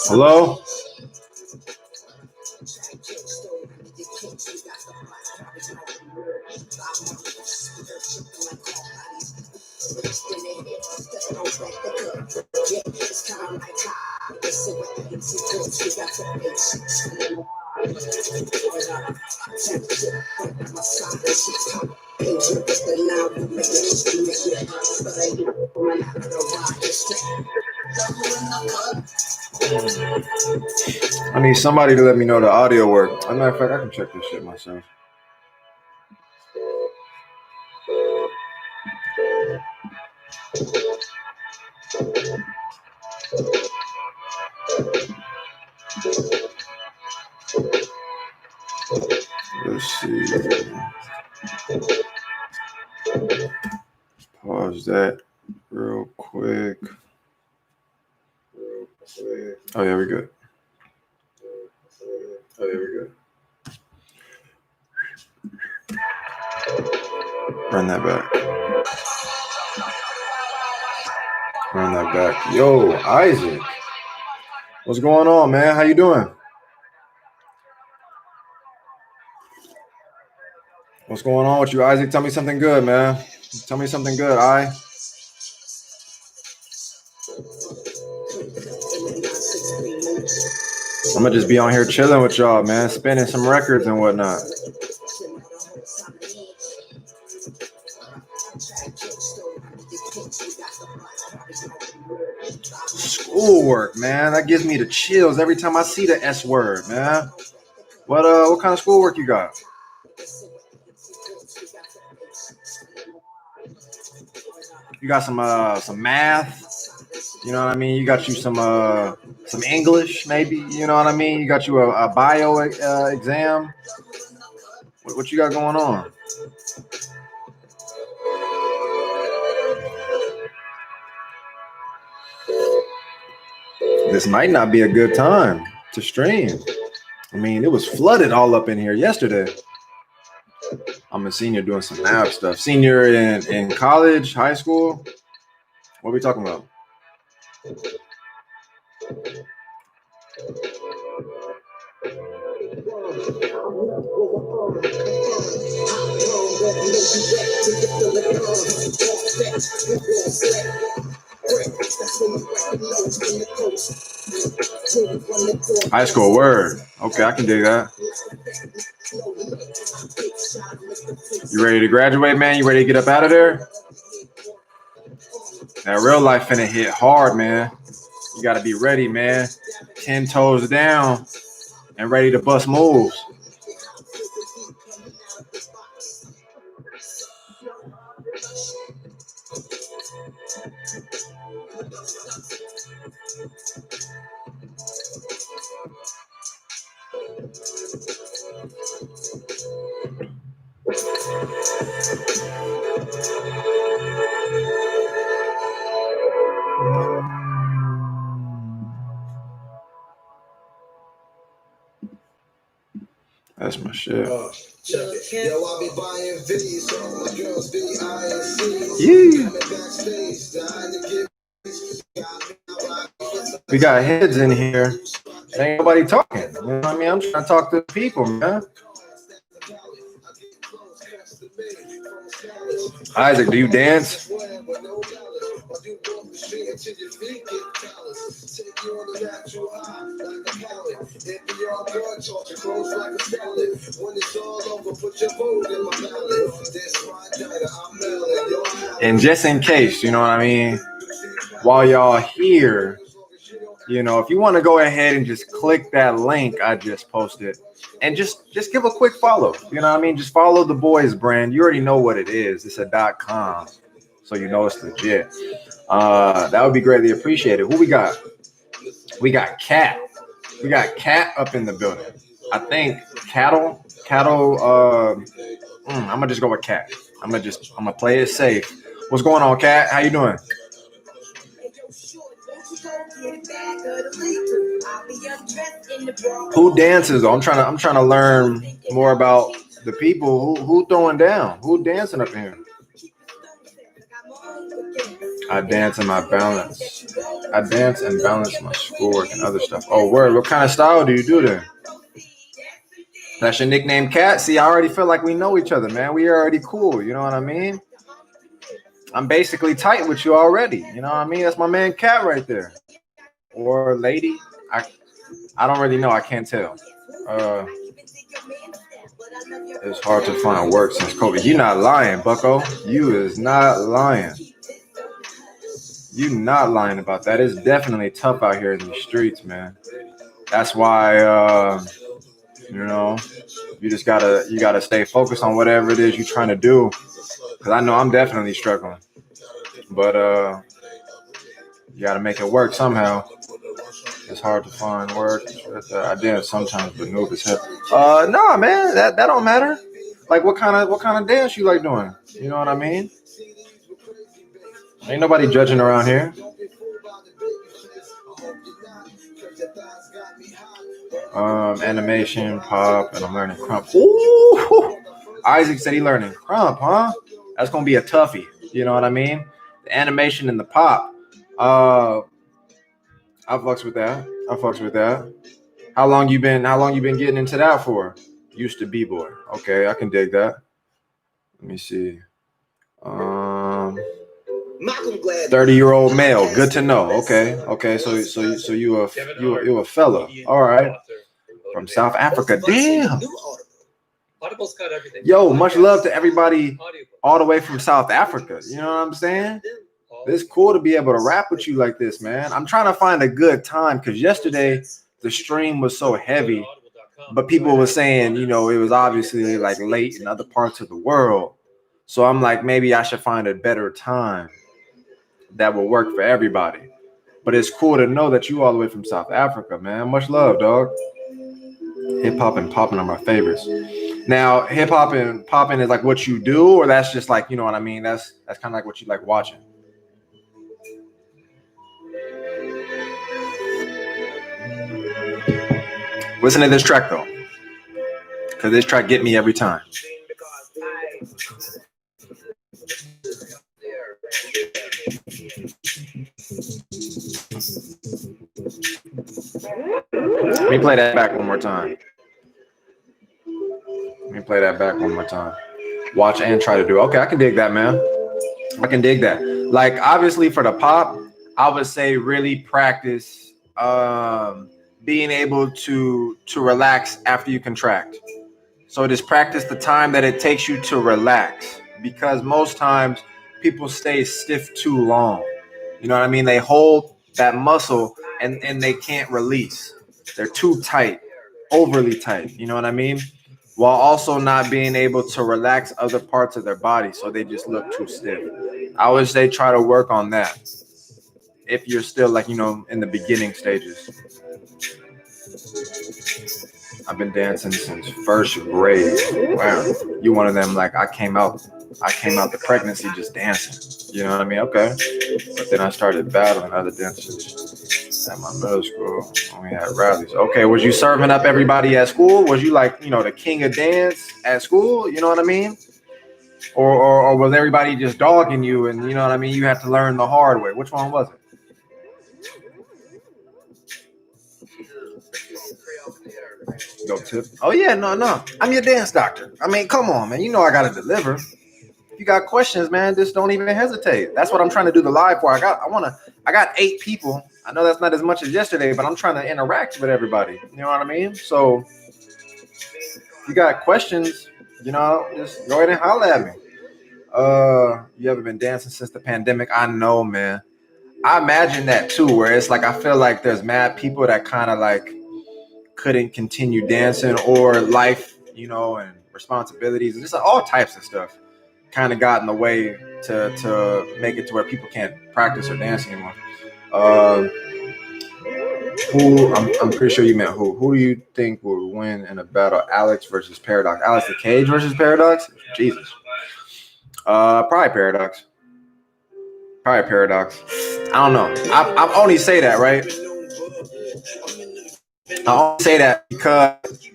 Hello? I need somebody to let me know the audio work. As a matter of fact, I can check this shit myself. Let's see. Pause that real quick. Oh, yeah, we're good. Run that back. Run that back. Yo, Isaac. What's going on, man? How you doing? What's going on with you, Isaac? Tell me something good, man. Tell me something good, I'm gonna just be on here chilling with y'all, man, spinning some records and whatnot. Schoolwork, man. That gives me the chills every time I see the S word, man. What kind of schoolwork you got? You got some math, you know what I mean? You got you some English, maybe, you know what I mean? You got you a bio exam. What you got going on? This might not be a good time to stream. I mean, it was flooded all up in here yesterday. I'm a senior doing some math stuff. Senior in college, high school. What are we talking about? High school, word. Okay, I can dig that. You ready to graduate, man? You ready to get up out of there? That real life finna hit hard, man. You gotta be ready, man. 10 toes down and ready to bust moves. That's my shit. Check it. Yo, I be buying V's, so my girls be We got heads in here. Ain't nobody talking. You know what I mean? I'm trying to talk to the people, man. Isaac, do you dance? And just in case, you know what I mean, while y'all here, you know, if you want to go ahead and just click that link I just posted and just give a quick follow, you know what I mean? Just follow the boys brand. You already know what it is. It's a .com, so you know it's legit. That would be greatly appreciated. Who we got? We got Cat. We got Cat up in the building. I think Cattle. I'm gonna just go with Cat. I'm gonna play it safe. What's going on, Kat? How you doing? Who dances though? I'm trying to learn more about the people who throwing down, who dancing up in here. I dance and balance my schoolwork and other stuff. Oh, word. What kind of style do you do then? That's your nickname, Cat? See, I already feel like we know each other, man. We already cool. You know what I mean? I'm basically tight with you already. You know what I mean? That's my man, Cat, right there. Or lady. I don't really know. I can't tell. It's hard to find work since COVID. You not lying, Bucko. You is not lying. You not lying about that. It's definitely tough out here in the streets, man. That's why, you know, you gotta stay focused on whatever it is you're trying to do. Cause I know I'm definitely struggling, but you gotta make it work somehow. It's hard to find work. I dance sometimes, but noob as hell. Nah, man, that don't matter. Like, what kind of dance you like doing? You know what I mean? Ain't nobody judging around here. Animation, pop, and I'm learning crump. Ooh, Isaac said he learning crump, huh? That's gonna be a toughie. You know what I mean? The animation and the pop. I fucks with that. How long you been getting into that for? Used to b-boy. Okay, I can dig that. Let me see. 30-year-old male. Good to know. Okay. So you a fella. All right. From South Africa. Damn. Yo, much love to everybody all the way from South Africa. You know what I'm saying? It's cool to be able to rap with you like this, man. I'm trying to find a good time because yesterday the stream was so heavy, but people were saying, you know, it was obviously like late in other parts of the world. So I'm like, maybe I should find a better time that will work for everybody. But it's cool to know that you all the way from South Africa, man. Much love, dog. Hip hop and popping are my favorites. Now, hip hop and popping is like what you do, or that's just like, you know what I mean? That's kind of like what you like watching. Listen to this track though, because this track get me every time. Let me play that back one more time. Watch and try to do. Okay, I can dig that, man. I can dig that. Like, obviously for the pop, I would say really practice being able to relax after you contract. So just practice the time that it takes you to relax, because most times people stay stiff too long. You know what I mean? They hold that muscle and they can't release. They're too tight, overly tight. You know what I mean? While also not being able to relax other parts of their body, so they just look too stiff. I would say try to work on that if you're still, like, you know, in the beginning stages. I've been dancing since first grade. Wow, you one of them, like, I came out the pregnancy just dancing. You know what I mean? Okay. But then I started battling other dancers at my middle school when we had rallies. Okay, was you serving up everybody at school? Was you like, you know, the king of dance at school? You know what I mean? Or was everybody just dogging you and, you know what I mean, you had to learn the hard way? Which one was it? Go tip. Oh yeah, no. I'm your dance doctor. I mean, come on, man. You know I gotta deliver. If you got questions, man, just don't even hesitate. That's what I'm trying to do the live for. I got 8 people. I know that's not as much as yesterday, but I'm trying to interact with everybody. You know what I mean? So if you got questions, you know, just go ahead and holler at me. You ever been dancing since the pandemic? I know, man. I imagine that too, where it's like I feel like there's mad people that kind of like couldn't continue dancing, or life, you know, and responsibilities and just all types of stuff kind of got in the way to make it to where people can't practice or dance anymore. I'm pretty sure you meant who. Who do you think will win in a battle? Alex versus Paradox. Alex the Cage versus Paradox? Jesus. Probably Paradox. Probably Paradox. I don't know. I only say that, right? I only say that because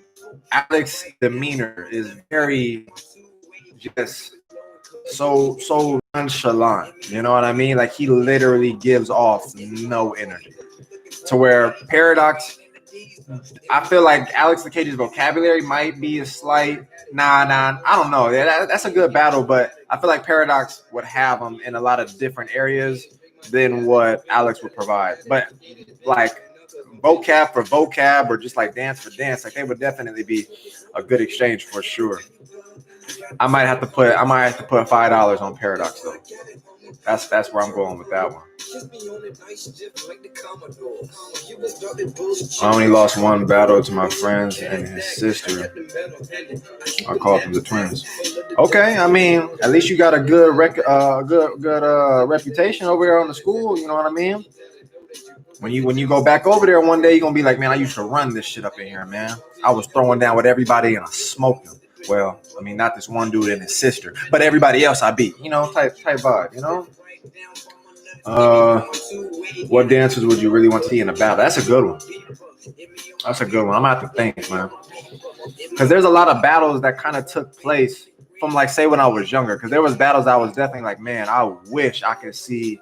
Alex's demeanor is very just so nonchalant. You know what I mean? Like he literally gives off no energy. To where Paradox, I feel like Alex the Cage's vocabulary might be a slight. Nah. I don't know. That's a good battle, but I feel like Paradox would have him in a lot of different areas than what Alex would provide. But like vocab for vocab or just like dance for dance, like they would definitely be a good exchange for sure. I might have to put $5 on Paradox though. That's where I'm going with that one. I only lost one battle to my friends and his sister. I called them the twins. Okay, I mean, at least you got a good reputation over there on the school. You know what I mean? When you go back over there one day, you're gonna be like, man, I used to run this shit up in here, man. I was throwing down with everybody and I smoked them. Well, I mean, not this one dude and his sister, but everybody else I beat. You know, type vibe. You know. What dancers would you really want to see in a battle? That's a good one. That's a good one. I'm gonna have to think, man, because there's a lot of battles that kind of took place from like say when I was younger. Because there was battles I was definitely like, man, I wish I could see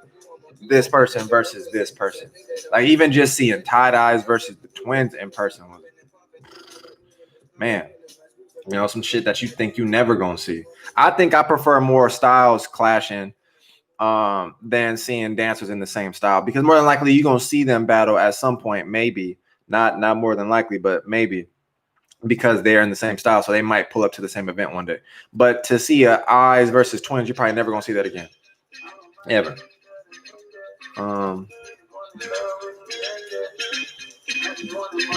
this person versus this person. Like even just seeing Tie Dyes versus the Twins in person was, man, you know, some shit that you think you never gonna see. I think I prefer more styles clashing than seeing dancers in the same style, because more than likely you're gonna see them battle at some point, maybe not more than likely, but maybe because they're in the same style, so they might pull up to the same event one day. But to see a Eyes versus Twins, you're probably never gonna see that again, ever. Let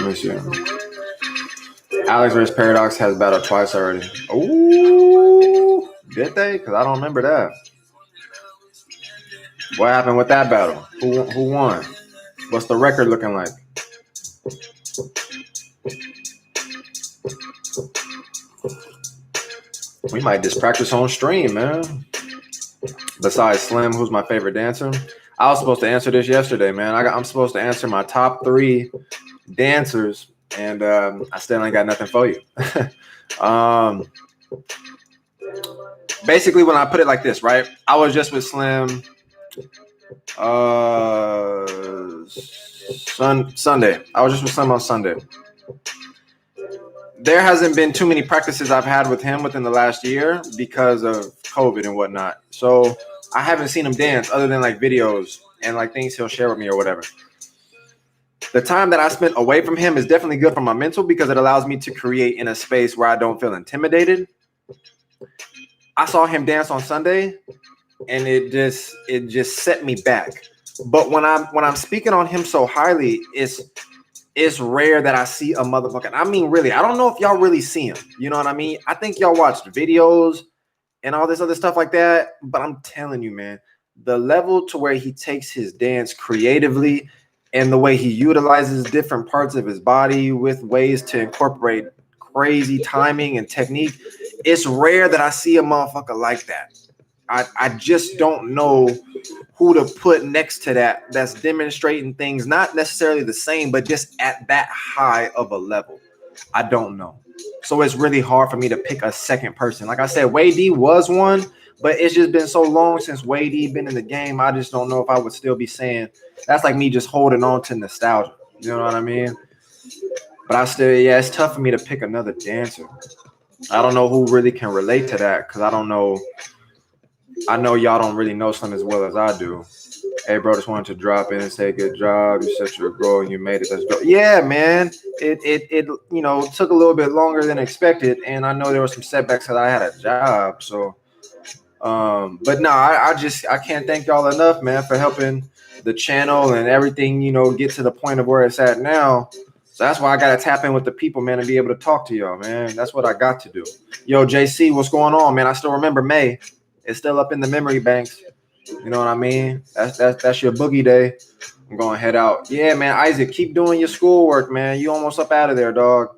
me see. Alex versus Paradox has battled twice already. Ooh, did they? Because I don't remember that. What happened with that battle? Who won? What's the record looking like? We might just practice on stream, man. Besides Slim, who's my favorite dancer? I was supposed to answer this yesterday, man. I'm supposed to answer my top 3 dancers, and I still ain't got nothing for you. Basically, when I put it like this, right? I was just with Slim Sunday. I was just with Slim on Sunday. There hasn't been too many practices I've had with him within the last year because of COVID and whatnot. So I haven't seen him dance other than like videos and like things he'll share with me or whatever. The time that I spent away from him is definitely good for my mental because it allows me to create in a space where I don't feel intimidated. I saw him dance on Sunday and it just set me back. But when I'm speaking on him so highly, it's rare that I see a motherfucker. I mean, really, I don't know if y'all really see him. You know what I mean? I think y'all watched videos and all this other stuff like that. But I'm telling you, man, the level to where he takes his dance creatively and the way he utilizes different parts of his body with ways to incorporate crazy timing and technique, it's rare that I see a motherfucker like that. I just don't know who to put next to that's demonstrating things not necessarily the same, but just at that high of a level. I don't know. So it's really hard for me to pick a second person. Like I said, Wade D was one, but it's just been so long since Wade D been in the game. I just don't know if I would still be saying that's like me just holding on to nostalgia. You know what I mean? But I still, yeah, it's tough for me to pick another dancer. I don't know who really can relate to that because I don't know. I know y'all don't really know Slim as well as I do. Hey, bro, just wanted to drop in and say good job. You set your goal and you made it. Let's go. Yeah, man. It you know took a little bit longer than expected, and I know there were some setbacks because I had a job. So, but no, I can't thank y'all enough, man, for helping the channel and everything. You know, get to the point of where it's at now. So that's why I gotta tap in with the people, man, and be able to talk to y'all, man. That's what I got to do. Yo, JC, what's going on, man? I still remember May. It's still up in the memory banks. You know what I mean? That's your boogie day. I'm going to head out. Yeah, man. Isaac, keep doing your schoolwork, man. You almost up out of there, dog.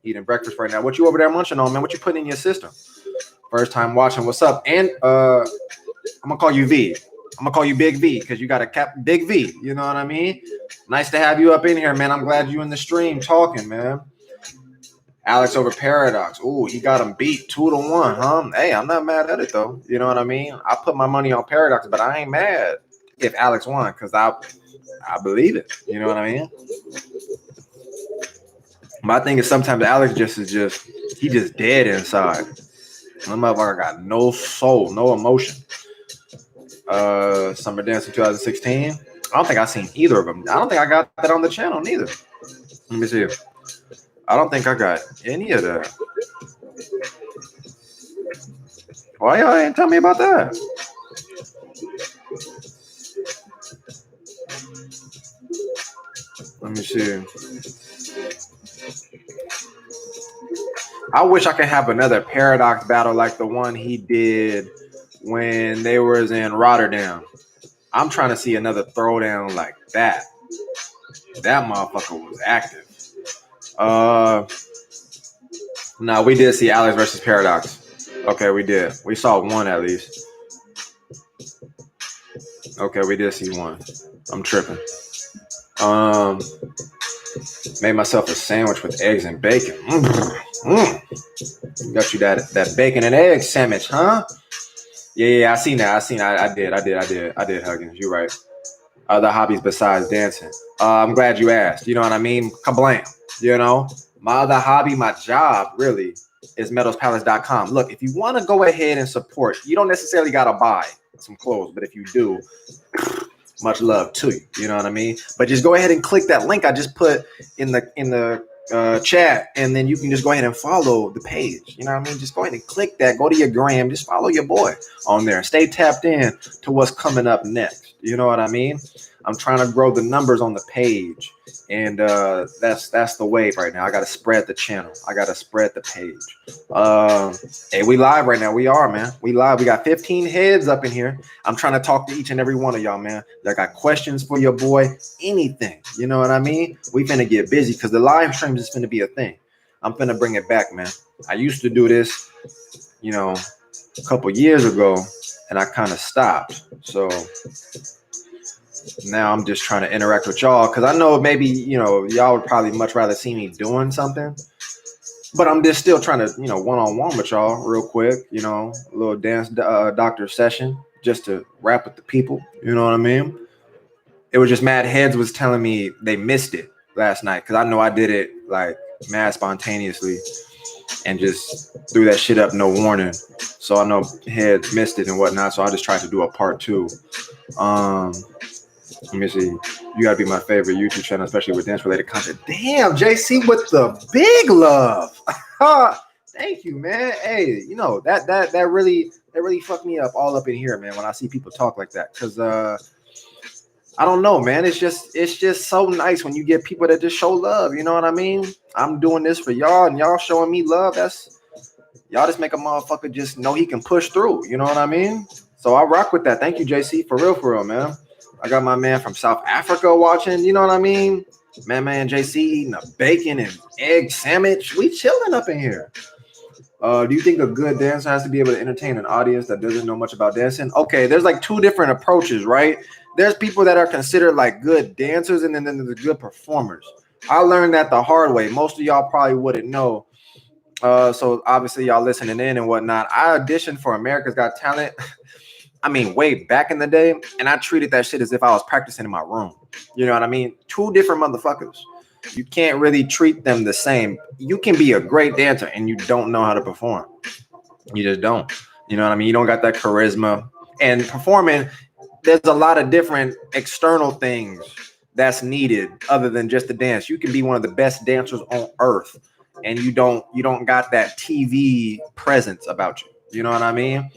Eating breakfast right now. What you over there munching on, man? What you putting in your system? First time watching, what's up? And I'm gonna call you V. I'm gonna call you Big V because you got a cap Big V. You know what I mean? Nice to have you up in here, man. I'm glad you in the stream talking, man. Alex over Paradox. Ooh, he got him beat 2-1, huh? Hey, I'm not mad at it though. You know what I mean? I put my money on Paradox, but I ain't mad if Alex won because I believe it. You know what I mean? My thing is sometimes Alex he just dead inside. That motherfucker got no soul, no emotion. Summer Dance in 2016. I don't think I've seen either of them. I don't think I got that on the channel neither. Let me see. I don't think I got any of that. Why y'all ain't tell me about that? Let me see. I wish I could have another Paradox battle like the one he did when they was in Rotterdam. I'm trying to see another throwdown like that. That motherfucker was active. No, we did see Alex versus Paradox. Okay, we did. We saw one at least. Okay, we did see one. I'm tripping. Made myself a sandwich with eggs and bacon. Got you that bacon and egg sandwich, huh? Yeah, I seen that. I did, Huggins. You're right. Other hobbies besides dancing. I'm glad you asked. You know what I mean? Kablam. You know? My other hobby, my job, really, is medalspalace.com. Look, if you want to go ahead and support, you don't necessarily got to buy some clothes, but if you do, much love to you. You know what I mean? But just go ahead and click that link I just put in the chat, and then you can just go ahead and follow the page. You know what I mean? Just go ahead and click that. Go to your gram. Just follow your boy on there. Stay tapped in to what's coming up next. You know what I mean? I'm trying to grow the numbers on the page, and that's the wave right now. I got to spread the channel. I got to spread the page. Hey, we live right now. We are, man. We live. We got 15 heads up in here. I'm trying to talk to each and every one of y'all, man. I got questions for your boy. Anything. You know what I mean? We finna get busy because the live streams is finna be a thing. I'm finna bring it back, man. I used to do this, you know, a couple years ago, and I kind of stopped. So now I'm just trying to interact with y'all because I know maybe, you know, y'all would probably much rather see me doing something, but I'm just still trying to, you know, one-on-one with y'all real quick, you know, a little dance doctor session just to rap with the people. You know what I mean? It was just mad heads was telling me they missed it last night because I know I did it like mad spontaneously and just threw that shit up, no warning. So I know heads missed it and whatnot. So I just tried to do a part 2. Let me see. You gotta be my favorite YouTube channel, especially with dance related content. Damn, JC with the big love. Thank you, man. Hey, you know that really fucked me up all up in here, man. When I see people talk like that, because I don't know, man. It's just so nice when you get people that just show love. You know what I mean? I'm doing this for y'all, and y'all showing me love. Y'all just make a motherfucker just know he can push through. You know what I mean? So I rock with that. Thank you, JC, for real, man. I got my man from South Africa watching, you know what I mean? Man, JC eating a bacon and egg sandwich. We chilling up in here. Do you think a good dancer has to be able to entertain an audience that doesn't know much about dancing? Okay, there's like 2 different approaches, right? There's people that are considered like good dancers, and then there's good performers. I learned that the hard way. Most of y'all probably wouldn't know. So obviously y'all listening in and whatnot. I auditioned for America's Got Talent. I mean, way back in the day, and I treated that shit as if I was practicing in my room. You know what I mean? 2 different motherfuckers. You can't really treat them the same. You can be a great dancer and you don't know how to perform. You just don't. You know what I mean? You don't got that charisma. And performing, there's a lot of different external things that's needed other than just the dance. You can be one of the best dancers on earth, and you don't got that TV presence about you. You know what I mean?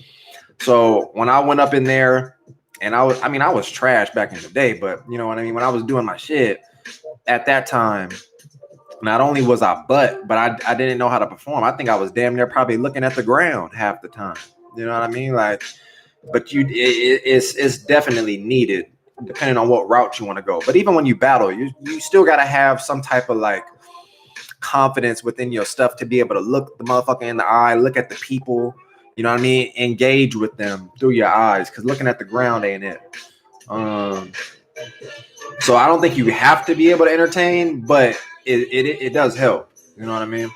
So when I went up in there, and I was trash back in the day, but you know what I mean? When I was doing my shit at that time, not only was I but I didn't know how to perform. I think I was damn near probably looking at the ground half the time. You know what I mean? Like, but it's definitely needed depending on what route you want to go. But even when you battle, you still got to have some type of like confidence within your stuff to be able to look the motherfucker in the eye, look at the people. You know what I mean? Engage with them through your eyes, because looking at the ground ain't it. So I don't think you have to be able to entertain, but it does help. You know what I mean?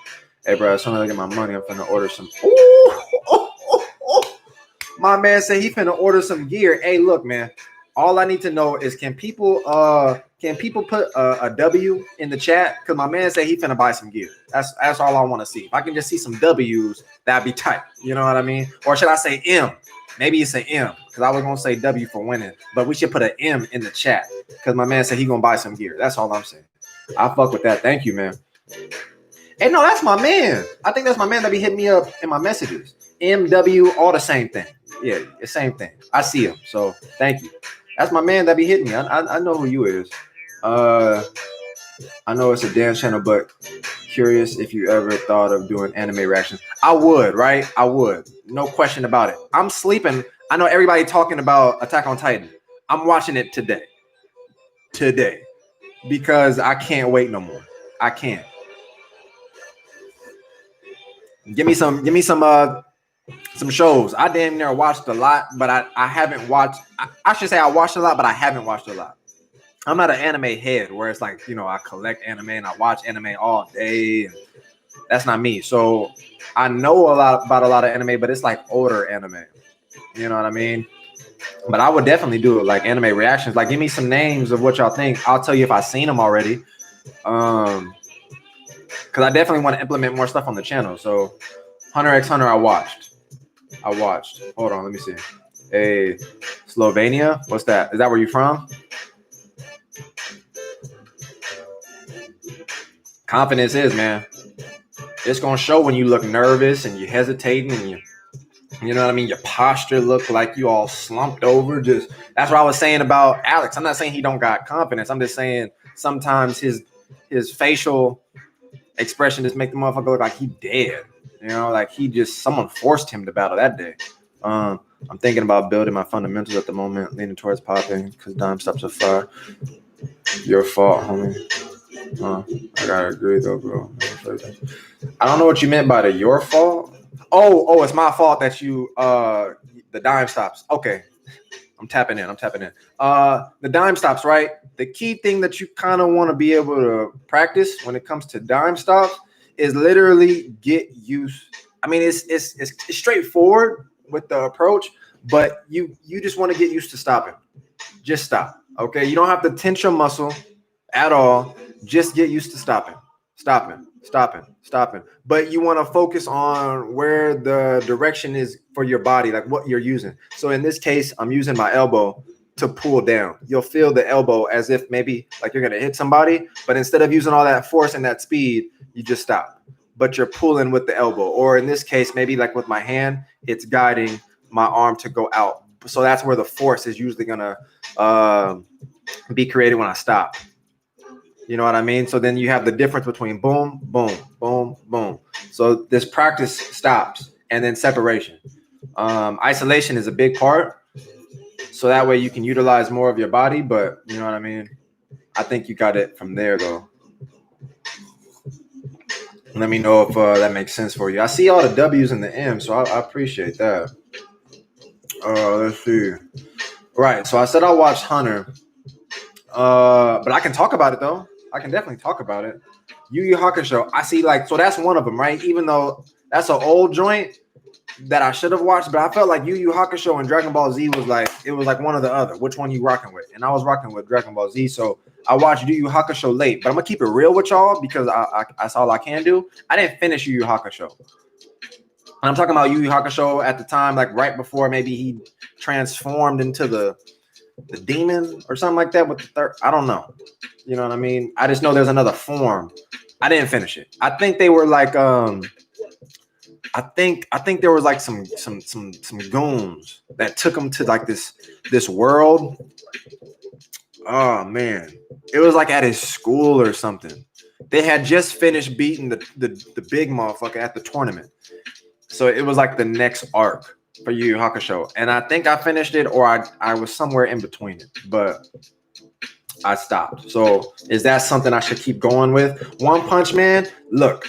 Hey, bro, as soon as I get my money, I'm finna order some. My man said he finna order some gear. Hey, look, man. All I need to know is can people put a W in the chat? Because my man said he finna buy some gear. That's all I want to see. If I can just see some W's, that'd be tight. You know what I mean? Or should I say M? Maybe it's an M, because I was gonna say W for winning, but we should put an M in the chat because my man said he gonna buy some gear. That's all I'm saying. I fuck with that. Thank you, man. Hey, no, that's my man. I think that's my man that be hitting me up in my messages. MW, all the same thing. Yeah, the same thing. I see him. So thank you. That's my man that be hitting me. I know who you is. I know it's a dance channel, but curious if you ever thought of doing anime reactions. I would, right? I would. No question about it. I'm sleeping. I know everybody talking about Attack on Titan. I'm watching it today. Because I can't wait no more. I can't. Give me some shows. I damn near watched a lot, but I haven't watched. I should say I watched a lot, but I haven't watched a lot. I'm not an anime head where it's like, I collect anime and I watch anime all day. And that's not me. So I know about a lot of anime, but it's like older anime. You know what I mean? But I would definitely do it, like anime reactions. Like, give me some names of what y'all think. I'll tell you if I've seen them already. Because I definitely want to implement more stuff on the channel. So Hunter x Hunter, I watched. Hold on, let me see. Hey, Slovenia? What's that? Is that where you from? Confidence is, man. It's gonna show when you look nervous and you're hesitating and you know what I mean? Your posture look like you all slumped over. Just that's what I was saying about Alex. I'm not saying he don't got confidence. I'm just saying sometimes his facial expression just make the motherfucker look like he dead. Like someone forced him to battle that day. I'm thinking about building my fundamentals at the moment, leaning towards popping because dime stops are fire. Your fault, homie. I gotta agree though, bro. I don't know what you meant by the your fault. Oh, it's my fault that you the dime stops. Okay. I'm tapping in. The dime stops, right? The key thing that you kind of want to be able to practice when it comes to dime stops is literally get used. I mean, it's straightforward with the approach, but you just want to get used to stopping. Just stop. Okay. You don't have to tense your muscle at all. Just get used to stopping. But you want to focus on where the direction is for your body, like what you're using. So in this case, I'm using my elbow to pull down. You'll feel the elbow as if maybe like you're going to hit somebody, but instead of using all that force and that speed, you just stop. But you're pulling with the elbow. Or in this case, maybe like with my hand, it's guiding my arm to go out. So that's where the force is usually going to be created when I stop. You know what I mean? So then you have the difference between boom, boom, boom, boom. So this practice stops and then separation. Isolation is a big part. So that way you can utilize more of your body, but you know what I mean? I think you got it from there though. Let me know if that makes sense for you. I see all the W's and the M's, so I appreciate that. Let's see. Right, so I said I watched Hunter. But I can talk about it though. I can definitely talk about it. Yu Yu Hakusho. I see so that's one of them, right? Even though that's an old joint that I should have watched, but I felt like Yu Yu Hakusho and Dragon Ball Z was like one or the other. Which one you rocking with? And I was rocking with Dragon Ball Z, so I watched Yu Yu Hakusho late. But I'm gonna keep it real with y'all because that's all I can do. I didn't finish Yu Yu Hakusho. And I'm talking about Yu Yu Hakusho at the time, like right before maybe he transformed into the demon or something like that with the third. I don't know. You know what I mean? I just know there's another form. I didn't finish it. I think they were like I think there was like some goons that took him to like this world. Oh man. It was like at his school or something. They had just finished beating the big motherfucker at the tournament. So it was like the next arc for Yu Yu Hakusho. And I think I finished it or I was somewhere in between it. But I stopped. So is that something I should keep going with? One Punch Man, look,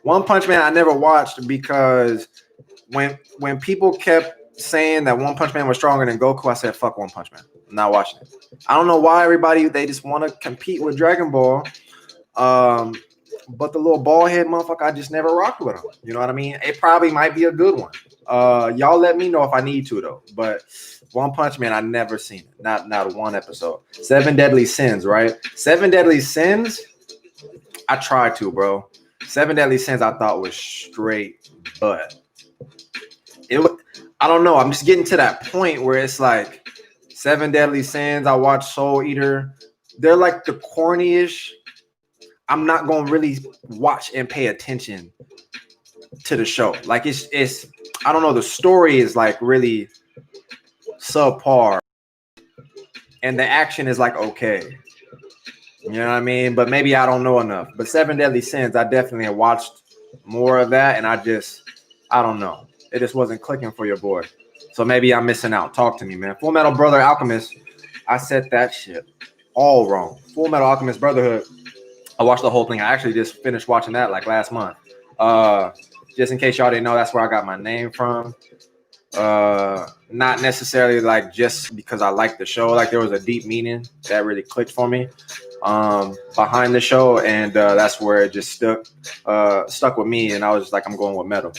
One Punch Man I never watched because when people kept saying that One Punch Man was stronger than Goku, I said fuck One Punch Man. I'm not watching it. I don't know why everybody they just want to compete with Dragon Ball. But the little bald head motherfucker, I just never rocked with him. You know what I mean? It probably might be a good one. Y'all let me know if I need to though. But One Punch Man, I never seen it. Not one episode. Seven Deadly Sins, right? Seven Deadly Sins. I tried to, bro. Seven Deadly Sins, I thought was straight, but I don't know. I'm just getting to that point where it's like Seven Deadly Sins. I watch Soul Eater. They're like the cornyish. I'm not gonna really watch and pay attention to the show. Like it's I don't know. The story is like really subpar, and the action is like okay. You know what I mean? But maybe I don't know enough. But Seven Deadly Sins, I definitely have watched more of that, and I don't know. It just wasn't clicking for your boy. So maybe I'm missing out. Talk to me, man. Full Metal Brother Alchemist, I said that shit all wrong. Full Metal Alchemist Brotherhood, I watched the whole thing. I actually just finished watching that like last month. Just in case y'all didn't know, that's where I got my name from. Not necessarily like just because I liked the show. Like there was a deep meaning that really clicked for me behind the show, and that's where it just stuck with me. And I was just like, I'm going with Metal.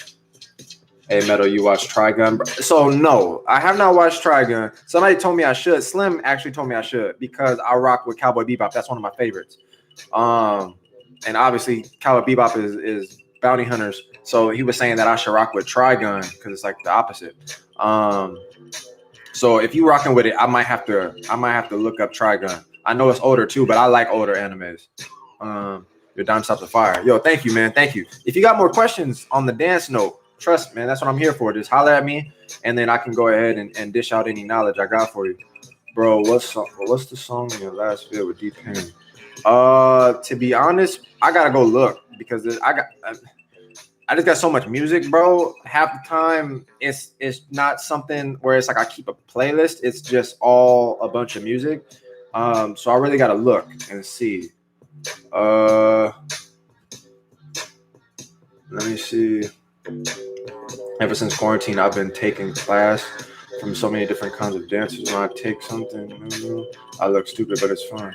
Hey, Metal, you watch Trigun? So no, I have not watched Trigun. Somebody told me I should. Slim actually told me I should because I rock with Cowboy Bebop. That's one of my favorites. And obviously Cowboy Bebop is bounty hunters. So he was saying that I should rock with Trigun because it's like the opposite. So if you rocking with it, I might have to look up Trigun. I know it's older too, but I like older animes. Your Dime Stops a Fire. Yo, thank you, man. Thank you. If you got more questions on the dance note, trust me, man, that's what I'm here for. Just holler at me, and then I can go ahead and dish out any knowledge I got for you. Bro, what's the song in your last video with Deep Pain? To be honest, I gotta go look because I just got so much music, bro. Half the time, it's not something where it's like I keep a playlist. It's just all a bunch of music. So I really gotta look and see. Let me see. Ever since quarantine, I've been taking class from so many different kinds of dances. When I take something, I look stupid, but it's fun.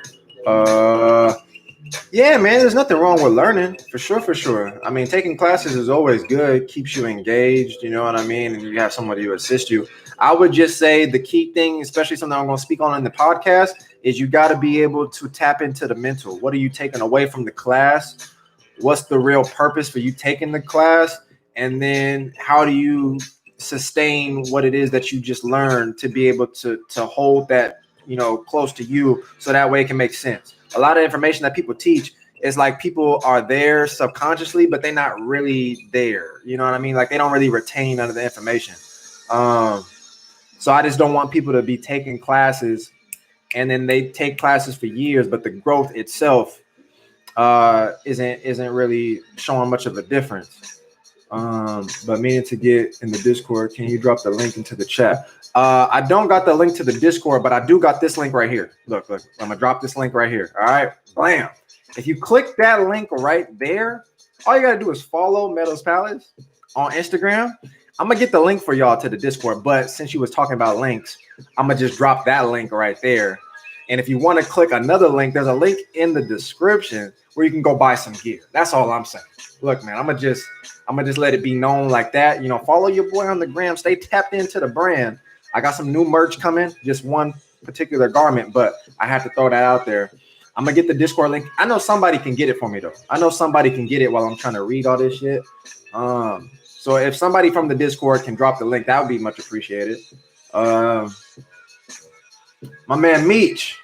Yeah, man, there's nothing wrong with learning, for sure. I mean, taking classes is always good, keeps you engaged, you know what I mean? And you have somebody to assist you. I would just say the key thing, especially something I'm going to speak on in the podcast, is you got to be able to tap into the mental. What are you taking away from the class? What's the real purpose for you taking the class? And then how do you sustain what it is that you just learned to be able to hold that, you know, close to you so that way it can make sense. A lot of information that people teach is like people are there subconsciously, but they're not really there. You know what I mean? Like they don't really retain none of the information. So I just don't want people to be taking classes and then they take classes for years, but the growth itself isn't really showing much of a difference. But meaning to get in the Discord, can you drop the link into the chat? I don't got the link to the Discord, but I do got this link right here. Look, I'm gonna drop this link right here. All right, blam. If you click that link right there, all you gotta do is follow Meadows Palace on Instagram. I'm gonna get the link for y'all to the Discord, but since you was talking about links, I'm gonna just drop that link right there. And if you want to click another link, there's a link in the description where you can go buy some gear. That's all I'm saying. Look, man, I'm gonna just let it be known like that. You know, follow your boy on the gram. Stay tapped into the brand. I got some new merch coming, just one particular garment, but I have to throw that out there. I'm gonna get the Discord link. I know somebody can get it for me though. I know somebody can get it while I'm trying to read all this shit. So if somebody from the Discord can drop the link, that would be much appreciated. My man Meech.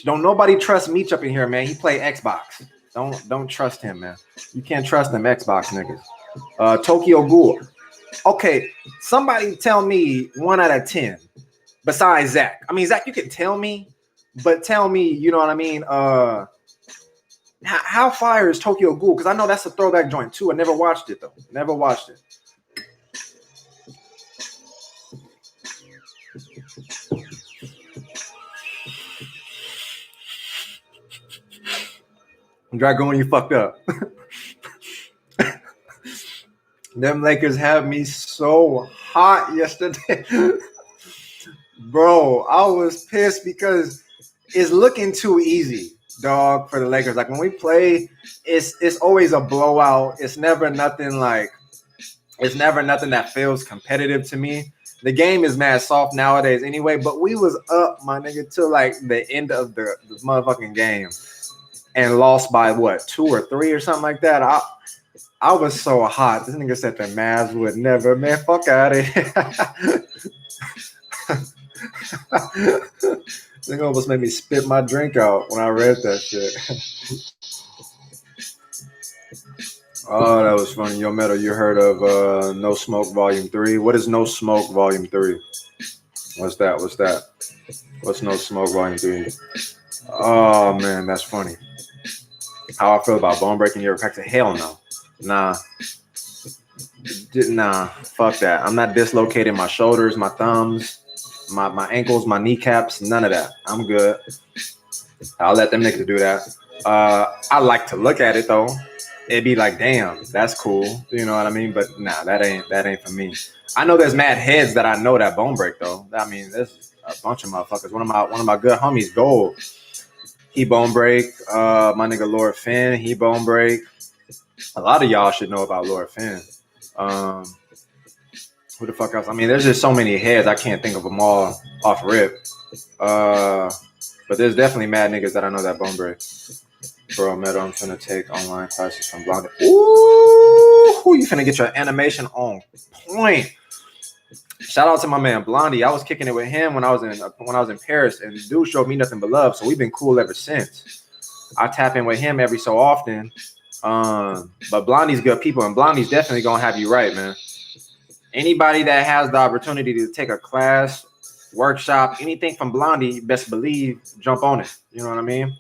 Don't nobody trust Meech up in here, man. He play Xbox. Don't trust him, man. You can't trust them Xbox niggas. Tokyo Ghoul. Okay, somebody tell me 1 out of 10 besides Zach. I mean, Zach, you can tell me, but tell me, you know what I mean? How fire is Tokyo Ghoul? Because I know that's a throwback joint too. I never watched it though. Never watched it. Dragon, you fucked up. Them Lakers had me so hot yesterday. Bro, I was pissed because it's looking too easy, dog, for the Lakers. Like when we play, it's always a blowout. It's never nothing that feels competitive to me. The game is mad soft nowadays anyway, but we was up, my nigga, till like the end of the motherfucking game and lost by what, 2 or 3 or something like that. I was so hot. This nigga said the Mavs would never, man, fuck out of here. Nigga almost made me spit my drink out when I read that shit. Oh, that was funny. Yo, Metal, you heard of No Smoke Volume 3? What is No Smoke Volume 3? What's that? What's No Smoke Volume 3? Oh, man, that's funny. How I feel about bone breaking your erector? Hell no. Nah, fuck that. I'm not dislocating my shoulders, my thumbs, my ankles, my kneecaps, none of that. I'm good. I'll let them niggas do that. I like to look at it though. It'd be like, damn, that's cool. You know what I mean? But nah, that ain't for me. I know there's mad heads that I know that bone break though. I mean, there's a bunch of motherfuckers. One of my good homies, Gold, he bone break. My nigga Lord Finn, he bone break. A lot of y'all should know about Lord Finn. Who the fuck else? I mean, there's just so many heads. I can't think of them all off rip. But there's definitely mad niggas that I know that bone break. Bro, Metal, I'm finna take online classes from Blondie. Ooh, you finna get your animation on point. Shout out to my man Blondie. I was kicking it with him when I was in Paris, and the dude showed me nothing but love. So we've been cool ever since. I tap in with him every so often. But Blondie's good people, and Blondie's definitely gonna have you right, man. Anybody that has the opportunity to take a class, workshop, anything from Blondie, best believe, jump on it. You know what I mean?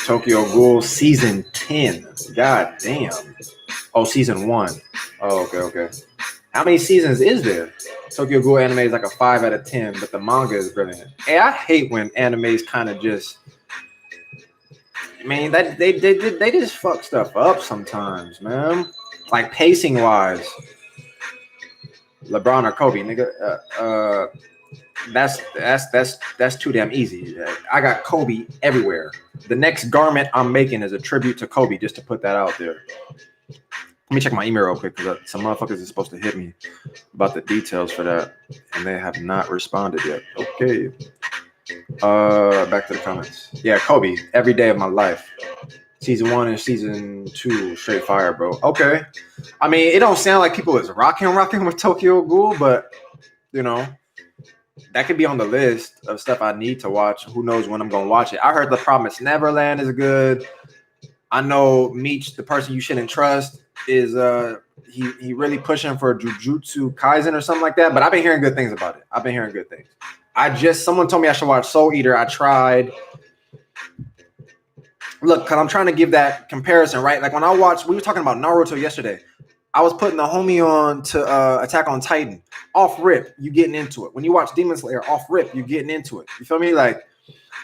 Tokyo Ghoul season 10. God damn. Oh, season 1. Oh, okay. How many seasons is there? Tokyo Ghoul anime is like a 5 out of 10, but the manga is brilliant. Hey, I hate when animes kind of just, man, that they just fuck stuff up sometimes, man. Like pacing wise, LeBron or Kobe, nigga. That's too damn easy. I got Kobe everywhere. The next garment I'm making is a tribute to Kobe, just to put that out there. Let me check my email real quick because some motherfuckers is supposed to hit me about the details for that, and they have not responded yet. Okay. Back to the comments. Yeah, Kobe, every day of my life. Season 1 and season 2, straight fire, bro. Okay. I mean, it don't sound like people is rocking with Tokyo Ghoul, but you know, that could be on the list of stuff I need to watch. Who knows when I'm gonna watch it? I heard The Promised Neverland is good. I know Meech, the person you shouldn't trust, is he really pushing for Jujutsu Kaisen or something like that. But I've been hearing good things about it. Someone told me I should watch Soul Eater. I tried. Look, because I'm trying to give that comparison, right? Like when I watched, we were talking about Naruto yesterday. I was putting the homie on to Attack on Titan. Off rip, you getting into it. When you watch Demon Slayer, off rip, you getting into it. You feel me? Like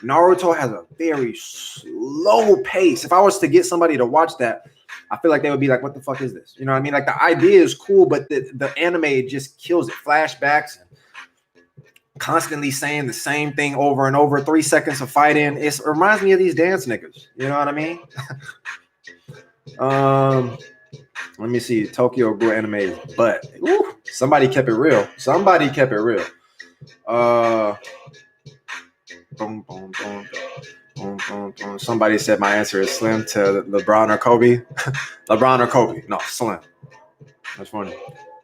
Naruto has a very slow pace. If I was to get somebody to watch that, I feel like they would be like, what the fuck is this? You know what I mean? Like the idea is cool, but the anime just kills it. Flashbacks, constantly saying the same thing over and over. 3 seconds of fighting. It reminds me of these dance niggas. You know what I mean? Let me see. Tokyo Ghoul anime, but somebody kept it real. Boom, boom, boom. Boom, boom, boom. Somebody said my answer is Slim to LeBron or Kobe. LeBron or Kobe? No, Slim. That's funny.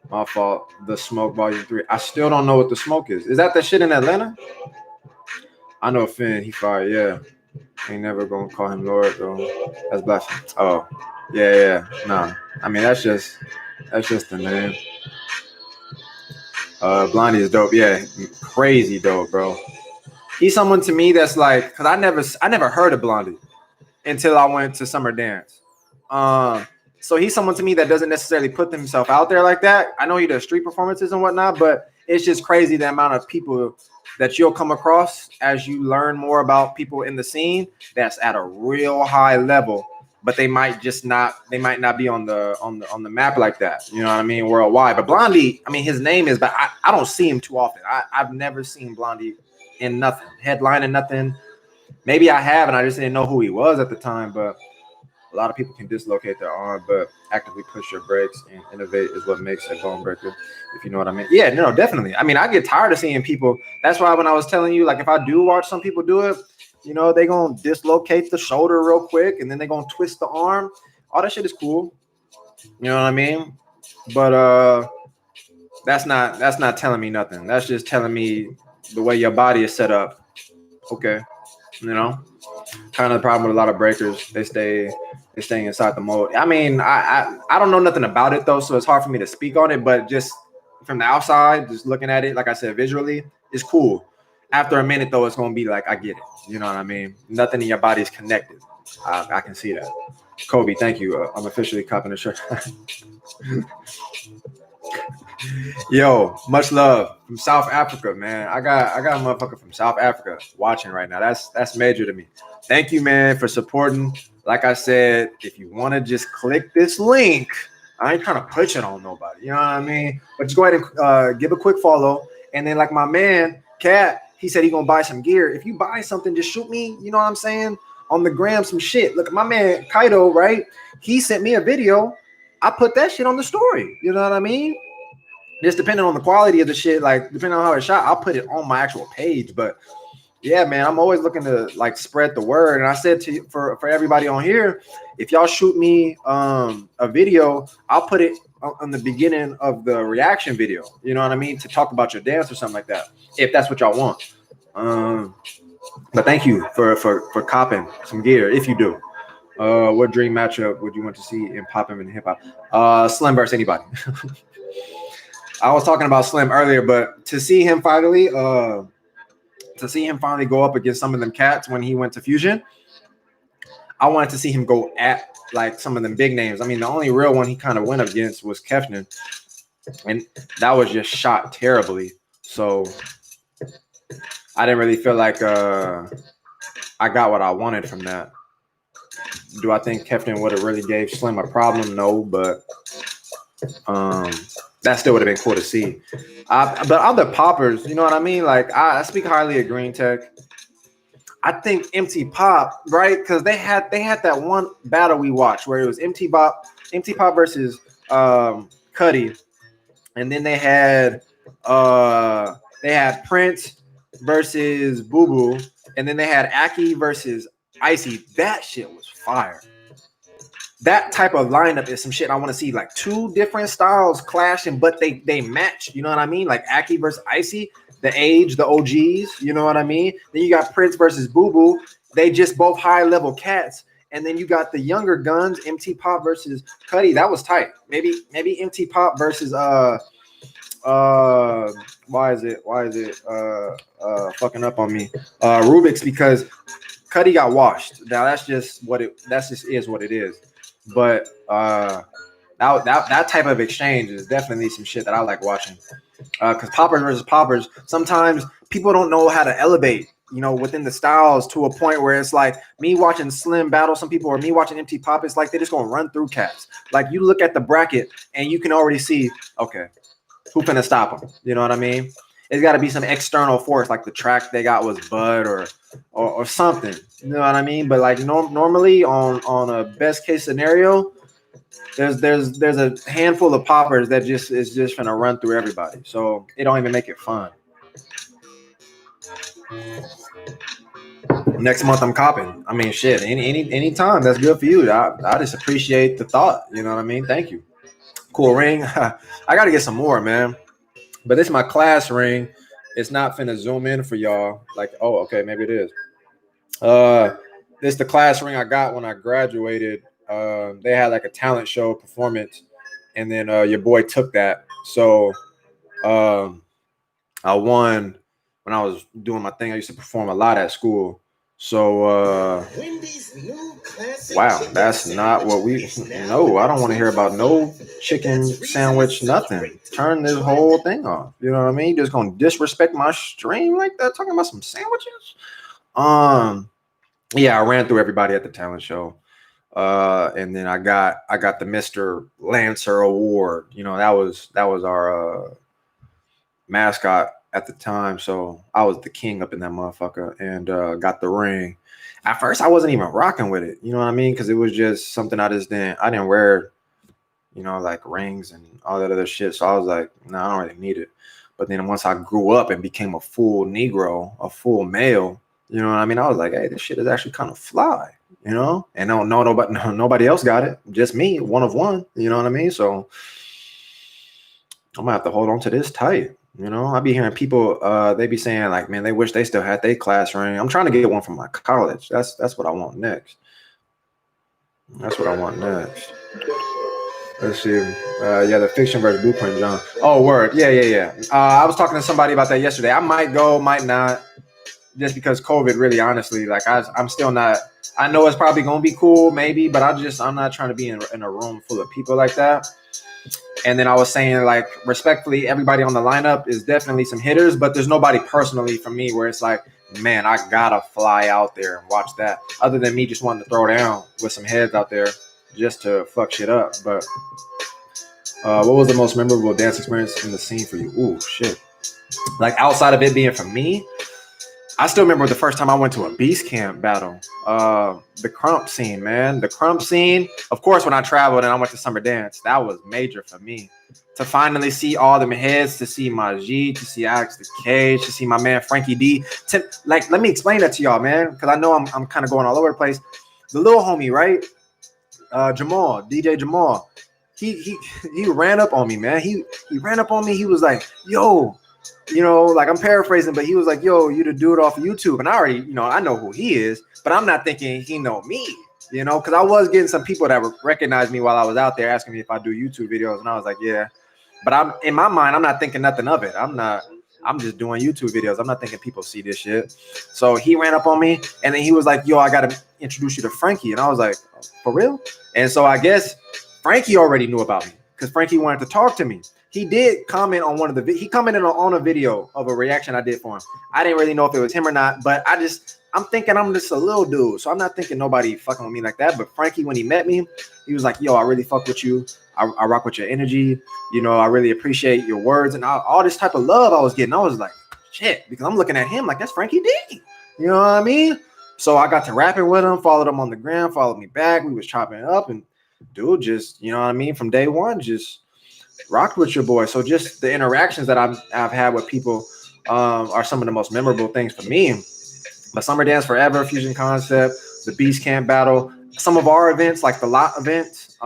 My fault. The Smoke Volume 3. I still don't know what the smoke is. Is that the shit in Atlanta? I know Finn. He fired. Yeah. Ain't never gonna call him Lord though. That's blasphemy. Oh, yeah. Nah. I mean, that's just the name. Blondie is dope. Yeah, crazy dope, bro. He's someone to me that's like, because I never heard of Blondie until I went to Summer Dance. So he's someone to me that doesn't necessarily put himself out there like that. I know he does street performances and whatnot, but it's just crazy the amount of people that you'll come across as you learn more about people in the scene that's at a real high level, but they might not be on the map like that. You know what I mean? Worldwide. But Blondie, I mean, his name is, but I don't see him too often. I've never seen Blondie in nothing, headlining nothing. Maybe I have, and I just didn't know who he was at the time. But a lot of people can dislocate their arm, but actively push your brakes and innovate is what makes a bone breaker, if you know what I mean. Yeah, no, definitely. I mean, I get tired of seeing people. That's why when I was telling you, like, if I do watch some people do it, you know, they gonna dislocate the shoulder real quick, and then they gonna twist the arm. All that shit is cool. You know what I mean? But that's not telling me nothing. That's just telling me the way your body is set up. Okay, you know, kind of the problem with a lot of breakers. They stay inside the mold. I mean, I don't know nothing about it though, so it's hard for me to speak on it. But just from the outside, just looking at it, like I said, visually, it's cool. After a minute though, it's gonna be like, I get it. You know what I mean? Nothing in your body is connected. I can see that. Kobe, thank you. I'm officially copping the shirt. Yo, much love from South Africa, man. I got a motherfucker from South Africa watching right now. That's major to me. Thank you, man, for supporting. Like I said, if you want to just click this link, I ain't trying to push it on nobody. You know what I mean? But just go ahead and give a quick follow. And then, like my man, Cat, he said he gonna buy some gear. If you buy something, just shoot me, you know what I'm saying? On the gram, some shit. Look, my man Kaido, right? He sent me a video. I put that shit on the story. You know what I mean? Just depending on the quality of the shit, like depending on how it's shot, I'll put it on my actual page. But yeah, man, I'm always looking to like spread the word. And I said to you, for everybody on here, if y'all shoot me a video, I'll put it on the beginning of the reaction video. You know what I mean? To talk about your dance or something like that, if that's what y'all want. But thank you for copping some gear if you do. What dream matchup would you want to see in pop and hip hop? Slim versus anybody. I was talking about Slim earlier, but to see him finally go up against some of them cats when he went to Fusion, I wanted to see him go at like some of them big names. I mean, the only real one he kind of went up against was Kefnin, and that was just shot terribly. So I didn't really feel like I got what I wanted from that. Do I think Kefnin would have really gave Slim a problem? No, but that still would have been cool to see. But other poppers, you know what I mean? Like I speak highly of Green Tech. I think MT Pop, right? Because they had that one battle we watched where it was MT Pop versus Cuddy, and then they had Prince versus Boo Boo, and then they had Aki versus Icy. That shit was fire. That type of lineup is some shit I want to see. Like two different styles clashing, but they match. You know what I mean? Like Aki versus Icy, the age, the OGs. You know what I mean? Then you got Prince versus Boo Boo. They just both high level cats. And then you got the younger guns, MT Pop versus Cuddy. That was tight. Maybe MT Pop versus why is it fucking up on me? Rubik's, because Cuddy got washed. Now that's just what it is. But that type of exchange is definitely some shit that I like watching. Because poppers versus poppers, sometimes people don't know how to elevate, you know, within the styles to a point where it's like me watching Slim battle some people or me watching MT Pop. It's like they're just gonna run through cats. Like you look at the bracket and you can already see, okay, who finna stop them? You know what I mean? It's got to be some external force, like the track they got was Bud or something. You know what I mean? But like normally on a best case scenario, there's a handful of poppers that is just gonna run through everybody. So it don't even make it fun. Next month I'm copping. I mean, shit. Any time that's good for you. I just appreciate the thought. You know what I mean? Thank you. Cool ring. I got to get some more, man. But this is my class ring. It's not finna zoom in for y'all. Like, oh, okay, maybe it is. This is the class ring I got when I graduated. They had like a talent show performance, and then your boy took that. So I won when I was doing my thing. I used to perform a lot at school. So wow, that's not what we. No, I don't want to hear about no chicken sandwich, nothing. Turn this whole thing off. You know what I mean? You just gonna disrespect my stream like that, talking about some sandwiches? Yeah, I ran through everybody at the talent show. And then I got the Mr. Lancer Award. You know, that was our mascot at the time. So I was the king up in that motherfucker, and got the ring. At first, I wasn't even rocking with it. You know what I mean? Because it was just something I didn't wear, you know, like rings and all that other shit. So I was like, no, I don't really need it. But then once I grew up and became a full Negro, a full male, you know what I mean? I was like, hey, this shit is actually kind of fly, you know? And nobody else got it. Just me, one of one, you know what I mean? So I'm gonna have to hold on to this tight. You know, I be hearing people, they be saying like, man, they wish they still had their class ring. I'm trying to get one from my college. That's what I want next. That's what I want next. Let's see. Yeah, the Fiction versus Blueprint, John. Oh, word. Yeah. I was talking to somebody about that yesterday. I might go, might not, just because COVID. Really, honestly, like I'm still not. I know it's probably gonna be cool, maybe, but I'm not trying to be in a room full of people like that. And then I was saying, like, respectfully, everybody on the lineup is definitely some hitters, but there's nobody personally for me where it's like, man, I gotta fly out there and watch that. Other than me just wanting to throw down with some heads out there just to fuck shit up. But what was the most memorable dance experience in the scene for you? Ooh, shit. Like, outside of it being for me, I still remember the first time I went to a Beast Camp battle. The Crump scene, man. The Crump scene. Of course, when I traveled and I went to Summer Dance, that was major for me. To finally see all them heads, to see Majid, to see Alex the Cage, to see my man Frankie D. Let me explain that to y'all, man, because I know I'm kind of going all over the place. The little homie, right? Jamal, DJ Jamal. He ran up on me, man. He ran up on me. He was like, yo, you know, like I'm paraphrasing, but he was like, yo, you the dude off of YouTube. And I already, you know, I know who he is, but I'm not thinking he know me, you know, because I was getting some people that recognized me while I was out there asking me if I do YouTube videos. And I was like, yeah, but I'm in my mind, I'm not thinking nothing of it. I'm just doing YouTube videos. I'm not thinking people see this shit. So he ran up on me and then he was like, yo, I got to introduce you to Frankie. And I was like, for real? And so I guess Frankie already knew about me because Frankie wanted to talk to me. He did comment on he commented on a video of a reaction I did for him. I didn't really know if it was him or not, but I'm thinking I'm just a little dude. So I'm not thinking nobody fucking with me like that. But Frankie, when he met me, he was like, yo, I really fuck with you. I rock with your energy. You know, I really appreciate your words and all this type of love I was getting. I was like, shit, because I'm looking at him like that's Frankie D. You know what I mean? So I got to rapping with him, followed him on the gram, followed me back. We was chopping it up and dude, just, you know what I mean? From day one, just rocked with your boy. So just the interactions that I've had with people are some of the most memorable things for me. But Summer Dance Forever, Fusion Concept, the Beast Camp battle, some of our events like the Lot events,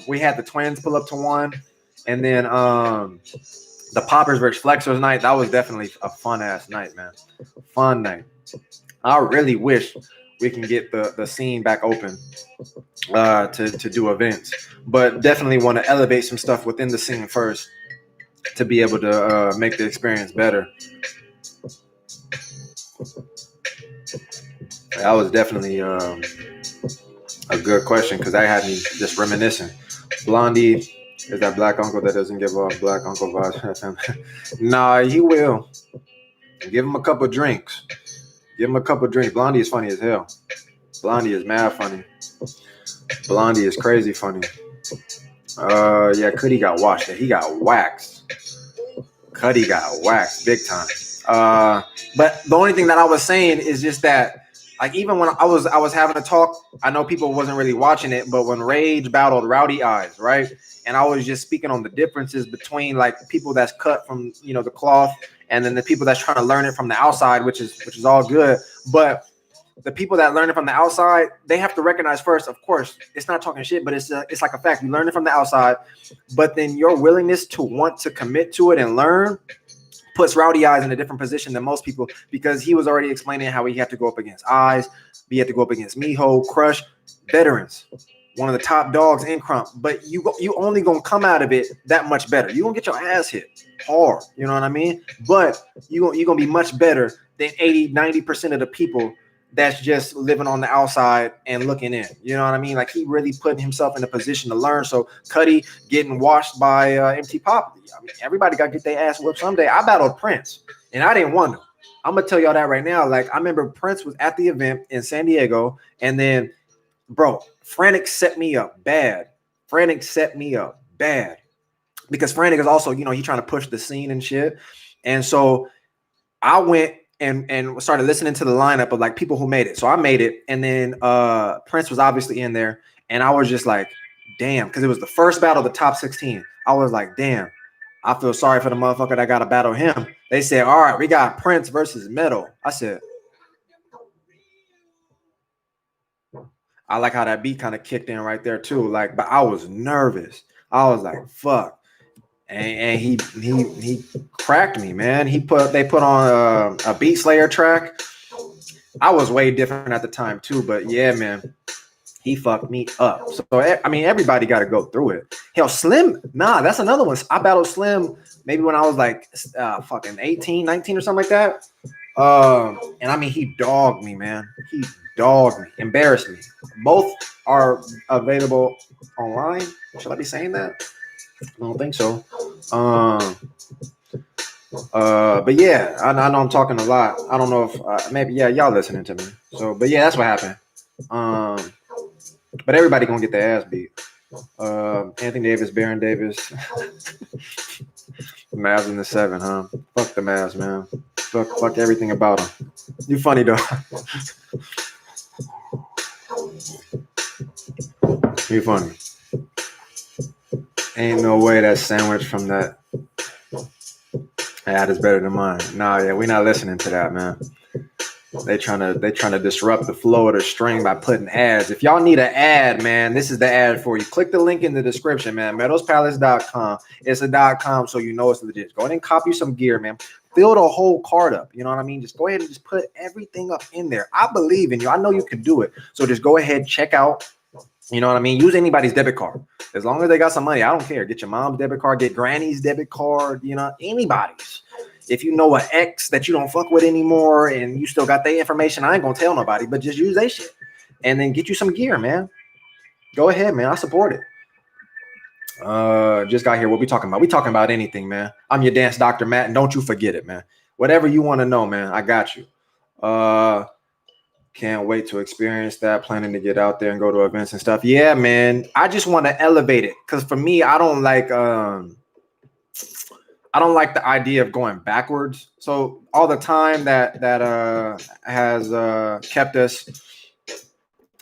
we had the Twins pull up to one, and then the Poppers versus Flexors night. That was definitely a fun ass night, man. Fun night. I really wish we can get the scene back open to do events, but definitely want to elevate some stuff within the scene first to be able to make the experience better. That was definitely a good question because that had me just reminiscing. Blondie is that black uncle that doesn't give off black uncle vibes. Nah, he will. Give him a couple drinks. Blondie is funny as hell. Blondie is mad funny. Blondie is crazy funny. Yeah, Cudi got washed. He got waxed. Cudi got waxed big time. But the only thing that I was saying is just that, like, even when I was having a talk, I know people wasn't really watching it, but when Rage battled Rowdy Eyes, right? And I was just speaking on the differences between like people that's cut from, you know, the cloth, and then the people that's trying to learn it from the outside, which is all good. But the people that learn it from the outside, they have to recognize first, of course, it's not talking shit, but it's like a fact. You learn it from the outside, but then your willingness to want to commit to it and learn puts Rowdy Eyes in a different position than most people, because he was already explaining how he had to go up against Eyes, he had to go up against Miho, Crush, veterans, one of the top dogs in Crump. But you only gonna come out of it that much better. You gonna get your ass hit hard, you know what I mean? But you gonna be much better than 80-90% of the people that's just living on the outside and looking in. You know what I mean? Like he really put himself in a position to learn. So Cudi getting washed by MT Pop. I mean, everybody got to get their ass whooped someday. I battled Prince and I didn't want to. I'm gonna tell y'all that right now. Like I remember Prince was at the event in San Diego, and then, bro, Frantic set me up bad. Frantic set me up bad because Frantic is also, you know, he trying to push the scene and shit. And so I went and started listening to the lineup of like people who made it. So I made it, and then Prince was obviously in there, and I was just like, damn, because it was the first battle of the top 16. I was like, damn, I feel sorry for the motherfucker that got to battle him. They said, all right, we got Prince versus Metal. I said, I like how that beat kind of kicked in right there too. Like, but I was nervous. I was like, fuck. And he cracked me, man. They put on a Beat Slayer track. I was way different at the time too, but yeah, man, he fucked me up. So I mean, everybody got to go through it. Hell, Slim, nah, that's another one. I battled Slim maybe when I was like fucking 18, 19 or something like that. And I mean, he dogged me, man. He dogged me, embarrassed me. Both are available online. Should I be saying that? I don't think so. But yeah, I know I'm talking a lot. I don't know if maybe y'all listening to me. So, but yeah, that's what happened. But everybody gonna get their ass beat. Anthony Davis, Baron Davis, the Mavs in the 7, huh? Fuck the Mavs, man. Fuck everything about them. You funny though. You funny. Ain't no way that sandwich from that ad is better than mine. Nah, yeah, we not listening to that, man. They trying to disrupt the flow of the string by putting ads. If y'all need an ad, man, this is the ad for you. Click the link in the description, man. MeadowsPalace.com. It's a .com, so you know it's legit. Go ahead and copy some gear, man. Fill the whole card up. You know what I mean? Just go ahead and just put everything up in there. I believe in you. I know you can do it. So just go ahead, check out. You know what I mean? Use anybody's debit card. As long as they got some money, I don't care. Get your mom's debit card, get granny's debit card, you know, anybody's. If you know an ex that you don't fuck with anymore and you still got their information, I ain't gonna tell nobody, but just use their shit. And then get you some gear, man. Go ahead, man. I support it. Just got here. What we talking about? We talking about anything, man. I'm your dance doctor, Matt, and don't you forget it, man. Whatever you want to know, man, I got you. Can't wait to experience that. Planning to get out there and go to events and stuff. Yeah, man. I just want to elevate it because for me, I don't like the idea of going backwards. So all the time that has kept us,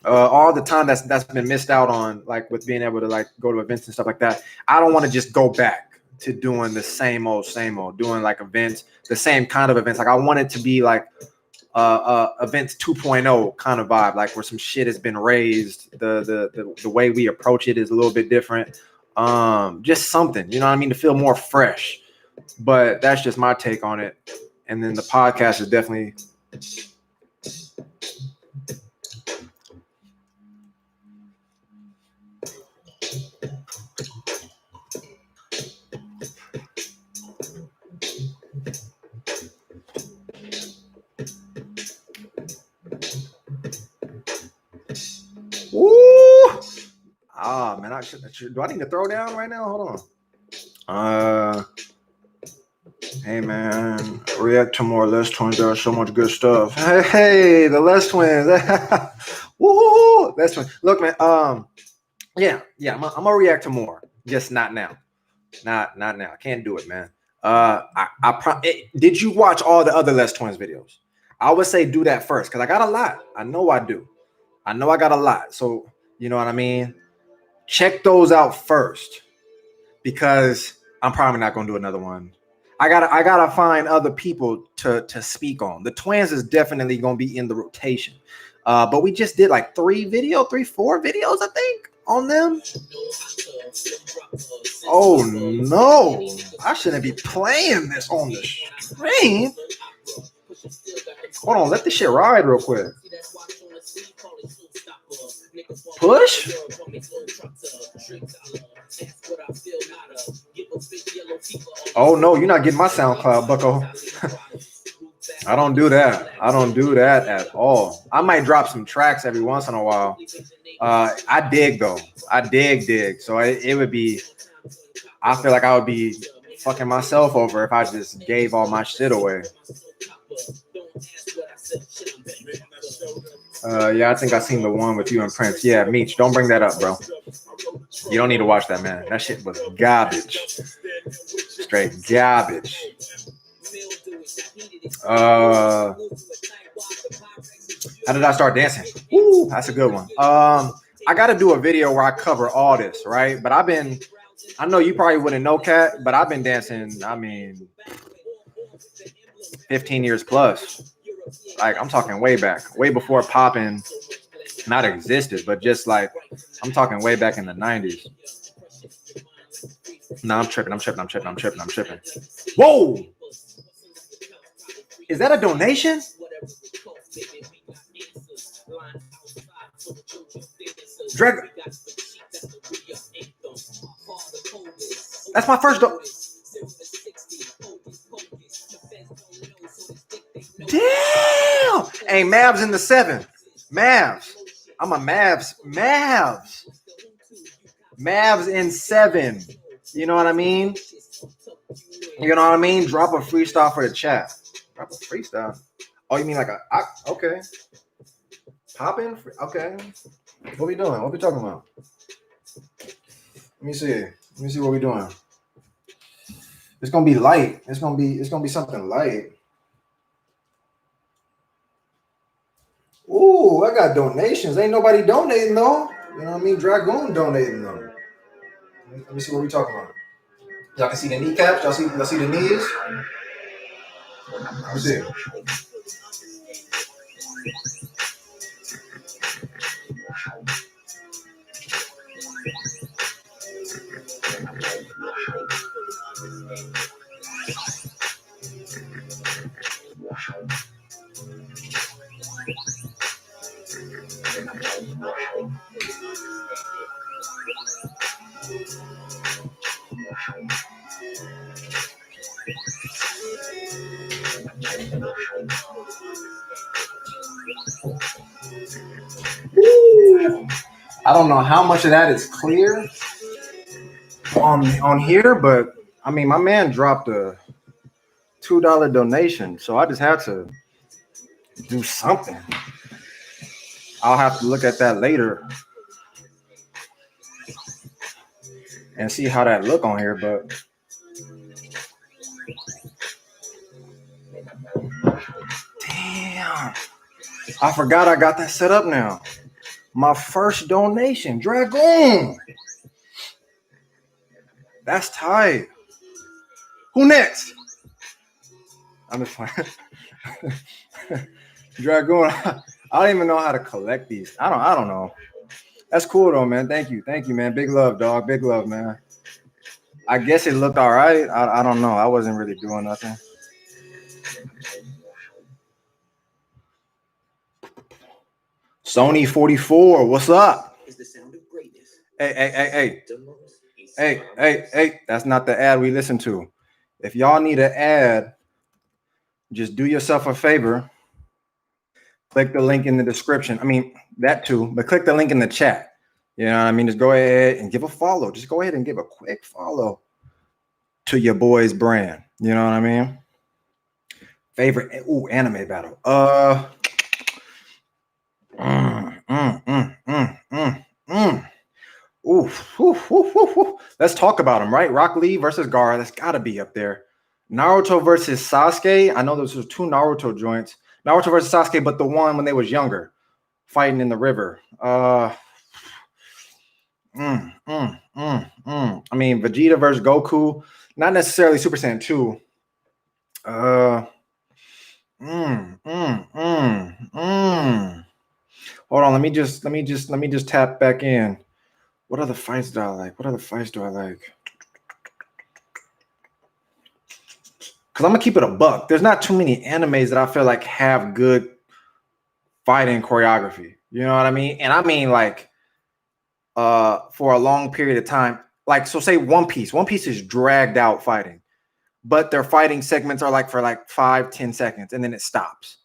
all the time that's been missed out on, like with being able to like go to events and stuff like that. I don't want to just go back to doing the same old, doing like events, the same kind of events. Like I want it to be like events 2.0 kind of vibe, like where some shit has been raised. The way we approach it is a little bit different. Just something, you know what I mean, to feel more fresh. But that's just my take on it. And then the podcast is definitely woo! Ah, man, do I need to throw down right now? Hold on. Hey, man, react to more Les Twins. There are so much good stuff. Hey, the Les Twins. Woo! Les Twins. Look, man. Yeah. I'm gonna react to more. Just not now. Not now. I can't do it, man. Did you watch all the other Les Twins videos? I would say do that first because I got a lot. I know I do. I know I got a lot. So you know what I mean? Check those out first because I'm probably not gonna do another one. I gotta find other people to speak on. The Twins is definitely gonna be in the rotation. But we just did like 4 videos, I think, on them. Oh no, I shouldn't be playing this on the stream. Hold on, let this shit ride real quick. Push? Oh no, you're not getting my SoundCloud, bucko. I don't do that. I don't do that at all. I might drop some tracks every once in a while. I dig though. I dig. So it would be. I feel like I would be fucking myself over if I just gave all my shit away. Yeah, I think I seen the one with you and Prince. Yeah, Meech, don't bring that up, bro. You don't need to watch that, man. That shit was garbage. Straight garbage. How did I start dancing? Woo, that's a good one. I got to do a video where I cover all this, right? But I know you probably wouldn't know, Cat, but I've been dancing, 15 years plus. Like, I'm talking way back, way before popping not existed, but just like, I'm talking way back in the 90s. No, I'm tripping. Whoa! Is that a donation? Drag. That's my first. Damn! Hey, Mavs in the 7. Mavs. I'm a Mavs. Mavs in 7. You know what I mean? Drop a freestyle for the chat. Drop a freestyle. Oh, you mean like okay. Popping? Okay. What we doing? What we talking about? Let me see what we doing. It's gonna be light. It's gonna be something light. Ooh, I got donations. Ain't nobody donating though. You know what I mean? Dragoon donating though. Let me see what we talking about. Y'all can see the kneecaps. Y'all see the knees. Let me see. I don't know how much of that is clear on here, but I mean, my man dropped a $2 donation, so I just had to do something. I'll have to look at that later and see how that look on here, but damn, I forgot I got that set up now. My first donation, Dragoon. That's tight. Who next? I'm just playing. Dragoon. I don't even know how to collect these. I don't know. That's cool though, man. Thank you, man. Big love, dog. Big love, man. I guess it looked all right. I don't know. I wasn't really doing nothing. Sony 44, what's up? Is the sound of greatness. Hey. That's not the ad we listen to. If y'all need an ad, just do yourself a favor. Click the link in the description. I mean, that too, but click the link in the chat. You know what I mean? Just go ahead and give a follow. Just go ahead and give a quick follow to your boy's brand. You know what I mean? Favorite anime battle. Let's talk about them, right? Rock Lee versus Gaara. That's got to be up there. Naruto versus Sasuke. I know those are 2 Naruto joints. Naruto versus Sasuke, but the one when they was younger, fighting in the river. I mean, Vegeta versus Goku. Not necessarily Super Saiyan 2. Hold on, let me just tap back in. What other fights do I like? Because I'm gonna keep it a buck. There's not too many animes that I feel like have good fighting choreography. You know what I mean? And I mean like for a long period of time. Like, so say One Piece. One Piece is dragged out fighting. but their fighting segments are like for like 5-10 seconds and then it stops.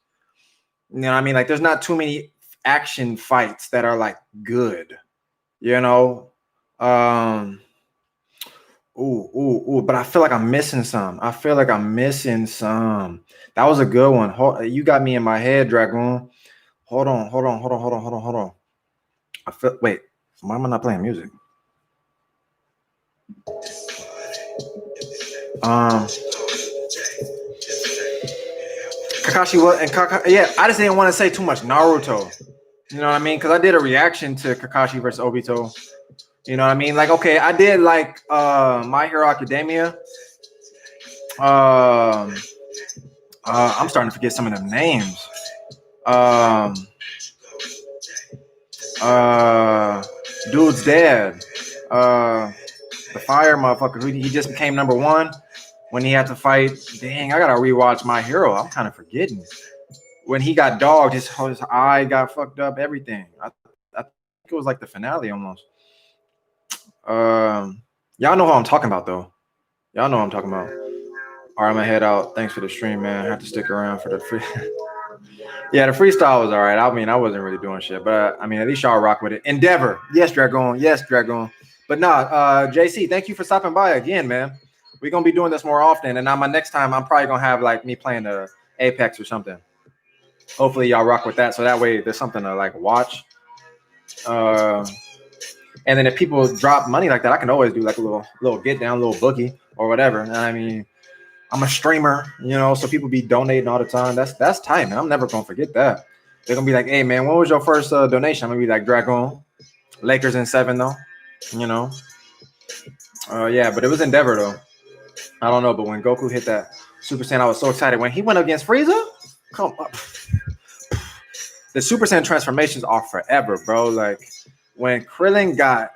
You know what I mean? Like there's not too many action fights that are like good, you know. But I feel like I'm missing some. That was a good one. You got me in my head, Dragoon. Hold on. Wait, why am I not playing music? Kakashi I just didn't want to say too much Naruto. You know what I mean? Because I did a reaction to Kakashi versus Obito. You know what I mean? Like, okay, I did like My Hero Academia. I'm starting to forget some of them names. Dude's dad. The fire motherfucker who he just became number one when he had to fight. Dang, I gotta rewatch My Hero. I'm kind of forgetting. When he got dogged, his eye got fucked up, everything. I think it was like the finale almost. Y'all know who I'm talking about, though. Y'all know what I'm talking about. All right, I'm gonna head out. Thanks for the stream, man. I have to stick around for the free. Yeah, the freestyle was all right. I mean, I wasn't really doing shit, but I mean, at least y'all rock with it. Endeavor. Yes, Dragon. But nah, JC, thank you for stopping by again, man. We're gonna be doing this more often, and now my next time I'm probably gonna have like me playing the Apex or something. Hopefully y'all rock with that, so that way there's something to like watch. And then if people drop money like that, I can always do like a little get down, little bookie or whatever. And I mean, I'm a streamer, you know, so people be donating all the time. That's tight, man. I'm never gonna forget that. They're gonna be like, hey man, when was your first donation? I'm gonna be like, Dragon, Lakers in 7 though, you know. Yeah, but it was Endeavor though. I don't know, but when Goku hit that Super Saiyan, I was so excited. When he went against Frieza, come up. The Super Saiyan transformations are forever, bro. Like when Krillin got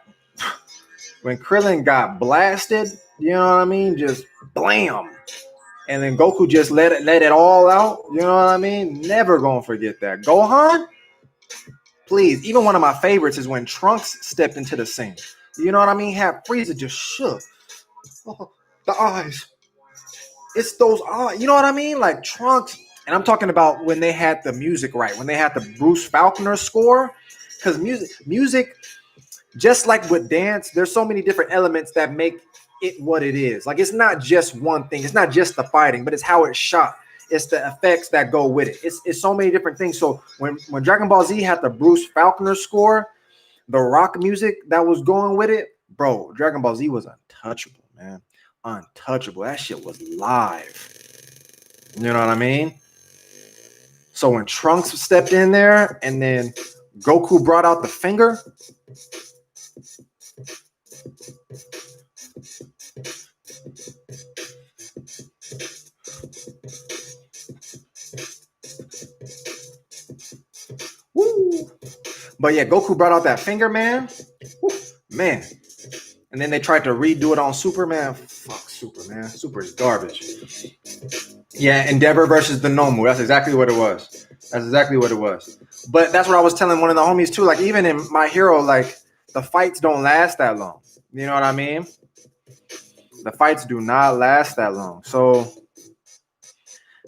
blasted, you know what I mean? Just blam. And then Goku just let it all out. You know what I mean? Never gonna forget that. Gohan, please. Even one of my favorites is when Trunks stepped into the scene. You know what I mean? Have Frieza just shook. Oh, the eyes. It's those eyes. You know what I mean? Like Trunks. And I'm talking about when they had the music right. When they had the Bruce Faulkner score. Because music, just like with dance, there's so many different elements that make it what it is. Like it's not just one thing. It's not just the fighting, but it's how it's shot. It's the effects that go with it. It's so many different things. So when Dragon Ball Z had the Bruce Faulkner score, the rock music that was going with it, bro, Dragon Ball Z was untouchable, man. Untouchable. That shit was live. You know what I mean? So when Trunks stepped in there and then Goku brought out the finger, woo. But yeah, Goku brought out that finger, man. Woo, man. And then they tried to redo it on Superman. Fuck Superman. Super is garbage. Yeah, Endeavor versus the Nomu. That's exactly what it was. But that's what I was telling one of the homies too. Like even in My Hero, like the fights don't last that long. You know what I mean? The fights do not last that long. So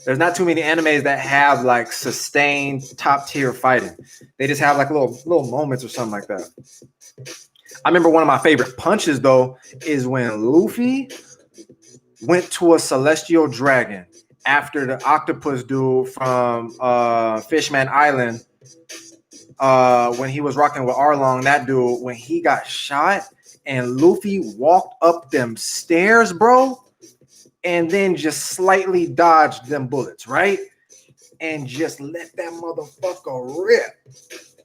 there's not too many animes that have like sustained top tier fighting. They just have like little moments or something like that. I remember one of my favorite punches though is when Luffy went to a celestial dragon after the octopus dude from Fishman Island, when he was rocking with Arlong, that dude, when he got shot and Luffy walked up them stairs, bro, and then just slightly dodged them bullets, right? And just let that motherfucker rip.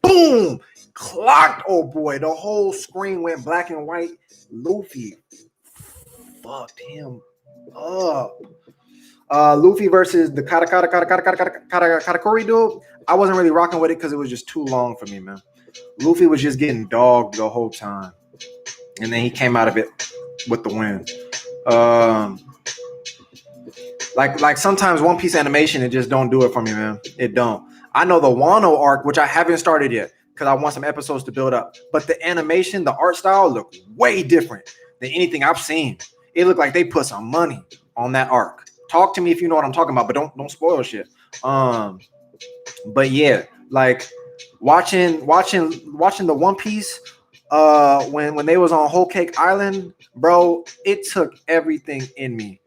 Boom! Clocked, oh boy. The whole screen went black and white. Luffy fucked him up. Luffy versus the Katakuri dude. I wasn't really rocking with it because it was just too long for me, man. Luffy was just getting dogged the whole time. And then he came out of it with the win. Like sometimes One Piece animation, it just don't do it for me, man. It don't. I know the Wano arc, which I haven't started yet because I want some episodes to build up. But the animation, the art style look way different than anything I've seen. It looked like they put some money on that arc. Talk to me if you know what I'm talking about, but don't spoil shit. But yeah, like watching the One Piece when they was on Whole Cake Island, bro, it took everything in me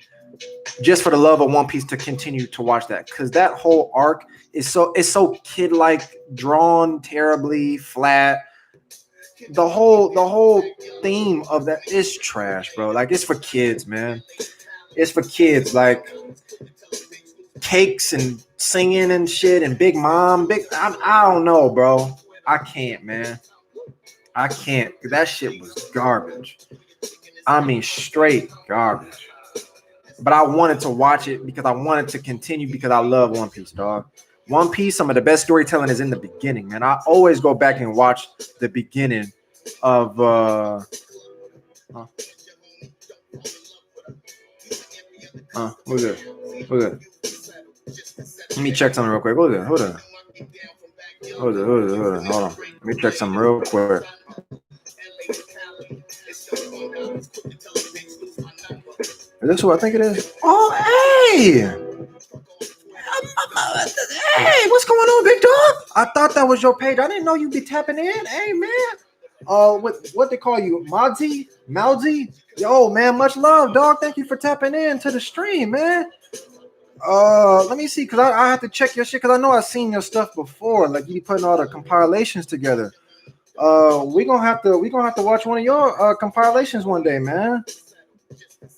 just for the love of One Piece to continue to watch that, because that whole arc is so kid-like, drawn terribly flat. The whole theme of that is trash, bro. Like, it's for kids, man. It's for kids. Like, cakes and singing and shit and Big Mom, I don't know, bro. I can't, man. I can't. That shit was garbage. I mean, straight garbage. But I wanted to watch it because I wanted to continue, because I love One Piece, dog. One Piece, some of the best storytelling is in the beginning, man. I always go back and watch the beginning of who's that? Let me check something real quick. Hold on. Hold on. Let me check something real quick. Is this who I think it is? Oh, hey! Hey, what's going on, big dog? I thought that was your page. I didn't know you'd be tapping in. Hey, man. What they call you? Malzi? Yo, man, much love, dog. Thank you for tapping in to the stream, man. Let me see, because I have to check your shit, because I know I've seen your stuff before. Like, you be putting all the compilations together. We're gonna have to watch one of your compilations one day, man.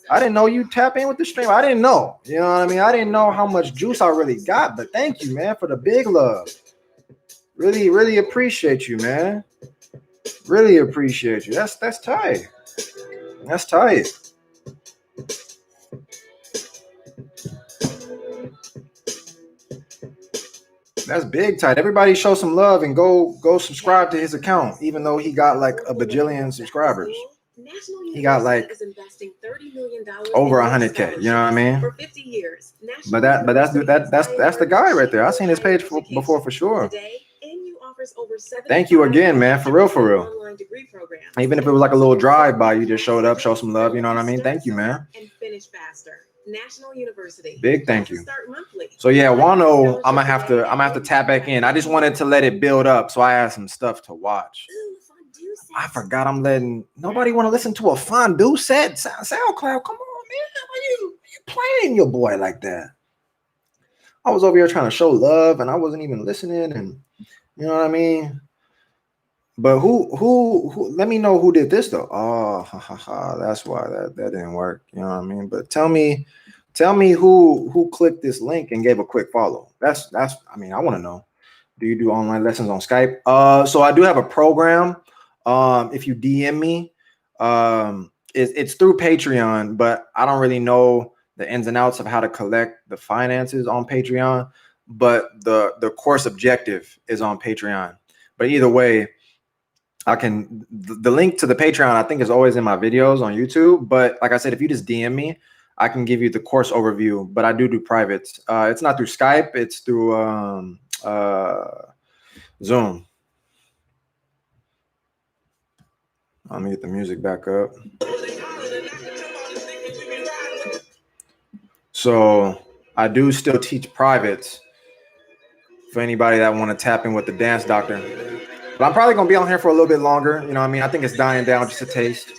I didn't know you tap in with the stream. I didn't know. You know what I mean? I didn't know how much juice I really got, but thank you, man, for the big love. Really, really appreciate you, man. Really appreciate you. That's tight. That's tight. That's big tight. Everybody show some love and go subscribe to his account, even though he got like a bajillion subscribers. He got like over 100K. You know what I mean? For 50 years. But that's the guy right there. I've seen his page before for sure. Thank you again, man. For real. Even if it was like a little drive by, you just showed up, show some love. You know what I mean? Thank you, man. And finish faster. National University. Big thank you. So yeah, Wano, I'm gonna have to tap back in. I just wanted to let it build up, so I had some stuff to watch. I forgot I'm letting nobody want to listen to a fondue set. SoundCloud, come on, man. Why you playing your boy like that? I was over here trying to show love and I wasn't even listening, and you know what I mean? But who let me know who did this though. Oh, that's why that didn't work. You know what I mean? But tell me who clicked this link and gave a quick follow. That's I mean, I want to know. Do you do online lessons on Skype? So I do have a program. If you DM me, it's through Patreon, but I don't really know the ins and outs of how to collect the finances on Patreon. But the course objective is on Patreon. But either way, the link to the Patreon, I think, is always in my videos on YouTube. But like I said, if you just DM me, I can give you the course overview. But I do privates. It's not through Skype. It's through Zoom. Let me get the music back up. So I do still teach privates for anybody that want to tap in with the dance doctor. But I'm probably going to be on here for a little bit longer. You know what I mean? I think it's dying down just a taste.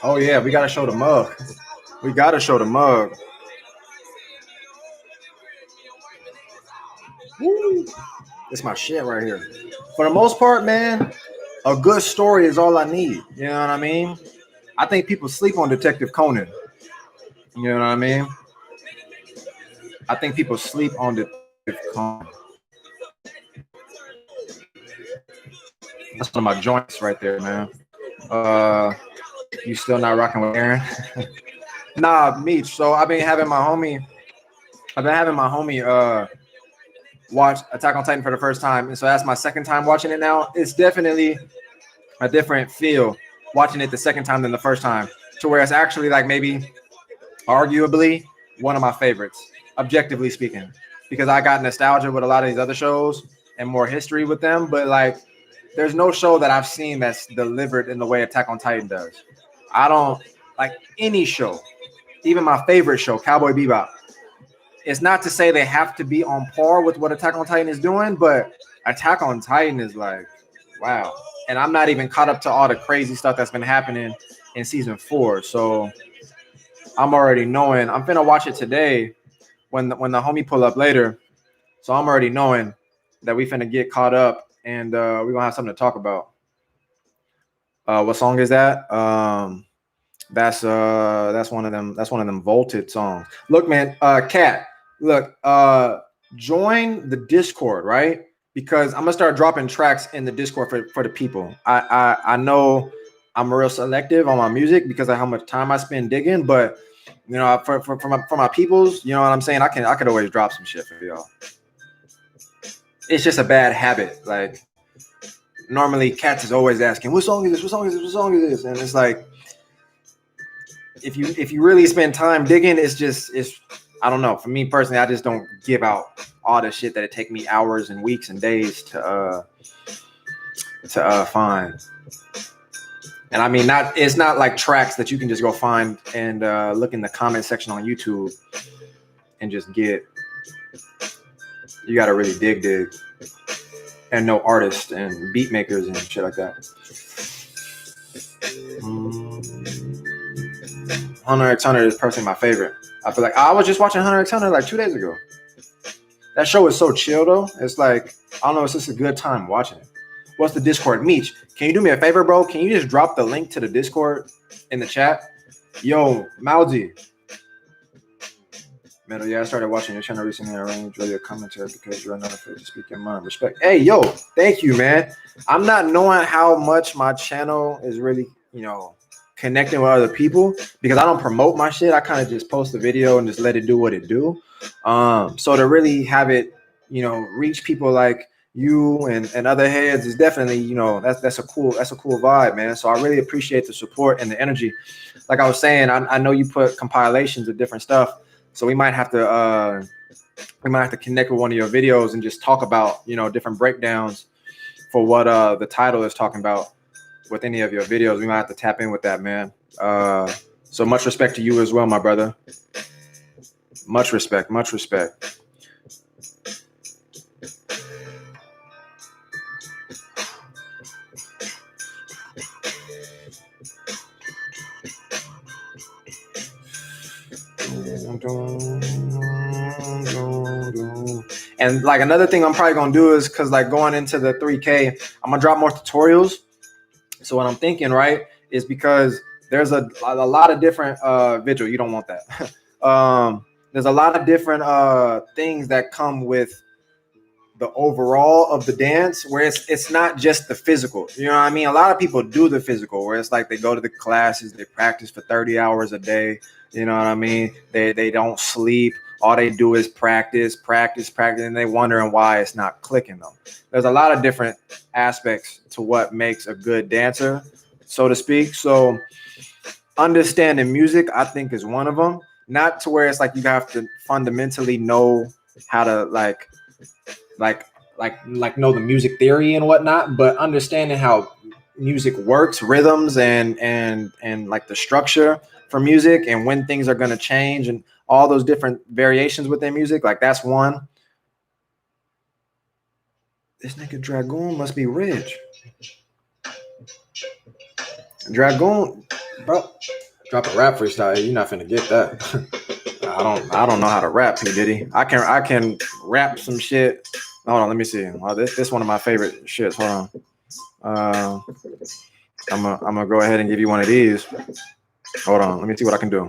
Oh, yeah, we got to show the mug. We got to show the mug. Woo. It's my shit right here. For the most part, man, a good story is all I need. You know what I mean? I think people sleep on Detective Conan. You know what I mean? I think people sleep on Detective Conan. That's one of my joints right there, man. You still not rocking with Aaron? Nah, Meech. So I've been having my homie watch Attack on Titan for the first time, and so that's my second time watching it now. It's definitely a different feel watching it the second time than the first time, to where it's actually like maybe arguably one of my favorites, objectively speaking, because I got nostalgia with a lot of these other shows and more history with them. But like, there's no show that I've seen that's delivered in the way Attack on Titan does. I don't like any show, even my favorite show, Cowboy Bebop. It's not to say they have to be on par with what Attack on Titan is doing, but Attack on Titan is like, wow. And I'm not even caught up to all the crazy stuff that's been happening in season 4. So I'm already knowing. I'm finna watch it today when the homie pull up later. So I'm already knowing that we finna get caught up and we're gonna have something to talk about. What song is that? That's one of them. That's one of them vaulted songs. Look, man, Cat. Look, join the Discord, right? Because I'm gonna start dropping tracks in the Discord for the people. I know I'm real selective on my music because of how much time I spend digging, but you know, for my peoples, you know what I'm saying? I could always drop some shit for y'all. It's just a bad habit. Like normally, Cats is always asking, "What song is this? What song is this? What song is this?" And it's like, if you really spend time digging, it's I don't know. For me personally, I just don't give out all the shit that it take me hours and weeks and days to find. And I mean, it's not like tracks that you can just go find and look in the comment section on YouTube and just get. You got to really dig, and know artists and beat makers and shit like that. Hunter x Hunter is personally my favorite. I feel like I was just watching Hunter x Hunter like 2 days ago. That show is so chill though. It's like, I don't know, it's just a good time watching it. What's the Discord? Meech, can you do me a favor, bro? Can you just drop the link to the Discord in the chat? Yo, Maldi. Metal, yeah, I started watching your channel recently. I really enjoy your commentary because you're not afraid to speak your mind. Respect. Hey, yo, thank you, man. I'm not knowing how much my channel is really, you know, connecting with other people because I don't promote my shit. I kind of just post the video and just let it do what it do. So to really have it, you know, reach people like you and other heads is definitely, you know, that's a cool vibe, man. So I really appreciate the support and the energy. Like I was saying, I know you put compilations of different stuff. So we might have to connect with one of your videos and just talk about, you know, different breakdowns for what the title is talking about with any of your videos. We might have to tap in with that, man. So much respect to you as well, my brother. Much respect, much respect. And like another thing I'm probably gonna do is because like going into the 3K, I'm gonna drop more tutorials. So what I'm thinking, right, is because there's a lot of different Vigil, you don't want that. There's a lot of different things that come with the overall of the dance, where it's not just the physical. You know what I mean? A lot of people do the physical, where it's like they go to the classes, they practice for 30 hours a day. You know what I mean? They don't sleep. All they do is practice, and they wondering why it's not clicking them. There's a lot of different aspects to what makes a good dancer, so to speak. So understanding music, I think, is one of them. Not to where it's like you have to fundamentally know how to like know the music theory and whatnot, but understanding how music works, rhythms and like the structure for music and when things are going to change and all those different variations within music. Like that's one. This nigga Dragoon must be rich. Dragoon, bro, drop a rap freestyle. You're not finna get that. I don't know how to rap, P. Diddy. I can rap some shit. Hold on, let me see. Oh, this one of my favorite shits. Hold on. I'm gonna go ahead and give you one of these. Hold on, let me see what I can do.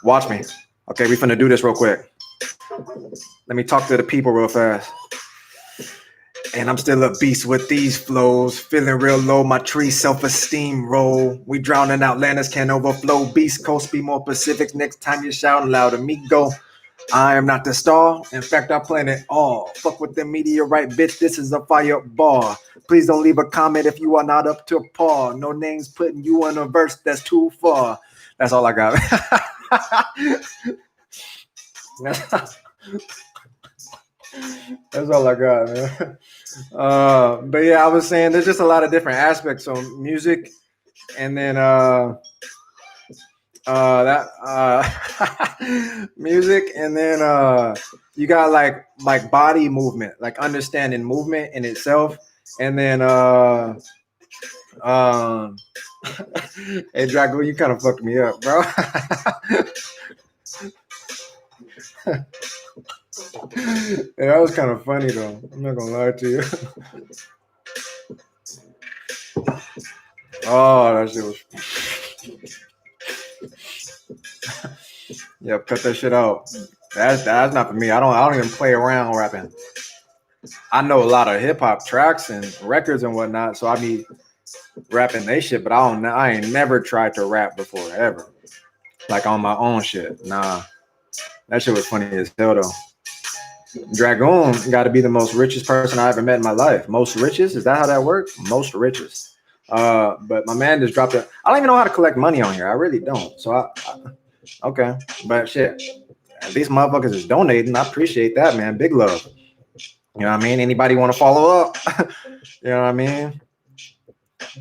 Watch me. Okay, we finna do this real quick. Let me talk to the people real fast. And I'm still a beast with these flows. Feeling real low, my tree self-esteem roll. We drowning out, Atlantis can't overflow. Beast Coast, be more Pacific. Next time you're shouting loud, amigo. I am not the star. In fact, I plan it all. Fuck with the meteorite, bitch. This is a fireball. Please don't leave a comment if you are not up to par. No names putting you in a verse that's too far. That's all I got. That's all I got, man. But yeah, I was saying there's just a lot of different aspects on music, and then that music, and then you got like body movement, like understanding movement in itself, and then hey Drago, you kind of fucked me up, bro. Yeah, that was kind of funny though. I'm not gonna lie to you. Oh, that shit was. Yep, cut that shit out. That's not for me. I don't even play around rapping. I know a lot of hip hop tracks and records and whatnot, so I be rapping they shit. But I ain't never tried to rap before ever, like on my own shit. Nah, that shit was funny as hell though. Dragoon got to be the most richest person I ever met in my life. Most richest? Is that how that works? Most richest. But my man just dropped it. I don't even know how to collect money on here. I really don't. So okay, but shit. At least motherfuckers is donating. I appreciate that, man. Big love. You know what I mean? Anybody want to follow up? You know what I mean?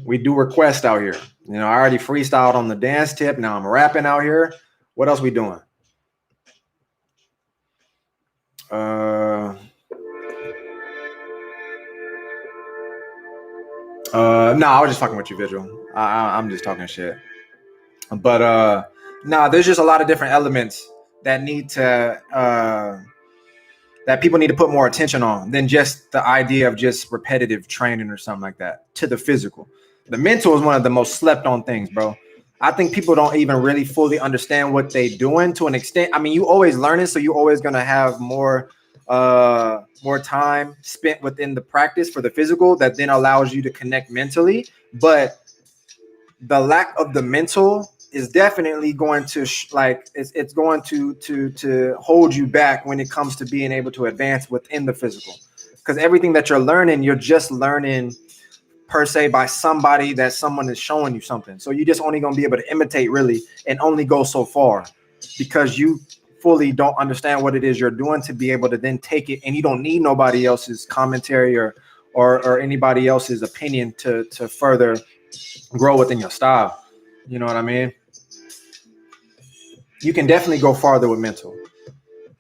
We do request out here. You know, I already freestyled on the dance tip. Now I'm rapping out here. What else we doing? No, I was just fucking with you, Visual. I'm just talking shit. But there's just a lot of different elements that need to that people need to put more attention on than just the idea of just repetitive training or something like that to the physical. The mental is one of the most slept on things, bro. I think people don't even really fully understand what they're doing to an extent. I mean, you always learning, so you're always gonna have more time spent within the practice for the physical that then allows you to connect mentally. But the lack of the mental is definitely going to it's going to hold you back when it comes to being able to advance within the physical, because everything that you're learning, you're just learning per se by somebody that someone is showing you something. So you're just only going to be able to imitate really and only go so far, because you fully don't understand what it is you're doing to be able to then take it, and you don't need nobody else's commentary or anybody else's opinion to further grow within your style. You know what I mean? You can definitely go farther with mental.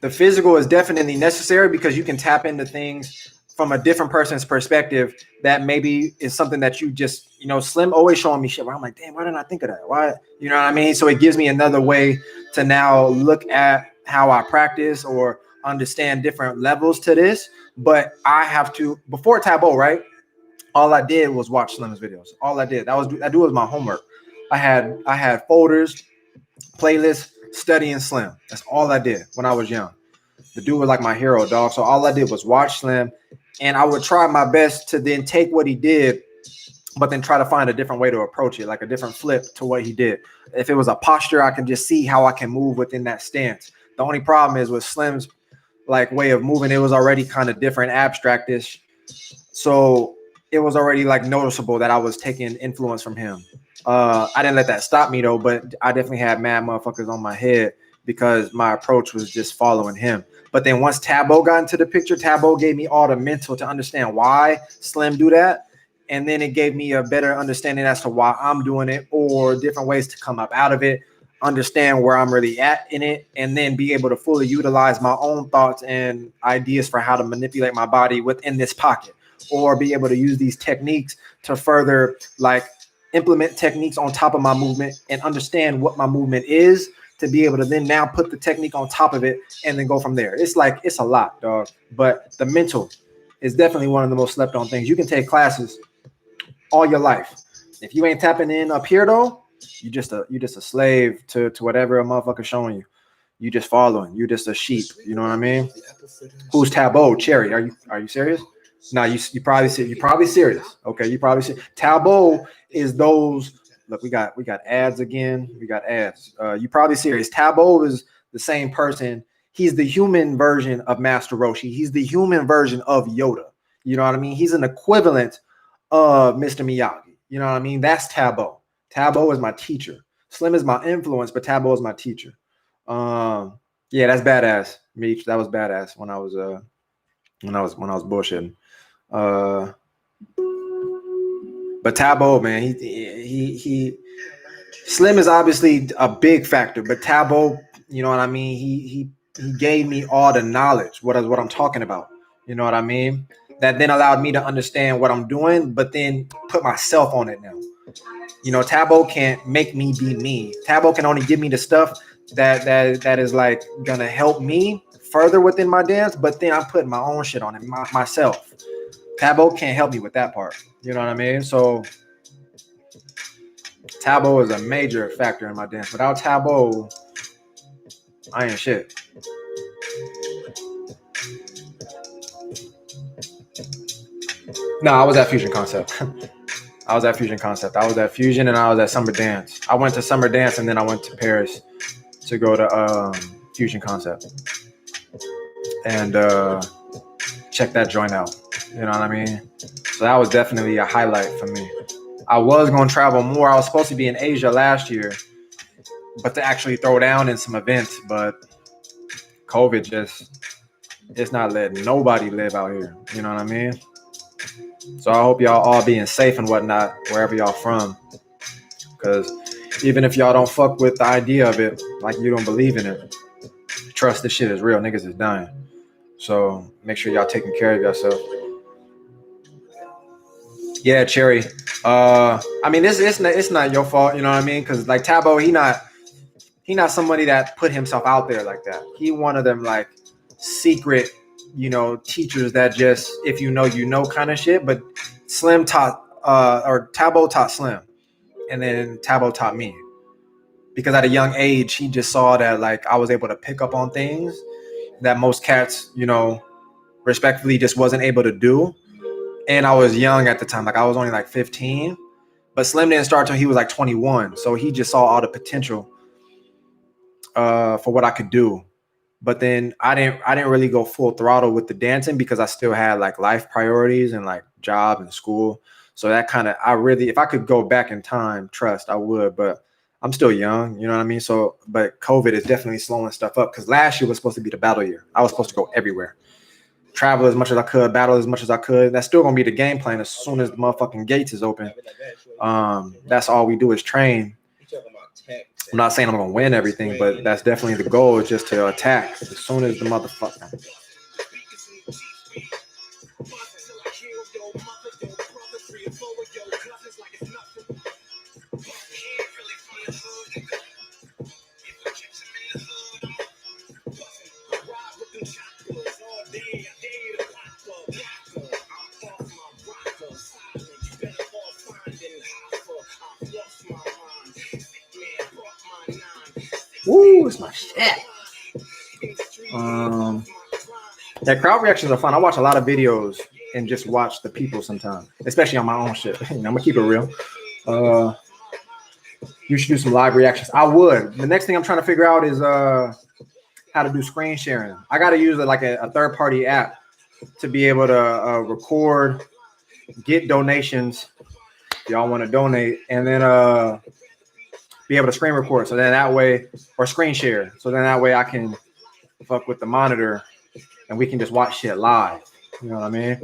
The physical is definitely necessary because you can tap into things from a different person's perspective that maybe is something that you just, Slim always showing me shit where I'm like, damn, why didn't I think of that? Why? You know what I mean? So it gives me another way to now look at how I practice or understand different levels to this. But I have to, before Taboo, right? All I did was watch Slim's videos. All I did. I do was my homework. I had folders, playlists, studying Slim. That's all I did when I was young. The dude was like my hero, dog. So all I did was watch Slim, and I would try my best to then take what he did, but then try to find a different way to approach it, like a different flip to what he did. If it was a posture, I can just see how I can move within that stance. The only problem is with Slim's like way of moving, it was already kind of different, abstractish. So it was already like noticeable that I was taking influence from him. I didn't let that stop me though, but I definitely had mad motherfuckers on my head because my approach was just following him. But then once Taboo got into the picture, Taboo gave me all the mental to understand why Slim do that. And then it gave me a better understanding as to why I'm doing it, or different ways to come up out of it, understand where I'm really at in it, and then be able to fully utilize my own thoughts and ideas for how to manipulate my body within this pocket, or be able to use these techniques to further like implement techniques on top of my movement and understand what my movement is, to be able to then now put the technique on top of it and then go from there. It's a lot, dog. But the mental is definitely one of the most slept on things. You can take classes all your life. If you ain't tapping in up here though, you just a slave to whatever a motherfucker showing you. You just following. You just a sheep. You know what I mean? Who's Taboo? Cherry? Are you serious? No, you probably serious. Okay, you probably serious. Taboo is those. Look, we got ads again. We got ads. You probably serious. Taboo is the same person. He's the human version of Master Roshi. He's the human version of Yoda. You know what I mean? He's an equivalent of Mr. Miyagi. You know what I mean? That's Tabo. Tabo is my teacher. Slim is my influence, but Tabo is my teacher. Yeah, that's badass, Meech. That was badass when I was bullshitting. But Tabo, man, he Slim is obviously a big factor, but Tabo, you know what I mean? He gave me all the knowledge, what I'm talking about. You know what I mean? That then allowed me to understand what I'm doing, but then put myself on it now. You know, Tabo can't make me be me. Tabo can only give me the stuff that is like gonna help me further within my dance, but then I'm putting my own shit on it myself. Tabo can't help me with that part. You know what I mean? So Tabo is a major factor in my dance. Without Tabo, I ain't shit. No, I was at Fusion Concept. I was at Fusion and I was at Summer Dance. I went to Summer Dance and then I went to Paris to go to Fusion Concept and check that joint out. You know what I mean? So that was definitely a highlight for me. I was going to travel more. I was supposed to be in Asia last year, but to actually throw down in some events, but COVID it's not letting nobody live out here. You know what I mean? So I hope y'all all being safe and whatnot, wherever y'all from. Because even if y'all don't fuck with the idea of it, like you don't believe in it, trust this shit is real. Niggas is dying. So make sure y'all taking care of yourself. Yeah, Cherry. I mean, it's not your fault, you know what I mean? Because like Tabo, he not somebody that put himself out there like that. He one of them like secret, you know, teachers that just if you know kind of shit. But Slim taught or Tabo taught Slim, and then Tabo taught me. Because at a young age, he just saw that like I was able to pick up on things that most cats, you know, respectfully just wasn't able to do. And I was young at the time, like I was only like 15, but Slim didn't start till he was like 21. So he just saw all the potential for what I could do. But then I didn't really go full throttle with the dancing because I still had like life priorities and like job and school. So that kind of, if I could go back in time, trust I would, but I'm still young, you know what I mean? So, but COVID is definitely slowing stuff up because last year was supposed to be the battle year. I was supposed to go everywhere. Travel as much as I could, battle as much as I could. That's still gonna be the game plan as soon as the motherfucking gates is open. That's all we do is train. I'm not saying I'm gonna win everything, but that's definitely the goal, is just to attack as soon as the motherfucker. Ooh, it's my shit. Yeah, crowd reactions are fun. I watch a lot of videos and just watch the people sometimes, especially on my own shit. You know, I'm gonna keep it real. You should do some live reactions. I would. The next thing I'm trying to figure out is how to do screen sharing. I got to use like a third-party app to be able to record, get donations. If y'all want to donate, and then be able to screen record. So then that way, or screen share. So then that way I can fuck with the monitor and we can just watch shit live. You know what I mean?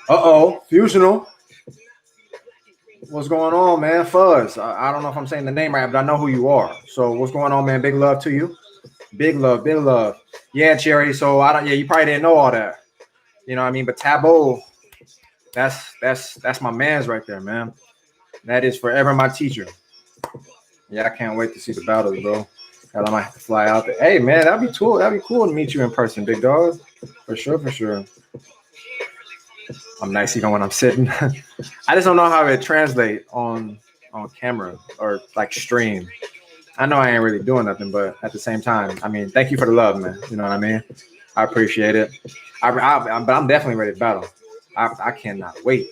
Uh-oh, Fusional. What's going on, man? Fuzz. I don't know if I'm saying the name right, but I know who you are. So what's going on, man? Big love to you. Big love, big love. Yeah, Cherry. So you probably didn't know all that. You know what I mean? But Tabo, that's my man's right there, man. That is forever my teacher. Yeah, I can't wait to see the battles, bro. Hell, I might have to fly out there. Hey, man, that'd be cool. That'd be cool to meet you in person, big dog. For sure, for sure. I'm nice even when I'm sitting. I just don't know how it translate on camera or like stream. I know I ain't really doing nothing, but at the same time, I mean, thank you for the love, man. You know what I mean? I appreciate it. But I'm definitely ready to battle. I cannot wait.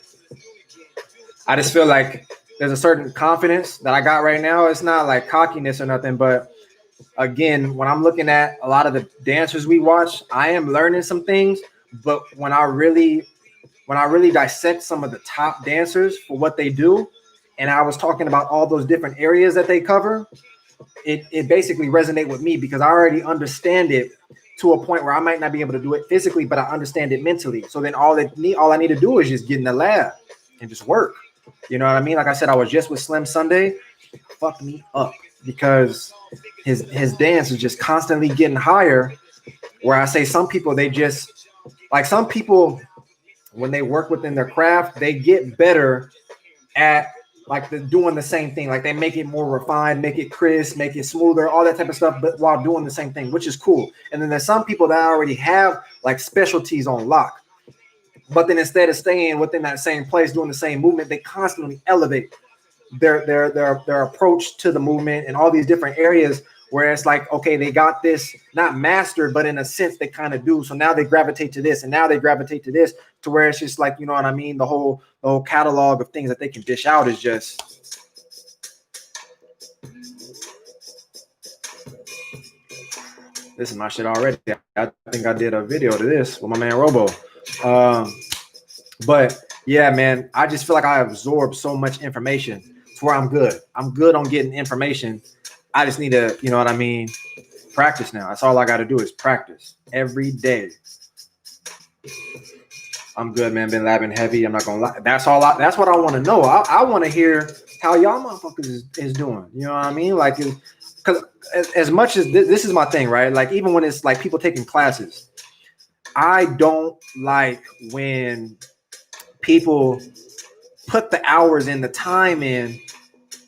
I just feel like there's a certain confidence that I got right now. It's not like cockiness or nothing, but again, when I'm looking at a lot of the dancers we watch, I am learning some things. But when I really dissect some of the top dancers for what they do, and I was talking about all those different areas that they cover, it basically resonate with me because I already understand it to a point where I might not be able to do it physically, but I understand it mentally. So then all I need to do is just get in the lab and just work. You know what I mean? Like I said, I was just with Slim Sunday, fucked me up because his dance is just constantly getting higher. Where I say some people they just like some people when they work within their craft, they get better at like doing the same thing. Like they make it more refined, make it crisp, make it smoother, all that type of stuff, but while doing the same thing, which is cool. And then there's some people that already have like specialties on lock. But then instead of staying within that same place, doing the same movement, they constantly elevate their approach to the movement and all these different areas where it's like, okay, they got this not mastered, but in a sense they kind of do. So now they gravitate to this and now they gravitate to this to where it's just like, you know what I mean? The whole catalog of things that they can dish out is just this is my shit already. I think I did a video to this with my man Robo. But yeah, man, I just feel like I absorb so much information to where I'm good. I'm good on getting information. I just need to, you know what I mean, practice now. That's all I got to do is practice every day. I'm good, man. Been labbing heavy. I'm not gonna lie. That's what I want to know. I want to hear how y'all motherfuckers is doing. You know what I mean? Like, because as much as this is my thing, right? Like, even when it's like people taking classes, I don't like when people put the hours in, the time in,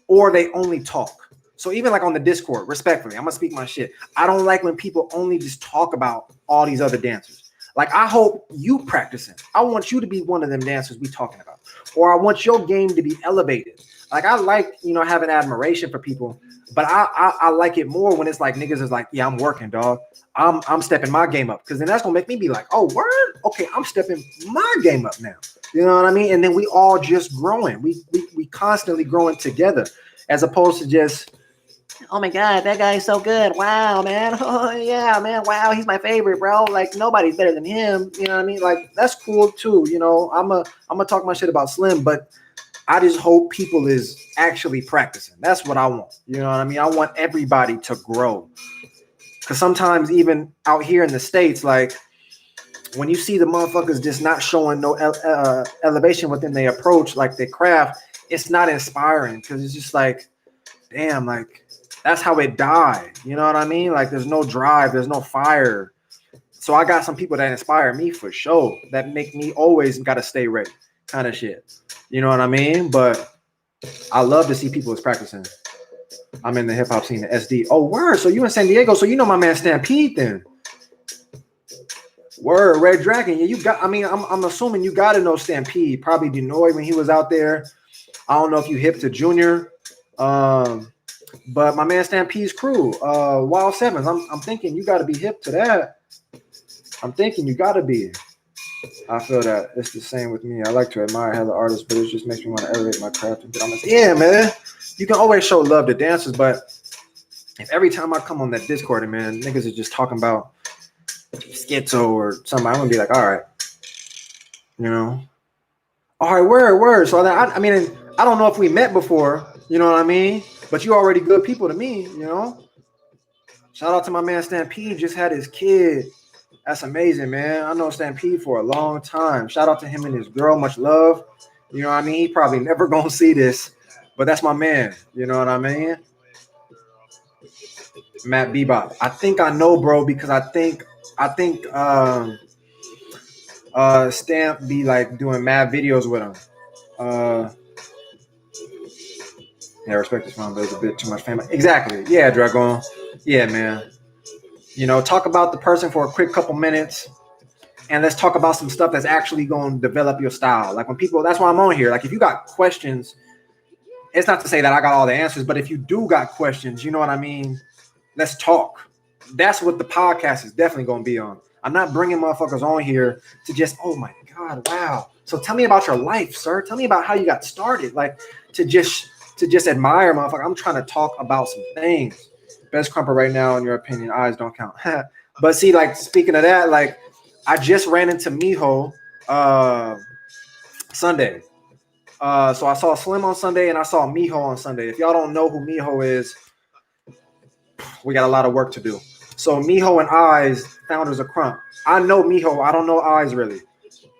or they only talk. So even like on the Discord, respectfully, I'm gonna speak my shit. I don't like when people only just talk about all these other dancers. Like, I hope you practicing. I want you to be one of them dancers we talking about, or I want your game to be elevated. Like, I like, you know, having admiration for people, but I like it more when it's like niggas is like, yeah, I'm working, dog. I'm stepping my game up, because then that's gonna make me be like, oh, word, okay, I'm stepping my game up now. You know what I mean? And then we all just growing. We constantly growing together, as opposed to just, oh my God, that guy's so good. Wow, man. Oh yeah, man. Wow, he's my favorite, bro. Like, nobody's better than him. You know what I mean? Like, that's cool too. You know, I'm gonna talk my shit about Slim, but I just hope people is actually practicing. That's what I want. You know what I mean? I want everybody to grow. Because sometimes even out here in the States, like, when you see the motherfuckers just not showing no elevation within their approach, like their craft, it's not inspiring, because it's just like, damn, like, that's how it died. You know what I mean? Like, there's no drive, there's no fire. So I got some people that inspire me for sure, that make me always got to stay ready kind of shit. You know what I mean? But I love to see people is practicing. I'm in the hip hop scene, the SD. Oh, word. So you in San Diego. So you know my man Stampede then. Word, Red Dragon. Yeah, you got, I mean, I'm assuming you got to know Stampede. Probably Denoy when he was out there. I don't know if you hip to Junior. But my man Stampede's crew, Wild Sevens. I'm thinking you got to be hip to that. I'm thinking you got to be. I feel that it's the same with me. I like to admire hella artists, but it just makes me want to elevate my craft. And I'm like, yeah, man. You can always show love to dancers, but if every time I come on that Discord and, man, niggas are just talking about schizo or something, I'm gonna be like, all right, you know, all right, word. So I mean, I don't know if we met before, you know what I mean, but you already good people to me, you know. Shout out to my man Stampede, just had his kid. That's amazing, man. I know Stampede for a long time. Shout out to him and his girl, much love. You know what I mean? He probably never gonna see this, but that's my man. You know what I mean? Matt Bebop. I think I know, bro, because I think Stamp be like doing mad videos with him. Yeah, respect this one, but it's a bit too much family. Exactly. Yeah, Dragon. Yeah, man. You know, talk about the person for a quick couple minutes, and let's talk about some stuff that's actually going to develop your style. Like, when people, that's why I'm on here. Like, if you got questions, it's not to say that I got all the answers, but if you do got questions, you know what I mean? Let's talk. That's what the podcast is definitely going to be on. I'm not bringing motherfuckers on here to just, oh my God, wow. So tell me about your life, sir. Tell me about how you got started. Like, to just admire motherfucker. I'm trying to talk about some things. best crumper right now in your opinion? Eyes don't count. But see, like speaking of that, like I just ran into Miho Sunday. So I saw Slim on Sunday and I saw Miho on Sunday. If y'all don't know who Miho is, we got a lot of work to do. So Miho and Eyes, founders of Crump. I know Miho. I don't know Eyes really.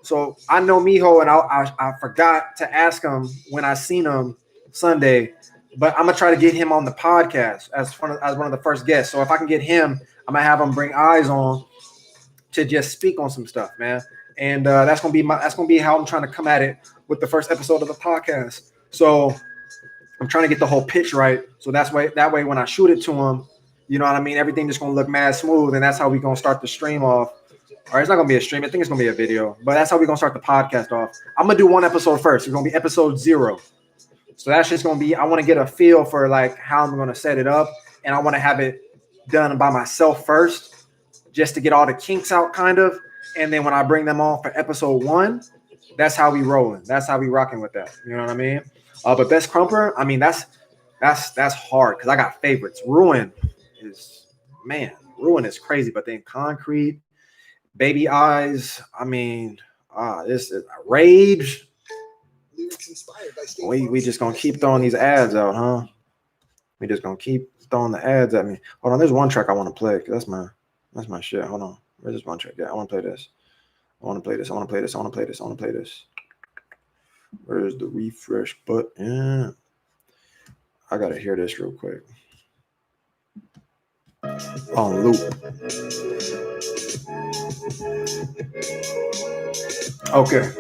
So I know Miho, and I forgot to ask him when I seen him Sunday. But I'm gonna try to get him on the podcast as one of the first guests. So if I can get him, I'm gonna have him bring Eyes on to just speak on some stuff, man. And that's gonna be how I'm trying to come at it with the first episode of the podcast. So I'm trying to get the whole pitch right. So that way when I shoot it to him, you know what I mean, everything just gonna look mad smooth, and that's how we gonna start the stream off. Or it's not gonna be a stream. I think it's gonna be a video, but that's how we're gonna start the podcast off. I'm gonna do one episode first. It's gonna be episode 0. So that's just gonna be. I want to get a feel for like how I'm gonna set it up, and I want to have it done by myself first, just to get all the kinks out, kind of. And then when I bring them on for episode 1, that's how we rolling. That's how we rocking with that. You know what I mean? But best crumper, I mean that's hard because I got favorites. Ruin is crazy, but then Concrete, Baby Eyes, I mean, this is Rage. We just gonna keep throwing these ads out, huh? We just gonna keep throwing the ads at me. Hold on, there's one track I want to play. That's my shit. Hold on, where's this one track? Yeah, I want to play this. I want to play this. Where's the refresh button? I gotta hear this real quick. On loop. Okay.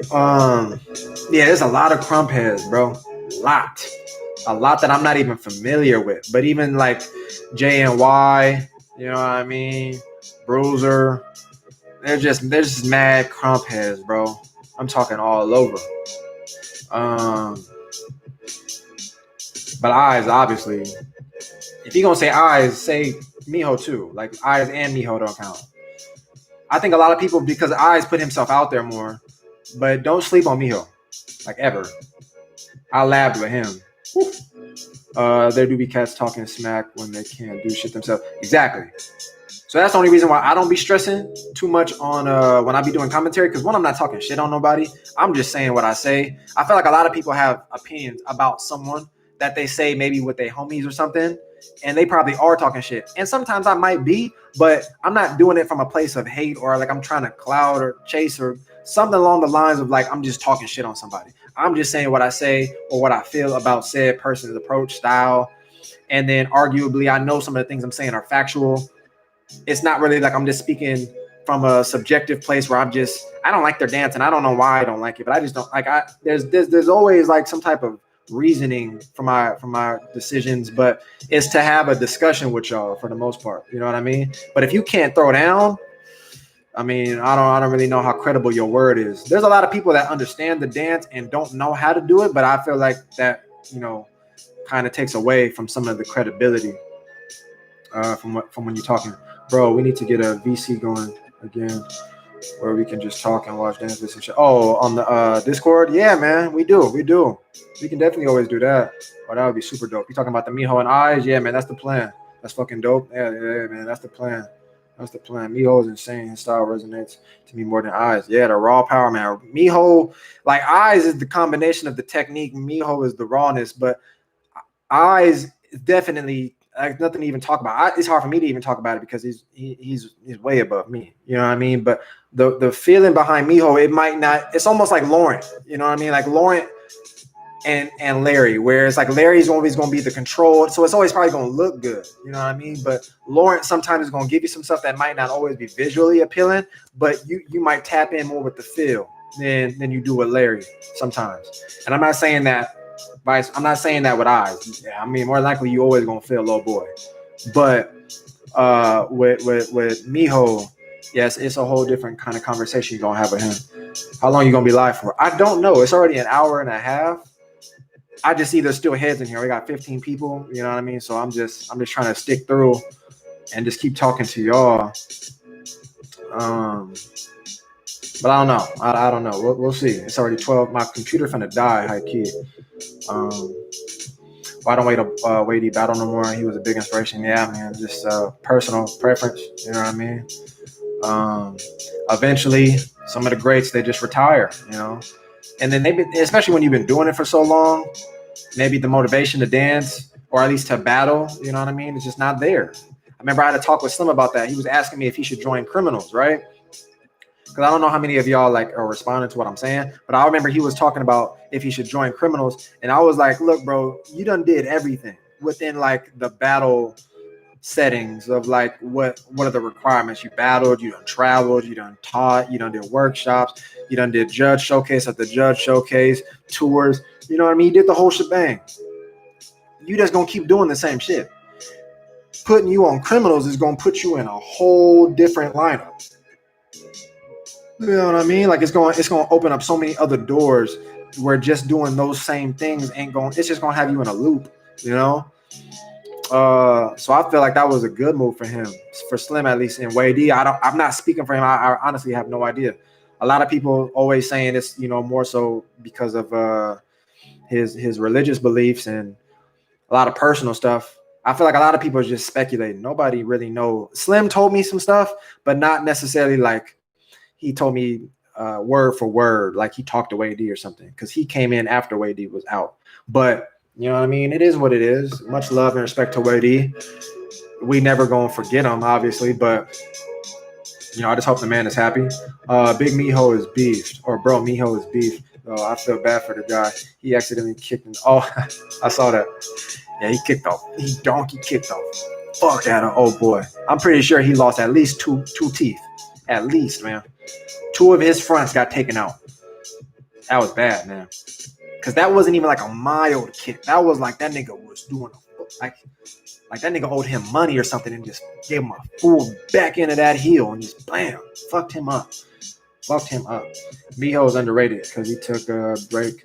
Yeah, there's a lot of crump heads, bro. A lot that I'm not even familiar with. But even like JNY, you know what I mean? Bruiser. They're just mad crump heads, bro. I'm talking all over. But Eyes, obviously. If you're gonna say Eyes, say Miho too. Like Eyes and Miho don't count. I think a lot of people, because Eyes put himself out there more, but don't sleep on Miho, like ever. I labbed with him. There do be cats talking smack when they can't do shit themselves. Exactly. So that's the only reason why I don't be stressing too much on when I be doing commentary, because one, I'm not talking shit on nobody. I'm just saying what I say. I feel like a lot of people have opinions about someone that they say maybe with their homies or something, and they probably are talking shit. And sometimes I might be, but I'm not doing it from a place of hate or like I'm trying to cloud or chase or something along the lines of like I'm just talking shit on somebody. I'm just saying what I say or what I feel about said person's approach, style. And then arguably, I know some of the things I'm saying are factual. It's not really like I'm just speaking from a subjective place where I don't like their dance and I don't know why I don't like it, but I just don't like there's always like some type of reasoning for my decisions, but it's to have a discussion with y'all for the most part. You know what I mean? But if you can't throw down, I mean, I don't really know how credible your word is. There's a lot of people that understand the dance and don't know how to do it, but I feel like that, you know, kind of takes away from some of the credibility from when you're talking. Bro, we need to get a VC going again where we can just talk and watch dance and shit. Oh, on the Discord? Yeah, man, we do. We can definitely always do that. Oh, that would be super dope. You talking about the Miho and Eyes? Yeah, man, that's the plan. That's fucking dope. Yeah, man, that's the plan. Miho is insane. His style resonates to me more than Eyes. Yeah, the raw power, man. Miho, like Eyes is the combination of the technique. Miho is the rawness, but Eyes is definitely like nothing to even talk about. It's hard for me to even talk about it because he's way above me. You know what I mean? But the feeling behind Miho, it might not. It's almost like Laurent. You know what I mean? Like Laurent and Larry, where it's like Larry's always going to be the control, so it's always probably going to look good. You know what I mean? But Laurent sometimes is going to give you some stuff that might not always be visually appealing, but you might tap in more with the feel than you do with Larry sometimes. And I'm not saying that. I'm not saying that with Eyes. Yeah, I mean, more likely you always gonna feel low boy, but with Miho, yes, it's a whole different kind of conversation you're gonna have with him. How long you gonna be live for? I don't know. It's already an hour and a half. I just see there's still heads in here. We got 15 people. You know what I mean? So I'm just trying to stick through and just keep talking to y'all. But I don't know. I don't know. We'll see. It's already 12. My computer finna die, high key. Hold why don't Wade battle no more? He was a big inspiration. Yeah, man, just personal preference. You know what I mean? Eventually, some of the greats, they just retire, and then especially when you've been doing it for so long, maybe the motivation to dance or at least to battle, you know what I mean, it's just not there. I remember I had a talk with Slim about that. He was asking me if he should join Criminals, right? Because I don't know how many of y'all like are responding to what I'm saying, but I remember he was talking about if he should join Criminals, and I was like, look, bro, you done did everything within like the battle settings of like what are the requirements. You battled, you done traveled, you done taught, you done did workshops, you done did judge showcase at the judge showcase, tours, you know what I mean? You did the whole shebang. You just gonna keep doing the same shit. Putting you on Criminals is gonna put you in a whole different lineup. You know what I mean? Like it's gonna open up so many other doors where just doing those same things it's just gonna have you in a loop, you know? So I feel like that was a good move for him, for Slim at least. In Wade, I'm not speaking for him. I honestly have no idea. A lot of people always saying this, more so because of his religious beliefs and a lot of personal stuff. I feel like a lot of people are just speculating. Nobody really knows. Slim told me some stuff, but not necessarily like he told me word for word, like he talked to Wade or something, because he came in after Wade was out. But you know what I mean? It is what it is. Much love and respect to Wade. We never gonna forget him, obviously, but I just hope the man is happy. Big Miho is beef, or bro, Miho is beef. Oh, I feel bad for the guy. He accidentally kicked him. Oh, I saw that. Yeah, he kicked off. He donkey kicked off. Fuck that, oh boy. I'm pretty sure he lost at least two teeth. At least, man. 2 of his fronts got taken out. That was bad, man. Because that wasn't even like a mild kick. That was like that nigga was doing like that nigga owed him money or something and just gave him a full back into that heel and just bam, fucked him up. Miho is underrated because he took a break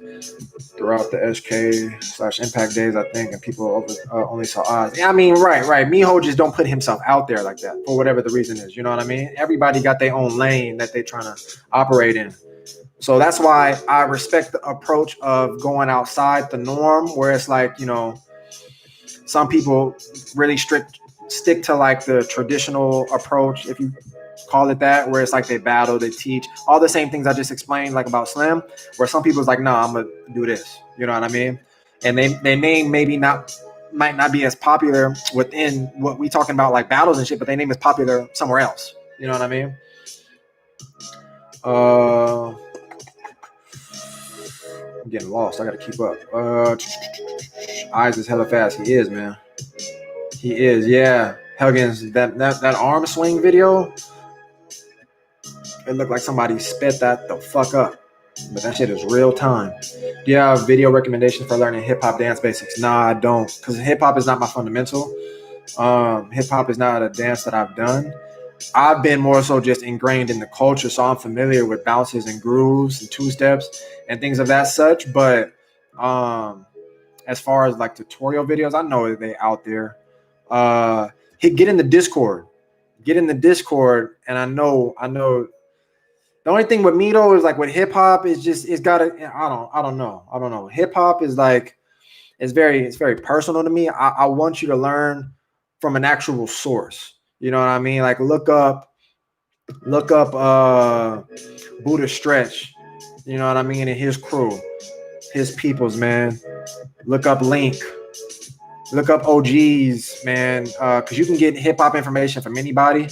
throughout the SK/Impact days, I think, and people only saw Oz. Yeah, I mean, right. Miho just don't put himself out there like that for whatever the reason is. You know what I mean? Everybody got their own lane that they trying to operate in. So that's why I respect the approach of going outside the norm, where it's like, some people really stick to like the traditional approach, if you call it that, where it's like they battle, they teach, all the same things I just explained, like about Slim, where some people's like, no, I'm gonna do this. You know what I mean? And they name might not be as popular within what we talking about, like battles and shit, but their name is popular somewhere else. You know what I mean? I'm getting lost. I gotta keep up. Eyes is hella fast. He is, man. He is, yeah. Huggins, that arm swing video, it looked like somebody sped that the fuck up. But that shit is real time. Do you have video recommendations for learning hip-hop dance basics? Nah, I don't. Because hip-hop is not my fundamental. Hip-hop is not a dance that I've done. I've been more so just ingrained in the culture, so I'm familiar with bounces and grooves and two-steps and things of that such. But as far as like tutorial videos, I know that they out there. Get in the Discord. And I know the only thing with me though is like with hip hop is just it's gotta I don't know. Hip hop is like it's very personal to me. I want you to learn from an actual source. You know what I mean? Like look up Buddha Stretch, you know what I mean, and his crew, his peoples, man. Look up Link. Look up OGs, man, because you can get hip-hop information from anybody.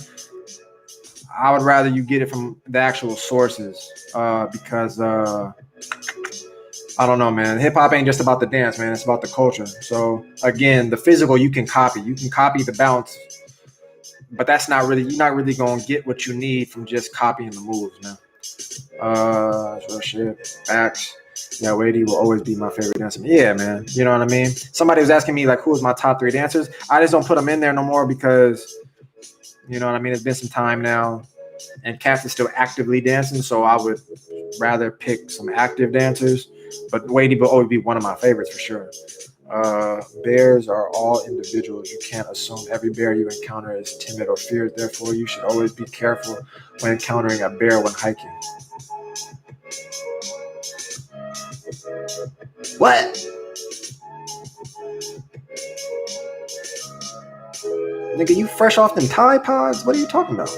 I would rather you get it from the actual sources because, I don't know, man. Hip-hop ain't just about the dance, man. It's about the culture. So, again, the physical you can copy. You can copy the bounce, but you're not really going to get what you need from just copying the moves, man. Real shit. Facts. Yeah, Wade will always be my favorite dancer. Yeah, man. You know what I mean? Somebody was asking me, like, who is my top 3 dancers? I just don't put them in there no more because, you know what I mean? It's been some time now, and Cass is still actively dancing, so I would rather pick some active dancers. But Wade will always be one of my favorites for sure. Bears are all individuals. You can't assume every bear you encounter is timid or fierce. Therefore, you should always be careful when encountering a bear when hiking. What? Nigga, you fresh off them Tide Pods? What are you talking about?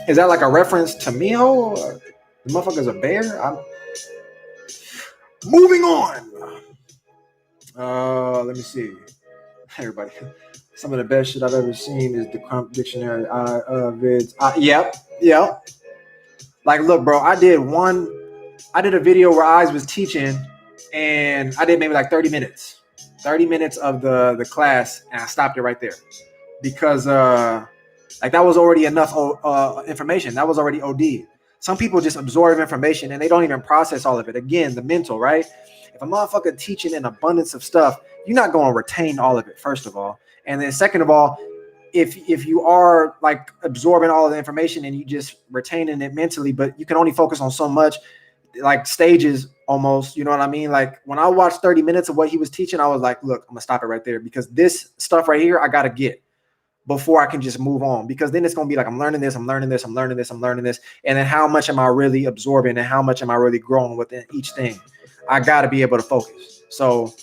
Is that like a reference to Miho? Or the motherfucker's a bear? I'm moving on. Let me see. Everybody, some of the best shit I've ever seen is the Crump Dictionary vids. Yep. Like, look, bro, I did a video where Eyes was teaching, and I did maybe like 30 minutes of the class, and I stopped it right there because like that was already enough information. That was already OD. Some people just absorb information and they don't even process all of it. Again, the mental, right? If a motherfucker teaching an abundance of stuff, you're not going to retain all of it, first of all. And then second of all, if you are like absorbing all of the information and you just retaining it mentally, but you can only focus on so much, like stages almost, you know what I mean? Like when I watched 30 minutes of what he was teaching, I was like, look, I'm gonna stop it right there because this stuff right here, I got to get before I can just move on, because then it's going to be like, I'm learning this. And then how much am I really absorbing and how much am I really growing within each thing? I got to be able to focus. So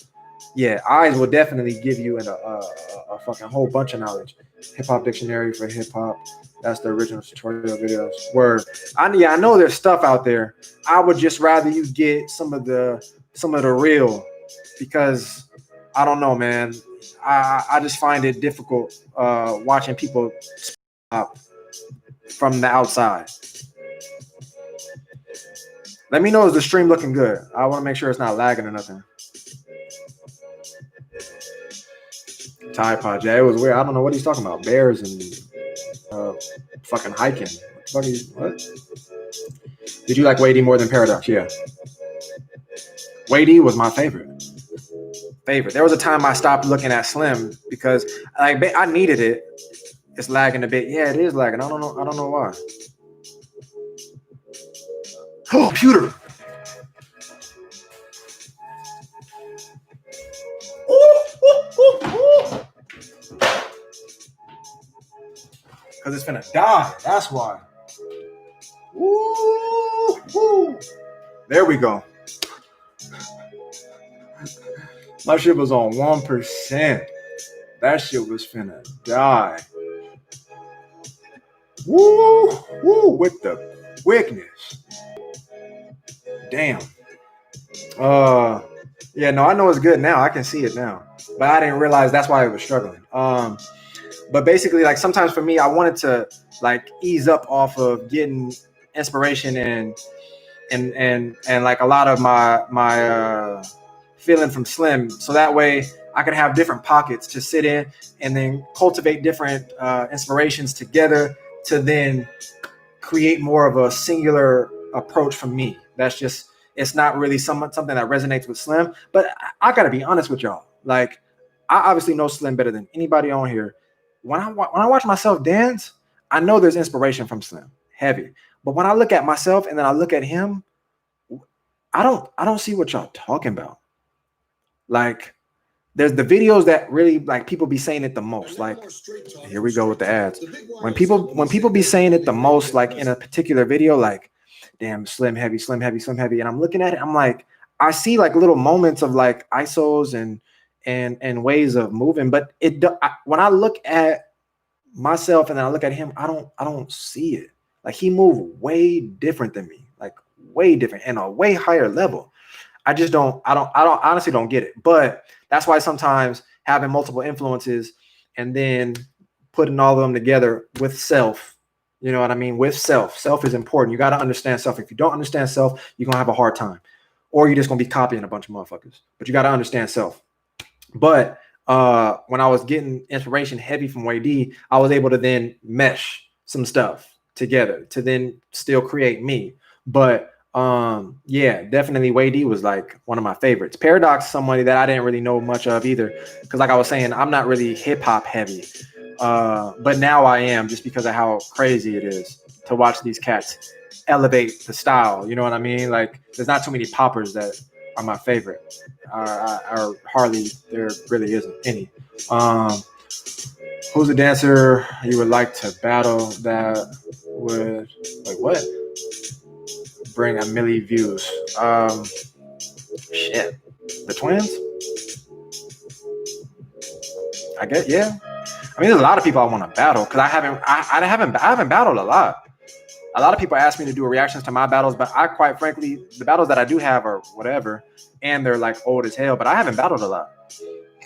yeah, Eyes will definitely give you a fucking whole bunch of knowledge. Hip Hop Dictionary for hip hop. That's the original tutorial videos. Where I know there's stuff out there. I would just rather you get some of the real, because I don't know, man. I just find it difficult watching people from the outside. Let me know, is the stream looking good? I want to make sure it's not lagging or nothing. Tide Pod, yeah, it was weird. I don't know what he's talking about. Bears and fucking hiking. What? Did you like Wade more than Paradox? Yeah. Wade was my favorite. There was a time I stopped looking at Slim because I needed it. It's lagging a bit. Yeah, it is lagging. I don't know why. Oh, computer. Because it's finna die. That's why. Woo. There we go. My shit was on 1%. That shit was finna die. Woo, with the quickness. Damn. Yeah, no, I know it's good now. I can see it now. But I didn't realize that's why it was struggling. But basically, like sometimes for me, I wanted to like ease up off of getting inspiration and like a lot of my feeling from Slim, so that way I could have different pockets to sit in and then cultivate different inspirations together to then create more of a singular approach from me. That's just, it's not really something that resonates with Slim. But I gotta be honest with y'all. Like, I obviously know Slim better than anybody on here. When I watch myself dance, I know there's inspiration from Slim, heavy. But when I look at myself and then I look at him, I don't see what y'all talking about. Like, there's the videos that really like people be saying it the most. Like, here we go with the ads. When people be saying it the most, like in a particular video, like, damn, Slim heavy. And I'm looking at it, I'm like, I see like little moments of like ISOs and ways of moving, but when I look at myself and then I look at him, I don't see it. Like, he moved way different than me, like way different and a way higher level. I honestly don't get it. But that's why sometimes having multiple influences and then putting all of them together with self, you know what I mean? With self is important. You got to understand self. If you don't understand self, you're going to have a hard time, or you're just going to be copying a bunch of motherfuckers. But you got to understand self. But when I was getting inspiration heavy from Wade, I was able to then mesh some stuff together to then still create me. But yeah, definitely Wade was like one of my favorites. Paradox, somebody that I didn't really know much of either, because like I was saying, I'm not really hip hop heavy, but now I am, just because of how crazy it is to watch these cats elevate the style. You know what I mean? Like, there's not too many poppers that are my favorite, or hardly there really isn't any. Who's a dancer you would like to battle that would what? Bring a million views? Shit, the twins. I guess, yeah. I mean, there's a lot of people I want to battle because I haven't battled a lot. A lot of people ask me to do reactions to my battles, but I quite frankly, the battles that I do have are whatever, and they're like old as hell. But I haven't battled a lot.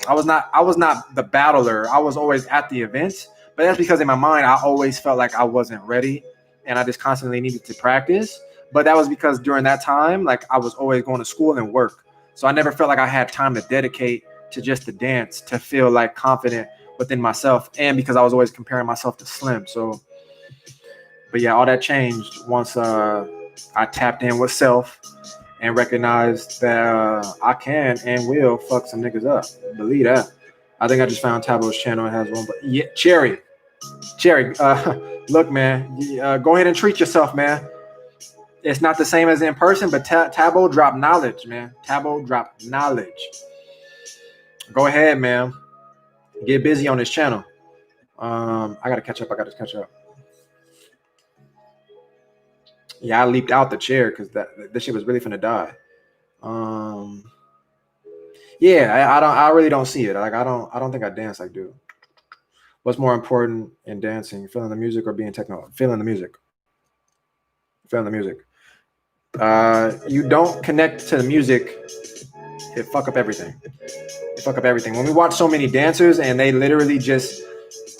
I was not the battler. I was always at the events, but that's because in my mind I always felt like I wasn't ready, and I just constantly needed to practice. But that was because during that time, like I was always going to school and work, so I never felt like I had time to dedicate to just the dance to feel like confident within myself, and because I was always comparing myself to Slim. So, but yeah, all that changed once I tapped in with self and recognized that I can and will fuck some niggas up. Believe that. I think I just found Tabo's channel. It has one, but yeah, Cherry, look, man, go ahead and treat yourself, man. It's not the same as in person, but Tabo dropped knowledge, man. Tabo dropped knowledge. Go ahead, man. Get busy on this channel. I gotta catch up. Yeah, I leaped out the chair because this shit was really finna die. Yeah, I really don't see it. Like I don't think I dance like dude. What's more important in dancing, feeling the music or being techno? Feeling the music. Feeling the music. You don't connect to the music, it fuck up everything. When we watch so many dancers and they literally just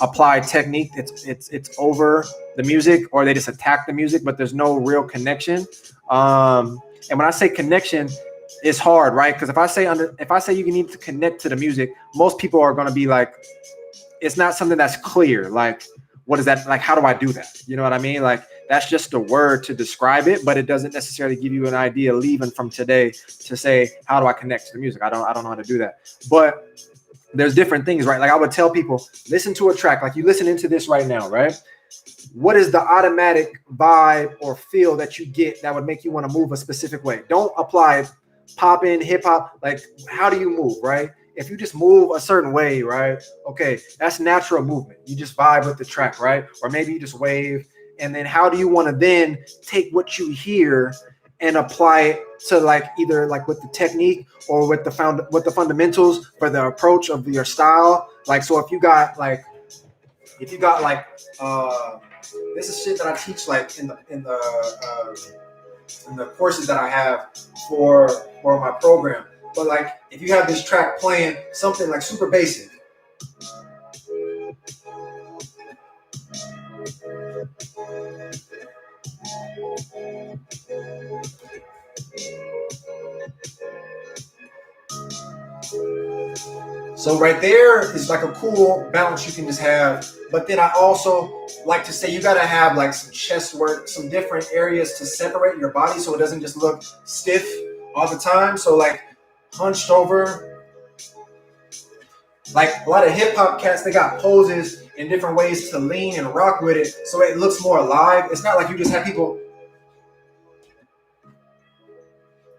apply technique, it's over the music, or they just attack the music, but there's no real connection. And when I say connection, it's hard, right? Because if I say you need to connect to the music, most people are going to be like, it's not something that's clear. Like, what is that? Like, how do I do that? You know what I mean? Like, that's just a word to describe it, but it doesn't necessarily give you an idea leaving from today to say, how do I connect to the music? I don't know how to do that. But there's different things, right? Like I would tell people, listen to a track, like you listen into this right now, right? What is the automatic vibe or feel that you get that would make you want to move a specific way? Don't apply pop in, hip hop. Like, how do you move, right? If you just move a certain way, right? Okay, that's natural movement. You just vibe with the track, right? Or maybe you just wave. And then how do you want to then take what you hear and apply it to like either like with the technique or with the fundamentals for the approach of your style? Like, so if you got like this is shit that I teach like in the courses that I have for my program. But like if you have this track playing something like super basic. So right there is like a cool balance you can just have. But then I also like to say you got to have like some chest work, some different areas to separate your body so it doesn't just look stiff all the time. So like hunched over. Like a lot of hip hop cats, they got poses in different ways to lean and rock with it so it looks more alive. It's not like you just have people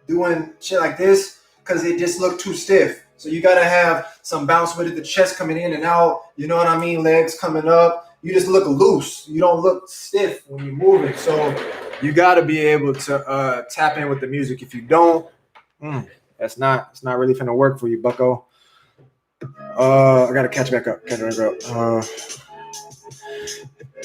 doing shit like this because it just looked too stiff. So you got to have some bounce with it, the chest coming in and out, you know what I mean? Legs coming up. You just look loose. You don't look stiff when you're moving. So you got to be able to tap in with the music. If you don't, it's not really finna work for you, bucko. I got to catch back up.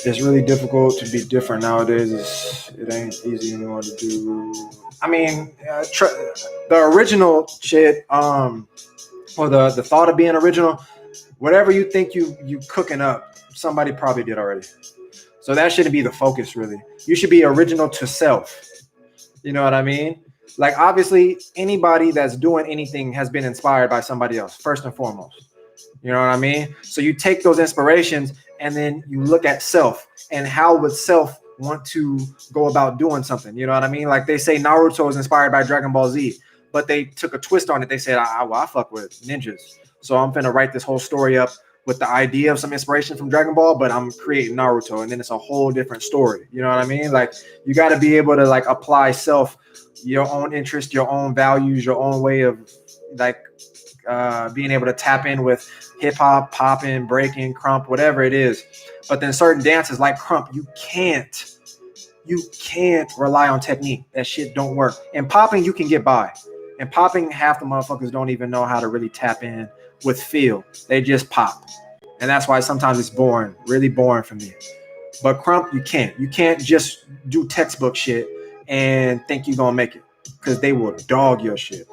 It's really difficult to be different nowadays. It ain't easy anymore to do. I mean, the original shit, or the thought of being original, whatever you think you cooking up, somebody probably did already. So that shouldn't be the focus, really. You should be original to self. You know what I mean? Like, obviously, anybody that's doing anything has been inspired by somebody else, first and foremost. You know what I mean? So you take those inspirations and then you look at self and how would self want to go about doing something. You know what I mean? Like they say Naruto is inspired by Dragon Ball Z, but they took a twist on it. They said, I fuck with ninjas. So I'm finna write this whole story up with the idea of some inspiration from Dragon Ball, but I'm creating Naruto, and then it's a whole different story. You know what I mean? Like you got to be able to like apply self, your own interest, your own values, your own way of like being able to tap in with hip hop, popping, breaking, crump, whatever it is. But then certain dances like crump, you can't rely on technique. That shit don't work. And popping, you can get by. And popping, half the motherfuckers don't even know how to really tap in with feel. They just pop. And that's why sometimes it's boring, really boring for me. But Crump, you can't. You can't just do textbook shit and think you're gonna make it, because they will dog your shit.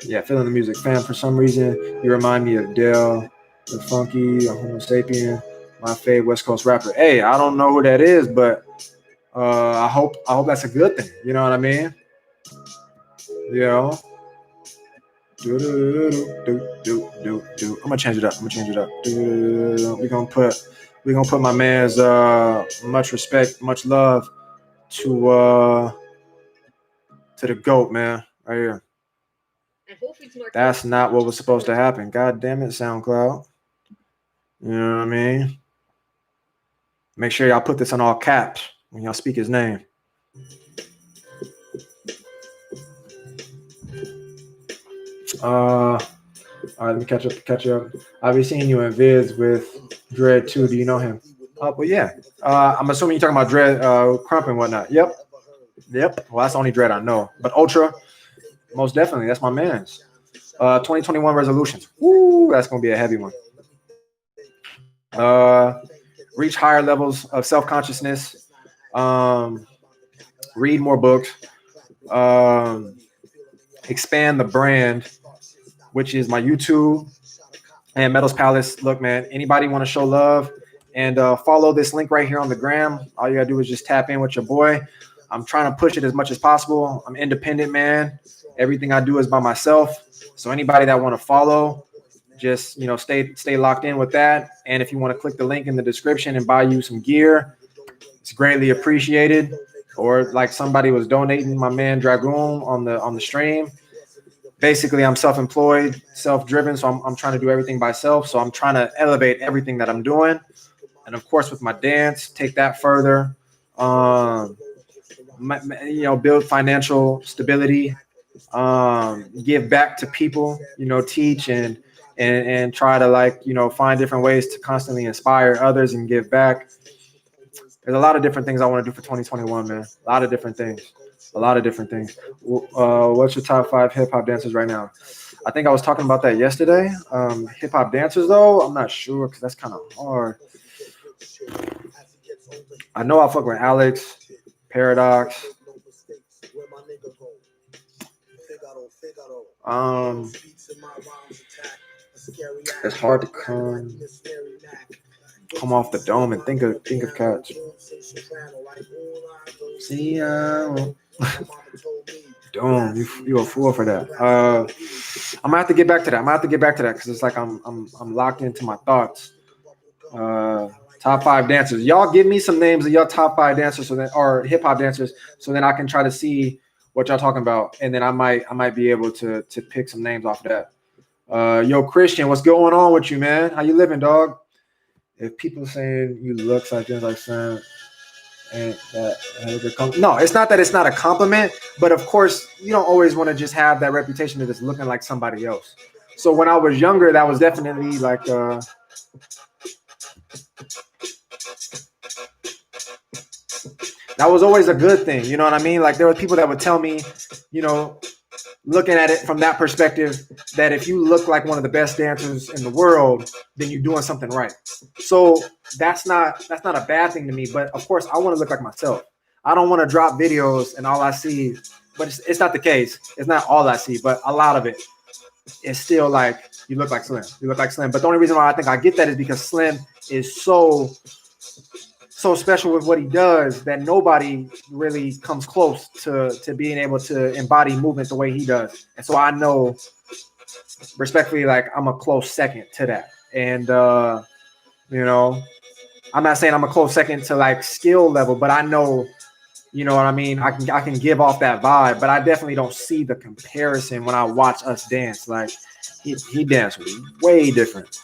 Yeah, feeling the music, fam. For some reason, you remind me of Dell, the Funky, a Homo Sapien, my favorite West Coast rapper. Hey, I don't know who that is, but I hope that's a good thing. You know what I mean? You know. I'm gonna change it up. We're gonna put my man's much respect, much love to the GOAT, man. Right here. That's not what was supposed to happen. God damn it, SoundCloud. You know what I mean? Make sure y'all put this on all caps when y'all speak his name. All right, let me catch up. I've been seeing you in vids with Dread too. Do you know him? Well, yeah. I'm assuming you're talking about Dread, Crump and whatnot. Yep. Well, that's the only Dread I know. But Ultra, most definitely, that's my man's. 2021 resolutions. Woo, that's gonna be a heavy one. Reach higher levels of self-consciousness. Read more books. Expand the brand, which is my YouTube and Metals Palace. Look, man, anybody want to show love and follow this link right here on the gram. All you gotta do is just tap in with your boy. I'm trying to push it as much as possible. I'm independent, man. Everything I do is by myself. So anybody that want to follow, just stay locked in with that. And if you want to click the link in the description and buy you some gear, it's greatly appreciated. Or like somebody was donating my man Dragoon on the stream. Basically, I'm self-employed, self-driven, so I'm trying to do everything by myself. So I'm trying to elevate everything that I'm doing, and of course with my dance, take that further. Build financial stability, give back to people, teach and try to find different ways to constantly inspire others and give back. There's a lot of different things I want to do for 2021, man. A lot of different things. What's your top 5 hip hop dancers right now? I think I was talking about that yesterday. Hip hop dancers, though, I'm not sure because that's kind of hard. I know I'll fuck with Alex, Paradox. It's hard to come off the dome and think of cats. See, Dome, you a fool for that. I'm gonna have to get back to that. Because it's like I'm locked into my thoughts. Top 5 dancers. Y'all give me some names of your top 5 dancers, or hip hop dancers, so then I can try to see what y'all talking about, and then I might be able to pick some names off of that. Yo, Christian, what's going on with you, man? How you living, dog? If people saying you look like this, like Sam, and that no, it's not that it's not a compliment, but of course you don't always want to just have that reputation of just looking like somebody else. So when I was younger, that was definitely like that was always a good thing. You know what I mean? Like there were people that would tell me, looking at it from that perspective, that if you look like one of the best dancers in the world, then you're doing something right. So that's not a bad thing to me. But of course, I want to look like myself. I don't want to drop videos and all I see, but it's not the case. It's not all I see, but a lot of it is still like, you look like Slim. But the only reason why I think I get that is because Slim is so special with what he does that nobody really comes close to being able to embody movement the way he does. And so I know, respectfully, like I'm a close second to that. And I'm not saying I'm a close second to like skill level, but I know, you know what I mean? I can give off that vibe, but I definitely don't see the comparison when I watch us dance. Like he danced way different.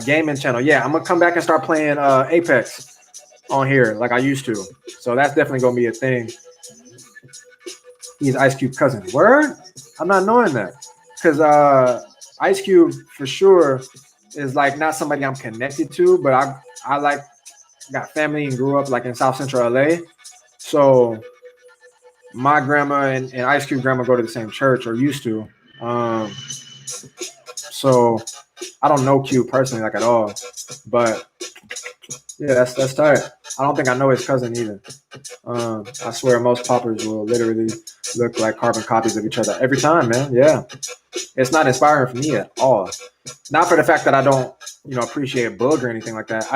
Gaming channel. Yeah, I'm gonna come back and start playing Apex on here like I used to. So that's definitely gonna be a thing. He's Ice Cube cousin. Word? I'm not knowing that. Because Ice Cube for sure is like not somebody I'm connected to, but I like got family and grew up like in South Central LA. So my grandma and Ice Cube grandma go to the same church or used to. Um, so I don't know Q personally like at all, but yeah, that's tight. I don't think I know his cousin either. I swear most poppers will literally look like carbon copies of each other every time, man. Yeah, it's not inspiring for me at all. Not for the fact that I don't, appreciate Boog or anything like that.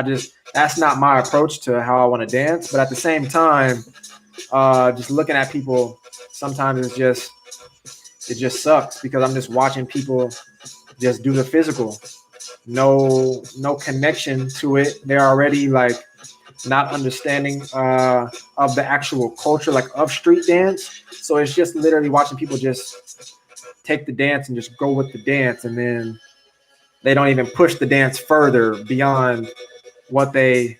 That's not my approach to how I want to dance. But at the same time, just looking at people, sometimes it just sucks because I'm just watching people just do the physical. No connection to it. They're already like not understanding of the actual culture, like of street dance. So it's just literally watching people just take the dance and just go with the dance, and then they don't even push the dance further beyond what they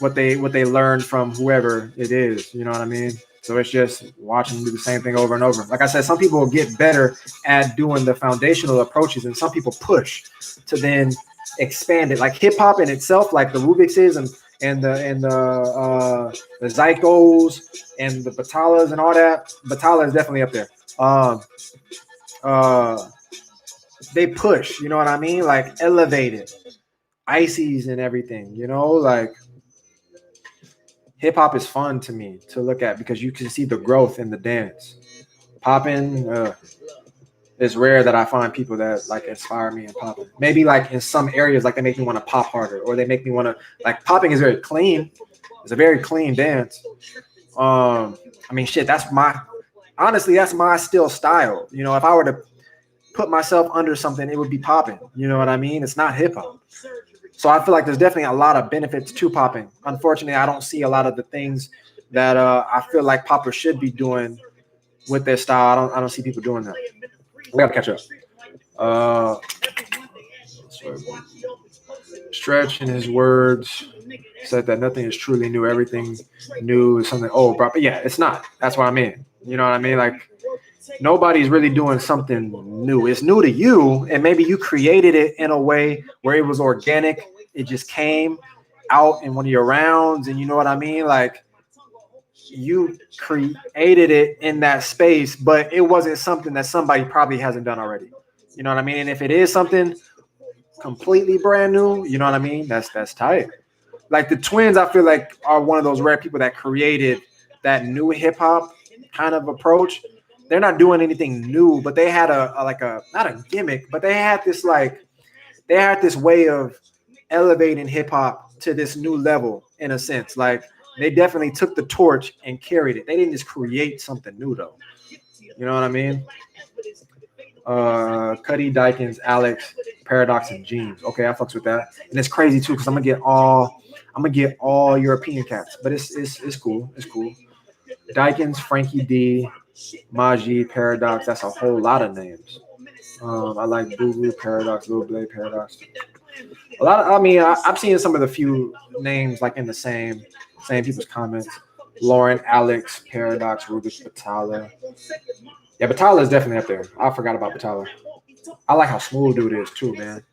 learned from whoever it is. You know what I mean? So it's just watching them do the same thing over and over. Like I said, some people will get better at doing the foundational approaches, and some people push to then expand it. Like hip hop in itself, like the Rubik's is and the Zycos and the Batalas and all that. Batala is definitely up there. They push, you know what I mean? Like elevated, ices and everything, like hip hop is fun to me to look at because you can see the growth in the dance. Popping, it's rare that I find people that like inspire me in popping. Maybe like in some areas, like they make me want to pop harder, or they make me want to like popping is very clean. It's a very clean dance. I mean, shit, that's my still style. If I were to put myself under something, it would be popping. You know what I mean? It's not hip hop. So I feel like there's definitely a lot of benefits to popping. Unfortunately, I don't see a lot of the things that I feel like poppers should be doing with their style. I don't see people doing that. We gotta catch up. Stretch in his words said that nothing is truly new. Everything new is something old, bro. But yeah, it's not. That's what I mean. You know what I mean? Like nobody's really doing something new. It's new to you, and maybe you created it in a way where it was organic. It just came out in one of your rounds, and you know what I mean? Like you created it in that space, but it wasn't something that somebody probably hasn't done already. You know what I mean? And if it is something completely brand new, you know what I mean? That's tight. Like the Twins, I feel like are one of those rare people that created that new hip hop kind of approach. They're not doing anything new, but they had a not a gimmick, but they had this way of elevating hip hop to this new level in a sense. Like they definitely took the torch and carried it. They didn't just create something new though. You know what I mean? Cuddy, Dykins, Alex, Paradox, and Jeans. Okay, I fucks with that. And it's crazy too, because I'm gonna get all European cats, but it's cool. It's cool. Dykins, Frankie D, Maji, Paradox. That's a whole lot of names. I like Boo Boo, Paradox, Lil Blade, Paradox. A lot of, I mean, I've seen some of the few names like in the same people's comments. Lauren, Alex, Paradox, Rubik, Batala. Yeah, Batala is definitely up there. I forgot about Batala. I like how smooth dude is too, man.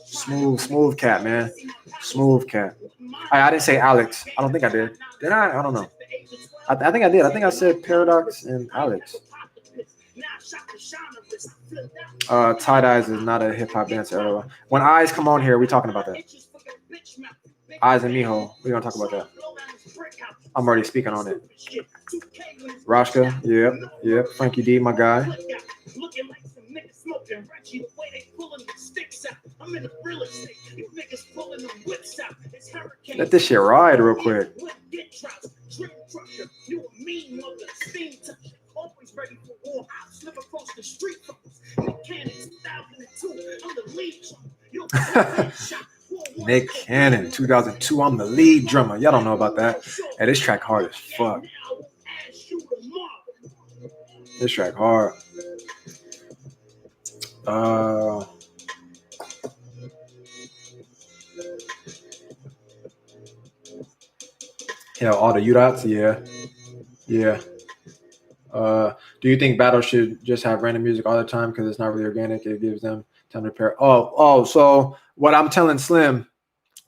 Smooth cat, man. Smooth cat. I didn't say Alex. I don't think I did. Did I? I don't know. I think I did. I think I said Paradox and Alex. Tie-dyes is not a hip-hop dancer at all. When Eyes come on here, we talking about that. Eyes and Miho, we're going to talk about that. I'm already speaking on it. Rashka, yep. Frankie D, my guy. Let this shit ride real quick. Nick Cannon, 2002. I'm the lead drummer. Y'all don't know about that. Hey, this track hard as fuck. This track hard. Yeah, all the UDOTs, yeah. Do you think battles should just have random music all the time because it's not really organic? It gives them time to prepare. So what I'm telling Slim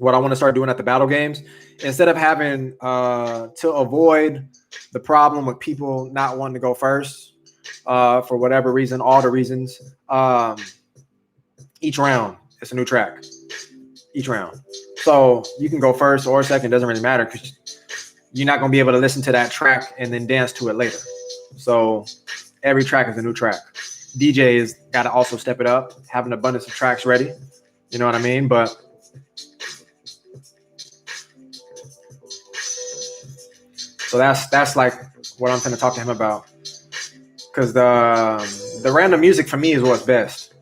what I want to start doing at the battle games, instead of having to avoid the problem with people not wanting to go first for whatever reason, all the reasons. Each round, it's a new track. Each round, so you can go first or second, doesn't really matter because you're not gonna be able to listen to that track and then dance to it later. So every track is a new track. DJs got to also step it up, have an abundance of tracks ready. You know what I mean? But so that's like what I'm going to talk to him about, because the random music for me is what's best.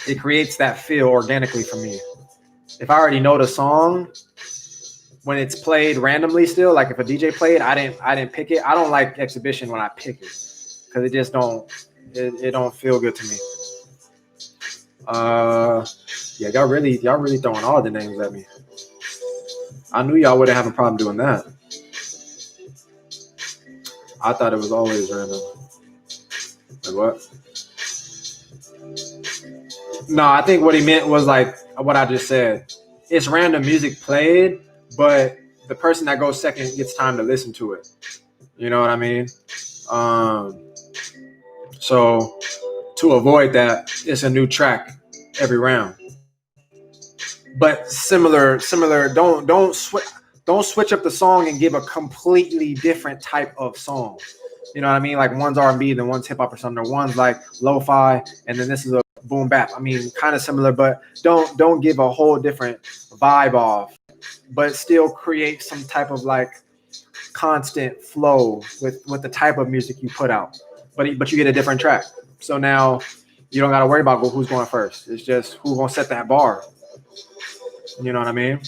It creates that feel organically for me. If I already know the song, when it's played randomly still, like if a DJ played, I didn't pick it. I don't like exhibition when I pick it because it just don't feel good to me. Yeah, y'all really throwing all the names at me. I knew y'all wouldn't have a problem doing that. I thought it was always random. Like what? No, I think what he meant was like what I just said. It's random music played, but the person that goes second gets time to listen to it. You know what I mean? So to avoid that, it's a new track every round. But similar. Don't switch up the song and give a completely different type of song. You know what I mean? Like one's R&B, then one's hip hop or something, or one's like lo-fi, and then this is a boom bap. I mean, kind of similar, but don't give a whole different vibe off, but still create some type of like constant flow with the type of music you put out. But you get a different track. So now you don't got to worry about who's going first. It's just who's going to set that bar. You know what I mean?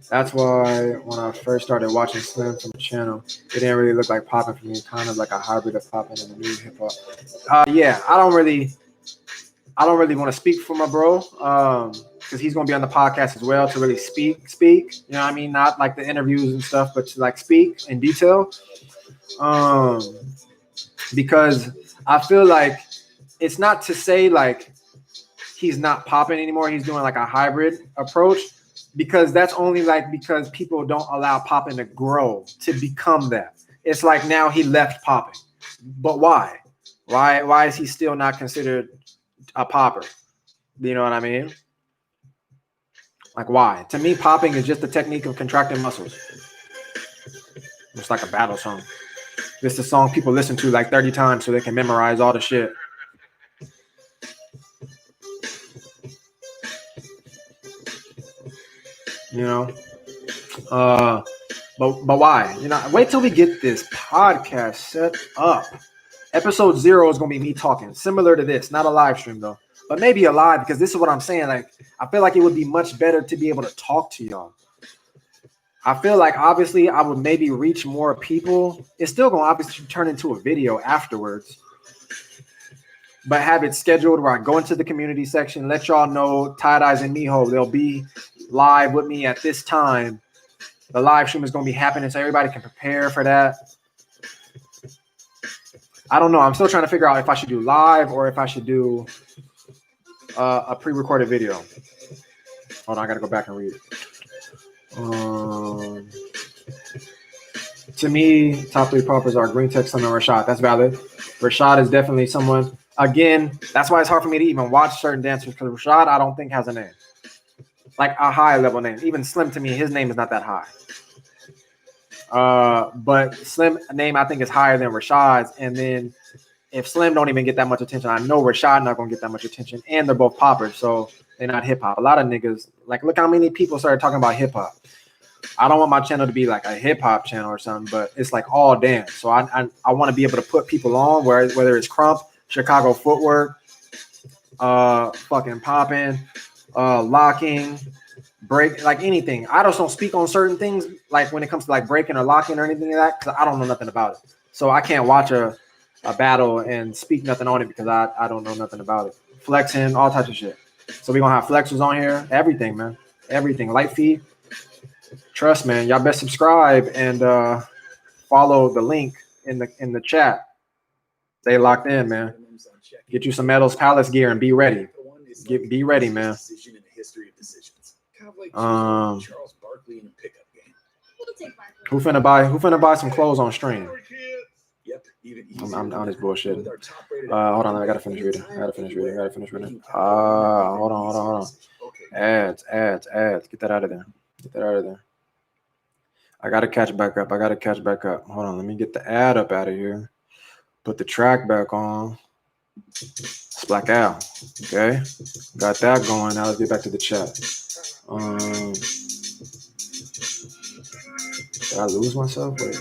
That's why when I first started watching Slim from the channel, it didn't really look like popping for me. Kind of like a hybrid of popping and the new hip hop. Yeah, I don't really want to speak for my bro, because he's gonna be on the podcast as well to really speak. You know what I mean? Not like the interviews and stuff, but to like speak in detail. Because I feel like it's not to say like he's not popping anymore. He's doing like a hybrid approach, because that's only like because people don't allow popping to grow to become that. It's like now he left popping, but why? Why is he still not considered a popper? You know what I mean? Like why? To me, popping is just the technique of contracting muscles. It's like a battle song. It's a song people listen to like 30 times so they can memorize all the shit. You know? But why? You know, wait till we get this podcast set up. Episode 0 is gonna be me talking, similar to this, not a live stream though, but maybe a live, because this is what I'm saying. Like, I feel like it would be much better to be able to talk to y'all. I feel like obviously I would maybe reach more people. It's still gonna obviously turn into a video afterwards, but have it scheduled where I go into the community section, let y'all know Tie Dyes and Miho, they'll be live with me at this time. The live stream is going to be happening, so everybody can prepare for that. I don't know. I'm still trying to figure out if I should do live or if I should do a pre-recorded video. Hold on, I got to go back and read. To me, top 3 poppers are Green Tech, Sun, and Rashad. That's valid. Rashad is definitely someone. Again, that's why it's hard for me to even watch certain dancers, because Rashad, I don't think has a name. Like a high level name. Even Slim, to me, his name is not that high. But Slim name, I think, is higher than Rashad's. And then if Slim don't even get that much attention, I know Rashad not going to get that much attention. And they're both poppers, so they're not hip-hop. A lot of niggas, like, look how many people started talking about hip-hop. I don't want my channel to be like a hip-hop channel or something, but it's like all dance. So I want to be able to put people on, whether it's Crump, Chicago Footwork, fucking Poppin', locking, break, like anything. I just don't speak on certain things, like when it comes to like breaking or locking or anything like that, because I don't know nothing about it. So I can't watch a battle and speak nothing on it because I don't know nothing about it. Flexing, all types of shit. So we're gonna have flexers on here, everything, man. Everything. Light fee. Trust, man. Y'all best subscribe and follow the link in the chat. Stay locked in, man. Get you some Metals Palace gear and be ready. Be ready, man. Who finna buy some clothes on stream? I'm on this bullshit. Hold on, I gotta finish reading. Hold on. Ads. Get that out of there. I gotta catch back up. Hold on, let me get the ad up out of here. Put the track back on. It's Black Al. Okay, got that going. Now let's get back to the chat. Did I lose myself? Wait.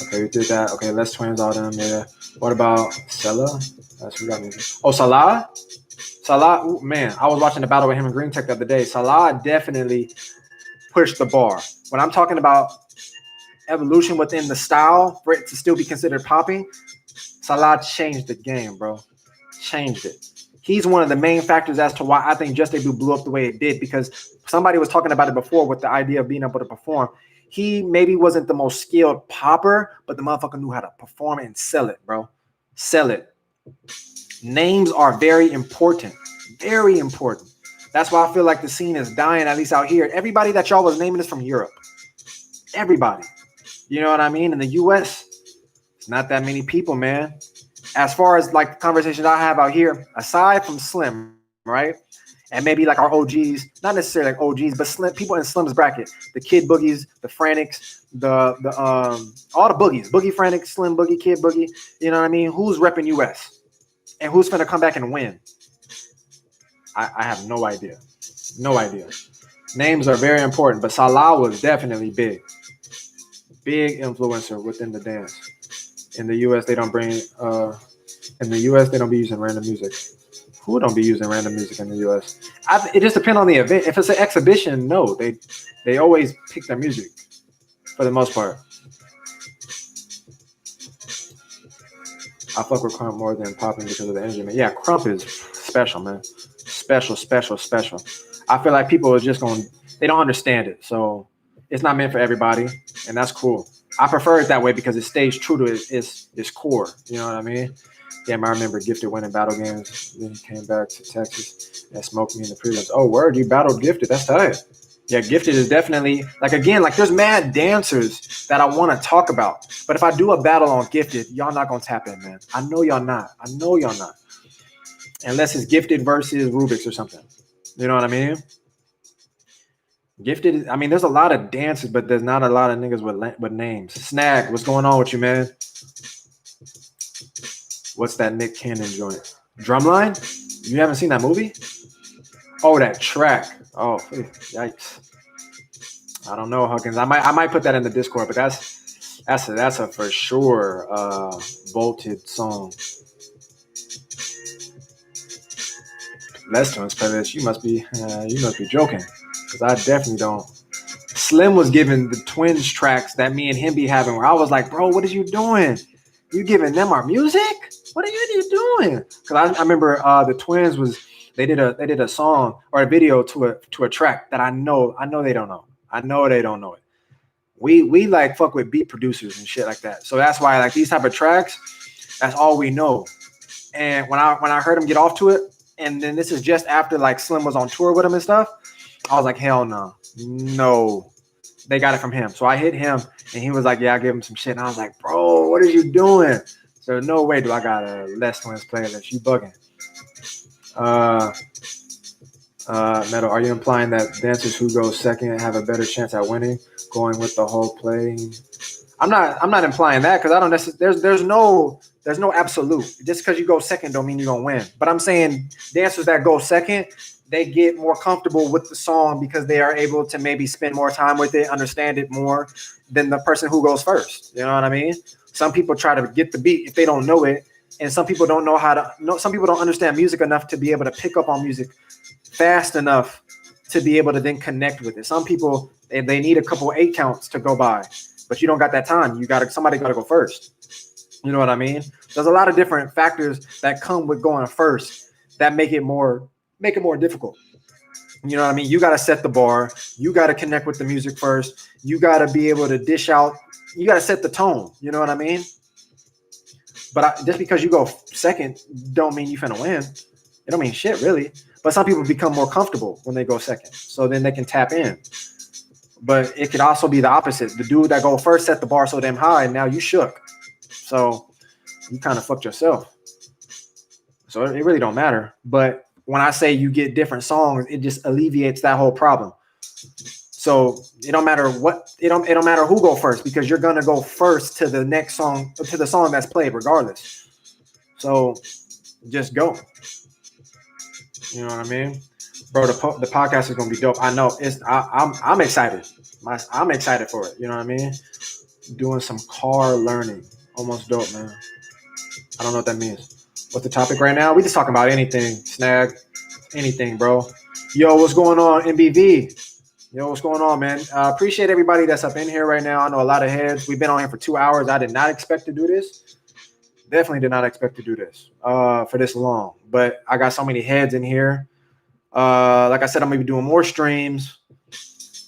Okay, we did that. Okay, Les Twins, all them. Yeah. What about Salah? That's who got me. Oh, Salah. Ooh, man, I was watching the battle with him and Green Tech the other day. Salah definitely pushed the bar. When I'm talking about evolution within the style for it to still be considered popping, Salah changed the game, bro. Changed it. He's one of the main factors as to why I think Just Debut blew up the way it did, because somebody was talking about it before with the idea of being able to perform. He maybe wasn't the most skilled popper, but the motherfucker knew how to perform and sell it, bro. Sell it. Names are very important. Very important. That's why I feel like the scene is dying, at least out here. Everybody that y'all was naming is from Europe. Everybody. You know what I mean? In the U.S., it's not that many people, man. As far as like the conversations I have out here, aside from Slim, right? And maybe like our OGs, not necessarily like OGs, but Slim, people in Slim's bracket, the Kid Boogies, the Frantics, all the Boogies, Boogie Frantics, Slim Boogie, Kid Boogie. You know what I mean? Who's repping US? And who's finna come back and win? I have no idea. No idea. Names are very important, but Salah was definitely big. Big influencer within the dance. In the US, they don't be using random music. Who don't be using random music in the US? It just depends on the event. If it's an exhibition, no. They always pick their music for the most part. I fuck with Crump more than popping because of the energy, man. Yeah, Crump is special, man. Special. I feel like people are just they don't understand it. So it's not meant for everybody, and that's cool. I prefer it that way because it stays true to its core. You know what I mean? Damn, I remember Gifted winning battle games. Then he came back to Texas and smoked me in the prelims. Oh, word, you battled Gifted. That's tight. Yeah, Gifted is definitely, there's mad dancers that I want to talk about. But if I do a battle on Gifted, y'all not going to tap in, man. I know y'all not. Unless it's Gifted versus Rubik's or something. You know what I mean? Gifted, there's a lot of dancers, but there's not a lot of niggas with names. Snag, what's going on with you, man? What's that Nick Cannon joint? Drumline? You haven't seen that movie? Oh, that track. Oh, yikes. I don't know, Huckins. I might put that in the Discord, but that's a for sure bolted song. Les Twins playlist. You must be joking, because I definitely don't. Slim was giving the Twins tracks that me and him be having, where I was like, bro, what are you doing? You giving them our music? What are you doing? Because I remember the Twins they did a song or a video to a track that I know they don't know. I know they don't know it. We like fuck with beat producers and shit like that. So that's why like these type of tracks, that's all we know. And when I heard him get off to it, and then this is just after like Slim was on tour with him and stuff, I was like, hell no. They got it from him. So I hit him and he was like, yeah, I give him some shit. And I was like, bro, what are you doing? So no way do I got a Les Twins playlist. You bugging. Metal, are you implying that dancers who go second have a better chance at winning, going with the whole play? I'm not implying that, because I don't necessarily there's no absolute. Just because you go second don't mean you're gonna win. But I'm saying dancers that go second, they get more comfortable with the song because they are able to maybe spend more time with it, understand it more than the person who goes first. You know what I mean? Some people try to get the beat if they don't know it, and some people don't know how to know. Some people don't understand music enough to be able to pick up on music fast enough to be able to then connect with it. Some people they need a couple 8 counts to go by, but you don't got that time. Somebody got to go first. You know what I mean? There's a lot of different factors that come with going first that make it more difficult. You know what I mean? You got to set the bar. You got to connect with the music first. You got to be able to dish out. You got to set the tone. You know what I mean? But just because you go second don't mean you finna win. It don't mean shit really. But some people become more comfortable when they go second. So then they can tap in. But it could also be the opposite. The dude that go first set the bar so damn high, and now you shook. So you kind of fucked yourself. So it really don't matter. But when I say you get different songs, it just alleviates that whole problem. So it don't matter what it don't matter who go first, because you're gonna go first to the next song, to the song that's played regardless. So just go. You know what I mean, bro? The podcast is gonna be dope. I know I'm excited. I'm excited for it. You know what I mean? Doing some car learning, almost dope, man. I don't know what that means. What's the topic right now? We just talking about anything, Snag, anything, bro. Yo, what's going on, MBV? Yo, what's going on, man? Appreciate everybody that's up in here right now. I know a lot of heads. We've been on here for 2 hours. I did not expect to do this. Definitely did not expect to do this for this long. But I got so many heads in here. Like I said, I'm going to be doing more streams.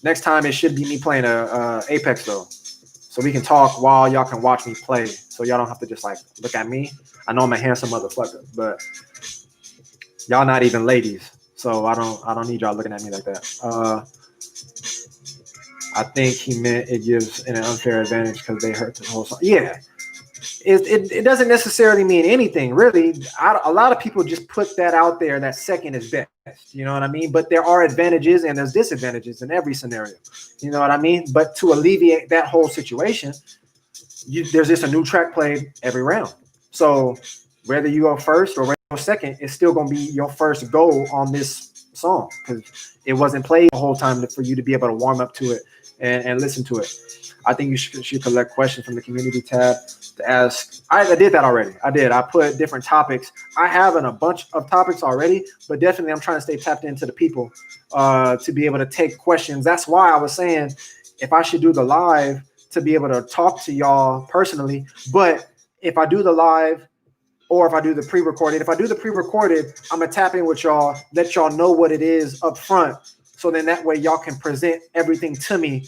Next time, it should be me playing Apex, though. So we can talk while y'all can watch me play. So y'all don't have to just, like, look at me. I know I'm a handsome motherfucker, but y'all not even ladies. So I don't need y'all looking at me like that. I think he meant it gives an unfair advantage because they hurt the whole song. Yeah, it doesn't necessarily mean anything, really. A lot of people just put that out there that second is best. You know what I mean? But there are advantages and there's disadvantages in every scenario. You know what I mean? But to alleviate that whole situation, there's just a new track played every round. So whether you go first or whether you go second, it's still going to be your first go on this song because it wasn't played the whole time for you to be able to warm up to it and listen to it. I think you should collect questions from the community tab to ask. I did that already. I put different topics. I have a bunch of topics already, but definitely I'm trying to stay tapped into the people to be able to take questions. That's why I was saying if I should do the live to be able to talk to y'all personally. But if I do the live or if I do the pre-recorded, if I do the pre-recorded, I'm going to tap in with y'all, let y'all know what it is up front. So then that way y'all can present everything to me.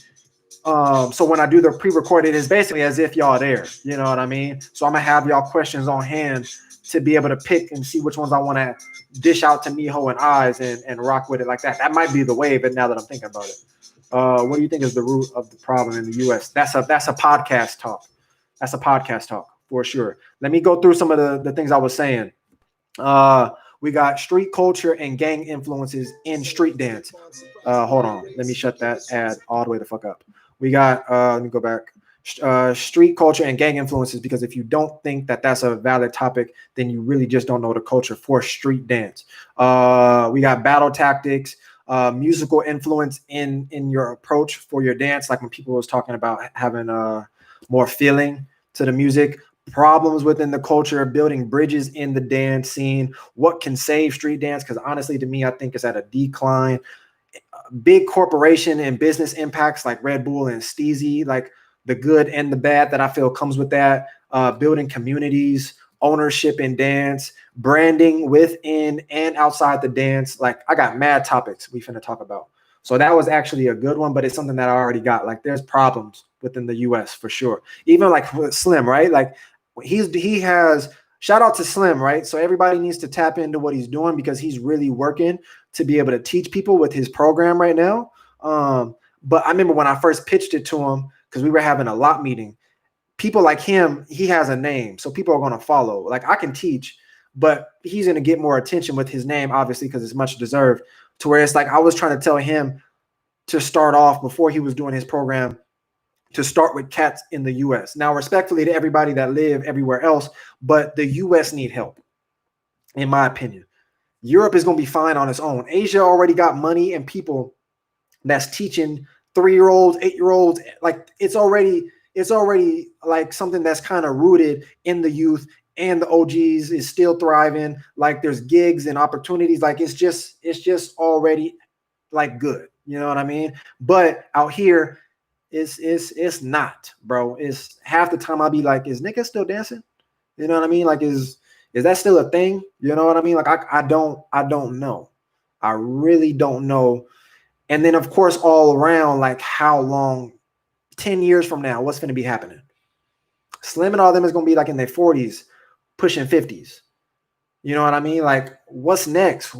So when I do the pre-recorded, it's basically as if y'all are there. You know what I mean? So I'm going to have y'all questions on hand to be able to pick and see which ones I want to dish out to Miho and Eyes and rock with it like that. That might be the way, but now that I'm thinking about it. What do you think is the root of the problem in the U.S.? That's a podcast talk. That's a podcast talk for sure. Let me go through some of the things I was saying. We got street culture and gang influences in street dance. Hold on. Let me shut that ad all the way the fuck up. We got, let me go back. Street culture and gang influences, because if you don't think that that's a valid topic, then you really just don't know the culture for street dance. We got battle tactics, musical influence in your approach for your dance, like when people was talking about having more feeling to the music. Problems within the culture, building bridges in the dance scene, what can save street dance, because honestly to me I think it's at a decline. Big corporation and business impacts like Red Bull and Steezy, like the good and the bad that I feel comes with that. Building communities, ownership in dance, branding within and outside the dance. Like I got mad topics we finna talk about. So that was actually a good one, but it's something that I already got. Like there's problems within the US for sure. Even like with Slim, right? Like he has, shout out to Slim, right? So everybody needs to tap into what he's doing because he's really working to be able to teach people with his program right now. But I remember when I first pitched it to him, because we were having a lot meeting, people like him, he has a name. So people are going to follow. Like I can teach, but he's going to get more attention with his name, obviously, because it's much deserved. To where it's like I was trying to tell him to start off before he was doing his program, to start with cats in the US. Now, respectfully to everybody that live everywhere else, but the US need help, in my opinion. Europe is going to be fine on its own. Asia already got money and people that's teaching 3-year-olds, 8-year-olds. Like it's already like something that's kind of rooted in the youth, and the OGs is still thriving. Like there's gigs and opportunities. Like it's just already like good. You know what I mean? But out here, it's not, bro. It's half the time I'll be like, is nigga still dancing? You know what I mean? Like, is that still a thing? You know what I mean? Like, I don't know. I really don't know. And then, of course, all around, like how long, 10 years from now, what's going to be happening? Slim and all them is going to be like in their 40s, pushing 50s. You know what I mean? Like, what's next?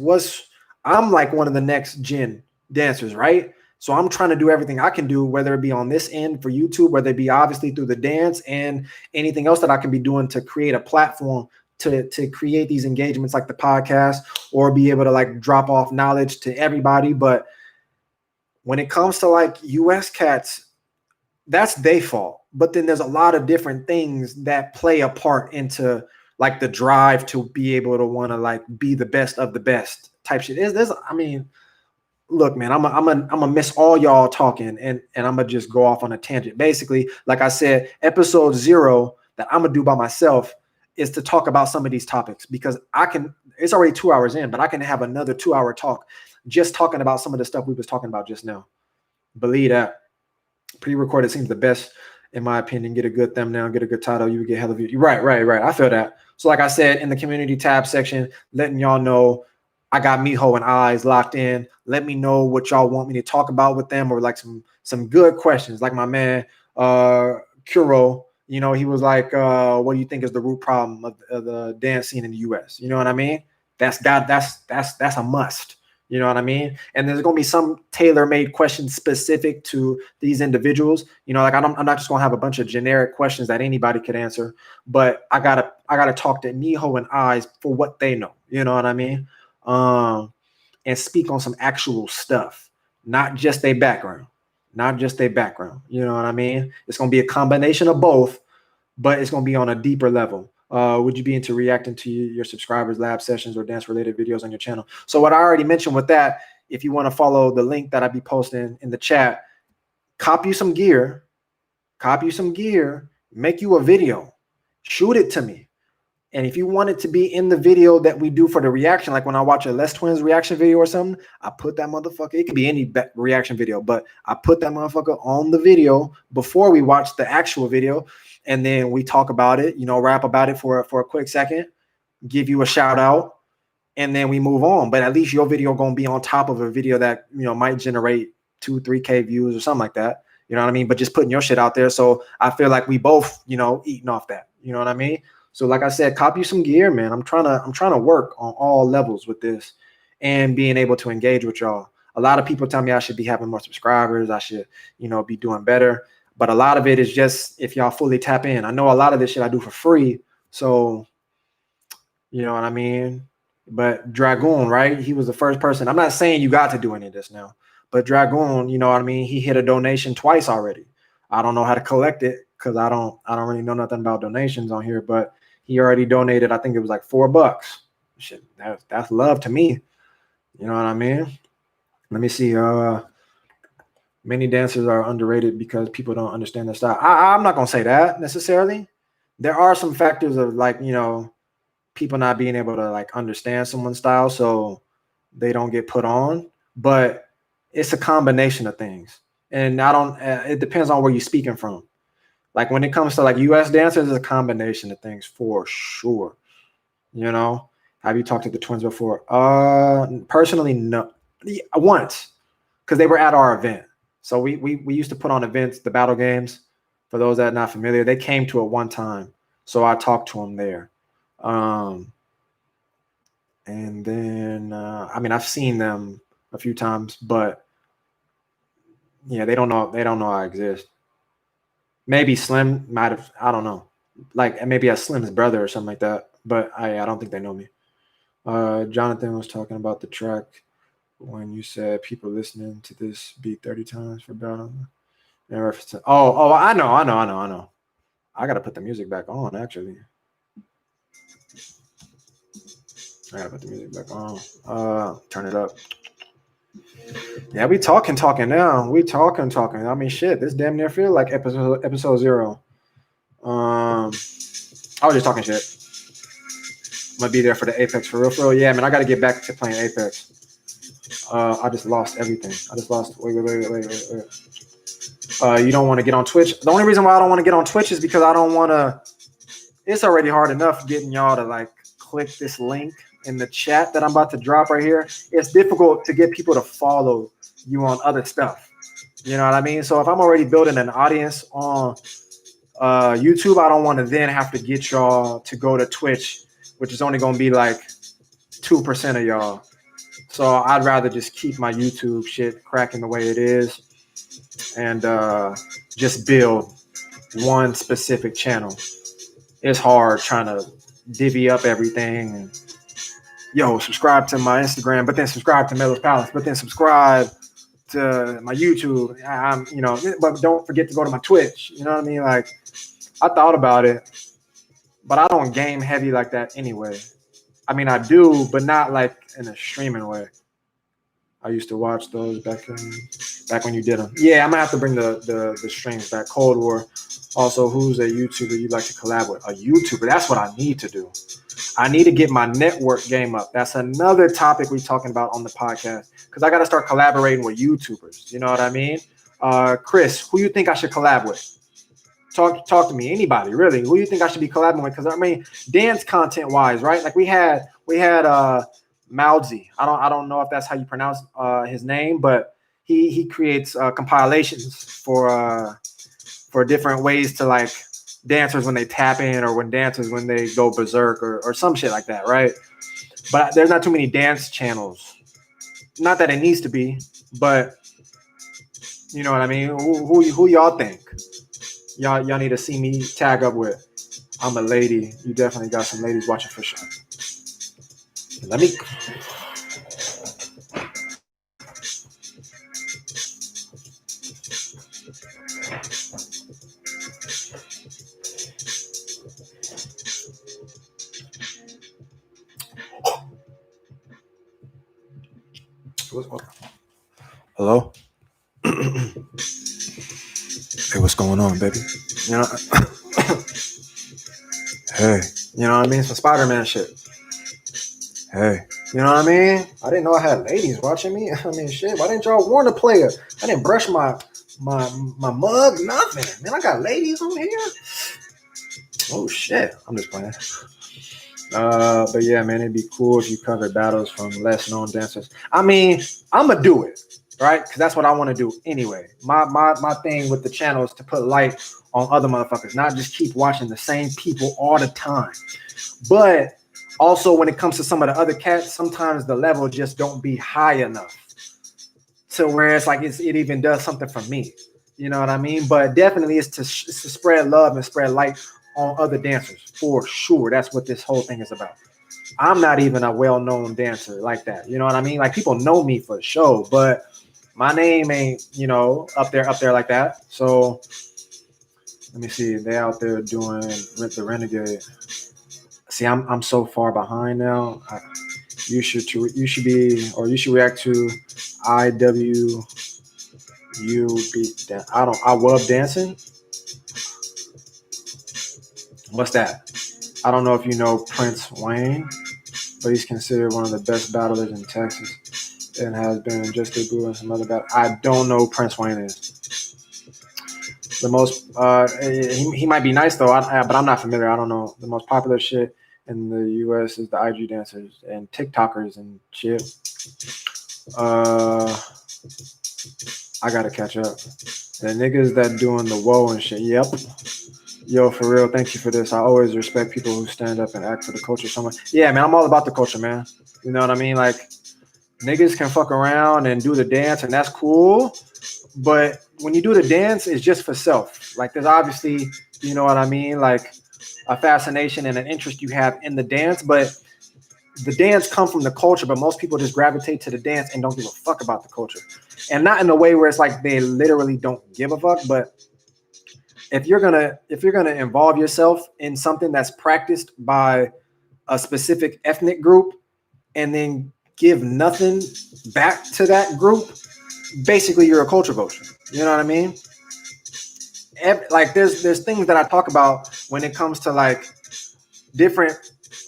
I'm like one of the next gen dancers, right? So I'm trying to do everything I can do, whether it be on this end for YouTube, whether it be obviously through the dance and anything else that I can be doing to create a platform to create these engagements like the podcast, or be able to like drop off knowledge to everybody. But when it comes to like US cats, that's their fault. But then there's a lot of different things that play a part into like the drive to be able to want to like be the best of the best type shit. I mean, look, man, I'm gonna miss all y'all talking, and I'm gonna just go off on a tangent. Basically, like I said, episode 0 that I'm gonna do by myself is to talk about some of these topics, because it's already 2 hours in, but I can have another 2 hour talk just talking about some of the stuff we was talking about just now. Believe that. Pre-recorded seems the best, in my opinion. Get a good thumbnail, get a good title, you would get hell of views. Right. I feel that. So like I said, in the community tab section, letting y'all know I got Miho and Eyes locked in. Let me know what y'all want me to talk about with them, or like some good questions. Like my man Kuro, you know, he was like, what do you think is the root problem of the dance scene in the US? You know what I mean? That's a must. You know what I mean? And there's going to be some tailor-made questions specific to these individuals. You know, like I'm not just going to have a bunch of generic questions that anybody could answer, but I gotta talk to Miho and Eyes for what they know. You know what I mean? And speak on some actual stuff, not just their background, You know what I mean? It's going to be a combination of both, but it's going to be on a deeper level. Would you be into reacting to your subscribers' lab sessions or dance-related videos on your channel? So what I already mentioned with that, if you want to follow the link that I be posting in the chat, copy you some gear, make you a video, shoot it to me. And if you want it to be in the video that we do for the reaction, like when I watch a Les Twins reaction video or something, I put that motherfucker, it could be any reaction video, but I put that motherfucker on the video before we watch the actual video. And then we talk about it, you know, rap about it for a quick second, give you a shout out, and then we move on. But at least your video going to be on top of a video that, you know, might generate 2-3K views or something like that. You know what I mean? But just putting your shit out there. So I feel like we both, you know, eating off that. You know what I mean? So like I said, copy some gear, man. I'm trying to work on all levels with this and being able to engage with y'all. A lot of people tell me I should be having more subscribers. I should, you know, be doing better. But a lot of it is just if y'all fully tap in. I know a lot of this shit I do for free. So, you know what I mean? But Dragoon, right? He was the first person. I'm not saying you got to do any of this now, but Dragoon, you know what I mean? He hit a donation twice already. I don't know how to collect it because I don't really know nothing about donations on here, but he already donated, I think it was like $4. Shit, that's love to me. You know what I mean? Let me see. Many dancers are underrated because people don't understand their style. I'm not gonna say that necessarily. There are some factors of like, you know, people not being able to like understand someone's style, so they don't get put on. But it's a combination of things, and I don't. It depends on where you're speaking from. Like when it comes to like U.S. dancers, it's a combination of things for sure. You know, have you talked to the twins before? Personally, no. Once, because they were at our event. So we used to put on events, the battle games. For those that are not familiar, they came to it one time. So I talked to them there. And then, I mean, I've seen them a few times, but yeah, they don't know I exist. Maybe Slim might have, I don't know. Like maybe a Slim's brother or something like that. But I don't think they know me. Jonathan was talking about the track when you said people listening to this beat 30 times for battle. Oh, I know. I gotta put the music back on, actually. I gotta put the music back on. Turn it up. Yeah, we talking now. We talking. I mean, shit, this damn near feel like episode 0. I was just talking shit. I'm gonna be there for the Apex for real. Yeah, man, I gotta get back to playing Apex. I just lost everything. Wait. You don't want to get on Twitch. The only reason why I don't want to get on Twitch is because I don't want to. It's already hard enough getting y'all to like click this link in the chat that I'm about to drop right here. It's difficult to get people to follow you on other stuff. You know what I mean? So if I'm already building an audience on YouTube, I don't want to then have to get y'all to go to Twitch which is only gonna be like 2% of y'all. So I'd rather just keep my YouTube shit cracking the way it is and just build one specific channel. It's hard trying to divvy up everything and subscribe to my Instagram, but then subscribe to Melo's Palace, but then subscribe to my YouTube. But don't forget to go to my Twitch. You know what I mean? Like, I thought about it, but I don't game heavy like that anyway. I mean, I do, but not like in a streaming way. I used to watch those back when you did them. Yeah, I'm gonna have to bring the streams back. Cold War. Also, who's a YouTuber you'd like to collab with? A YouTuber. That's what I need to do. I need to get my network game up. That's another topic we're talking about on the podcast because I got to start collaborating with YouTubers. You know what I mean? Chris, who you think I should collab with? Talk to me. Anybody, really? Who you think I should be collabing with? Because I mean, dance content wise, right? Like we had Mauzi. I don't know if that's how you pronounce his name, but he creates compilations for different ways to like dancers when they tap in or when dancers when they go berserk or some shit like that, right? But there's not too many dance channels. Not that it needs to be, but you know what I mean? Who y'all think? Y'all need to see me tag up with. I'm a lady. You definitely got some ladies watching for sure. Let me. Hello? Hey, what's going on, baby? You know, hey, you know what I mean? Some Spider-Man shit. Hey, you know what I mean? I didn't know I had ladies watching me. I mean, shit, why didn't y'all warn the player? I didn't brush my mug, nothing. Man, I got ladies on here. Oh, shit. I'm just playing. But yeah, man, it'd be cool if you covered battles from less known dancers. I mean, I'm gonna do it, right? Because that's what I want to do anyway. My thing with the channel is to put light on other motherfuckers, not just keep watching the same people all the time. But also, when it comes to some of the other cats, sometimes the level just don't be high enough to where it's like it even does something for me. You know what I mean? But definitely, it's to spread love and spread light on other dancers for sure. That's what this whole thing is about. I'm not even a well-known dancer like that. You know what I mean? Like people know me for the show, but my name ain't, up there like that. So let me see. They out there doing the Renegade. See, I'm so far behind now. You should react to IWUB. I love dancing. What's that? I don't know if you know Prince Wayne, but he's considered one of the best battlers in Texas and has been just a boo and some other battle. I don't know who Prince Wayne is. The most, he might be nice though, but I'm not familiar. I don't know. The most popular shit in the U.S. is the IG dancers and TikTokers and shit. I gotta catch up. The niggas that doing the whoa and shit. Yep. Yo, for real, thank you for this. I always respect people who stand up and act for the culture so much. Yeah, man, I'm all about the culture, man. You know what I mean? Like, niggas can fuck around and do the dance, and that's cool. But when you do the dance, it's just for self. Like, there's obviously, you know what I mean? Like, a fascination and an interest you have in the dance. But the dance comes from the culture, but most people just gravitate to the dance and don't give a fuck about the culture. And not in a way where it's like they literally don't give a fuck, but if you're gonna involve yourself in something that's practiced by a specific ethnic group and then give nothing back to that group, basically you're a culture vulture. You know what I mean? Like there's things that I talk about when it comes to like different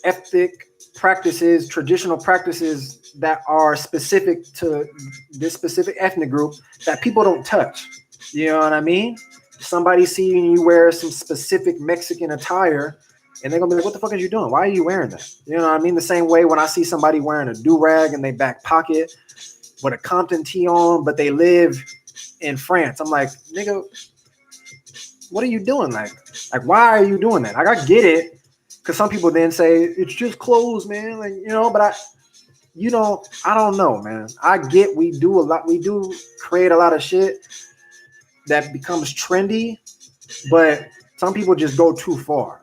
ethnic practices, traditional practices that are specific to this specific ethnic group that people don't touch. You know what I mean? Somebody seeing you wear some specific Mexican attire and they're gonna be like, what the fuck are you doing? Why are you wearing that? You know what I mean? The same way when I see somebody wearing a do-rag in their back pocket with a Compton tee on, but they live in France. I'm like, nigga, what are you doing? Like why are you doing that? Like, I get it. because some people then say it's just clothes, man. Like, you know, but I don't know, man. I get we do create a lot of shit that becomes trendy, but some people just go too far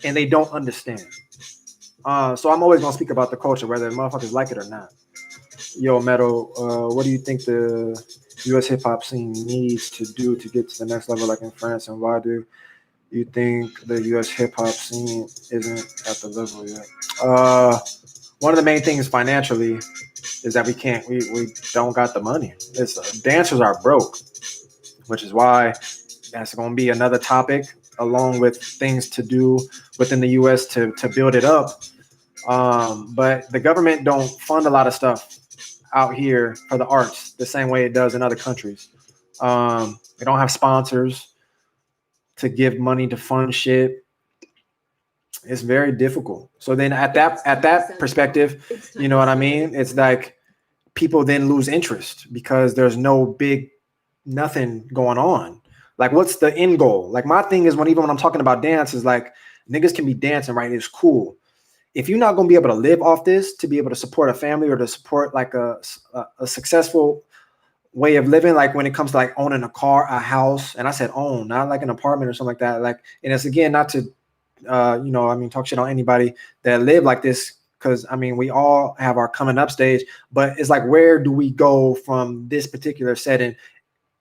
and they don't understand. So I'm always gonna speak about the culture, whether motherfuckers like it or not. Yo, Metal, what do you think the U.S. hip hop scene needs to do to get to the next level, like in France, and why do you think the U.S. hip hop scene isn't at the level yet? One of the main things financially is that we don't got the money. It's dancers are broke, which is why that's going to be another topic, along with things to do within the U.S. to build it up. But the government don't fund a lot of stuff out here for the arts the same way it does in other countries. They don't have sponsors to give money to fund shit. It's very difficult. So then at that perspective, you know what I mean? It's like people then lose interest because there's no big nothing going on. Like, what's the end goal? Like, my thing is even when I'm talking about dance is like, niggas can be dancing, right? It's cool. If you're not going to be able to live off this, to be able to support a family or to support like a successful way of living, like when it comes to like owning a car, a house, and I said own, not like an apartment or something like that. Like, and it's again, not to, talk shit on anybody that live like this. Cause I mean, we all have our coming up stage, but it's like, where do we go from this particular setting?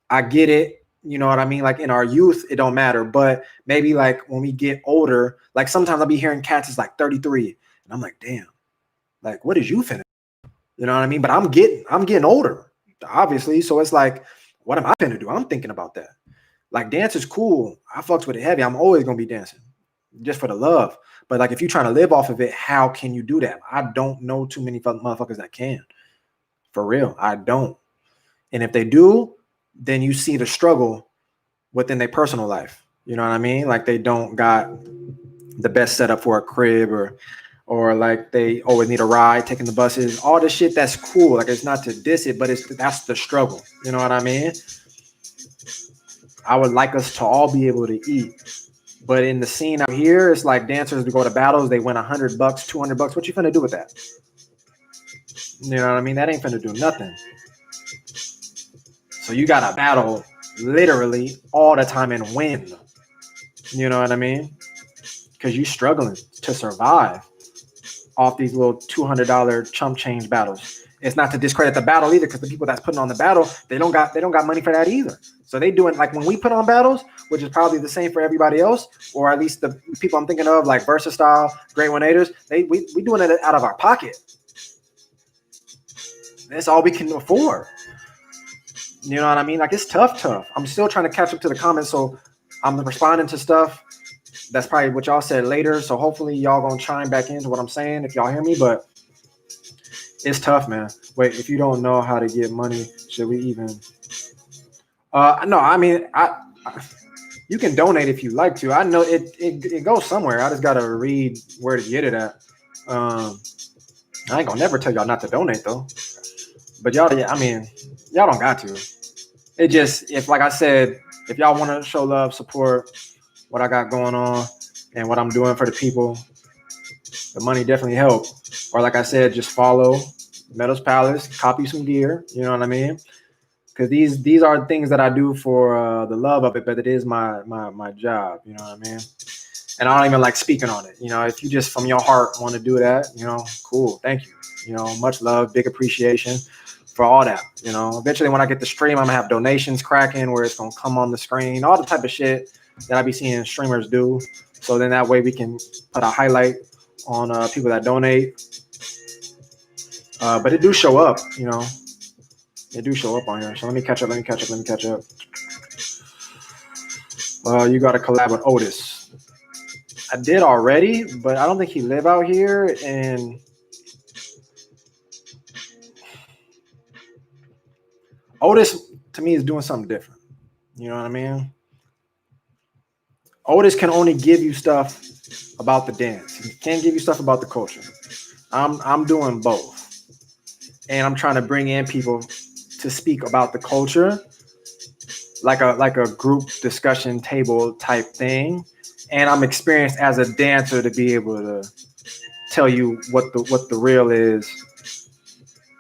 I get it. You know what I mean? Like in our youth, it don't matter. But maybe like when we get older, like sometimes I'll be hearing cats is like 33. And I'm like, damn, like, what is you finna? You know what I mean? But I'm getting older, obviously. So it's like, what am I finna do? I'm thinking about that. Like, dance is cool. I fucks with it heavy. I'm always gonna be dancing just for the love. But like, if you're trying to live off of it, how can you do that? I don't know too many motherfuckers that can. For real, I don't. And if they do, then you see the struggle within their personal life. You know what I mean? Like, they don't got the best setup for a crib, or like they always need a ride, taking the buses, all this shit. That's cool. Like, it's not to diss it, but that's the struggle. You know what I mean? I would like us to all be able to eat. But in the scene out here, it's like dancers to go to battles. They win $100, $200. What you finna do with that? You know what I mean? That ain't finna do nothing. So you gotta battle literally all the time and win. You know what I mean? Because you're struggling to survive off these little $200 chump change battles. It's not to discredit the battle either, because the people that's putting on the battle, they don't got money for that either. So they doing like when we put on battles, which is probably the same for everybody else, or at least the people I'm thinking of, like Versatile, Great One-Eighters, we doing it out of our pocket. That's all we can afford. You know what I mean? Like, it's tough. I'm still trying to catch up to the comments, so I'm responding to stuff. That's probably what y'all said later. So hopefully y'all gonna chime back into what I'm saying if y'all hear me. But it's tough, man. Wait, if you don't know how to get money, should we even? No, I mean, I you can donate if you like to. I know it goes somewhere. I just gotta read where to get it at. I ain't gonna never tell y'all not to donate though. But y'all don't got to. It just, if like I said, if y'all want to show love, support what I got going on and what I'm doing for the people, the money definitely help. Or like I said, just follow Metal's Palace, copy some gear. You know what I mean? Because these are things that I do for the love of it, but it is my job. You know what I mean? And I don't even like speaking on it. You know, if you just from your heart want to do that, you know, cool. Thank you. You know, much love, big appreciation for all that. You know, eventually when I get the stream, I'm gonna have donations cracking where it's gonna come on the screen, all the type of shit that I be seeing streamers do. So then that way we can put a highlight on people that donate. But it do show up, you know. It do show up on here. So let me catch up. You got to collab with Otis. I did already, but I don't think he live out here. And Otis, to me, is doing something different. You know what I mean? Otis can only give you stuff about the dance. He can't give you stuff about the culture. I'm doing both. And I'm trying to bring in people to speak about the culture, like a group discussion table type thing. and I'm experienced as a dancer to be able to tell you what the real is.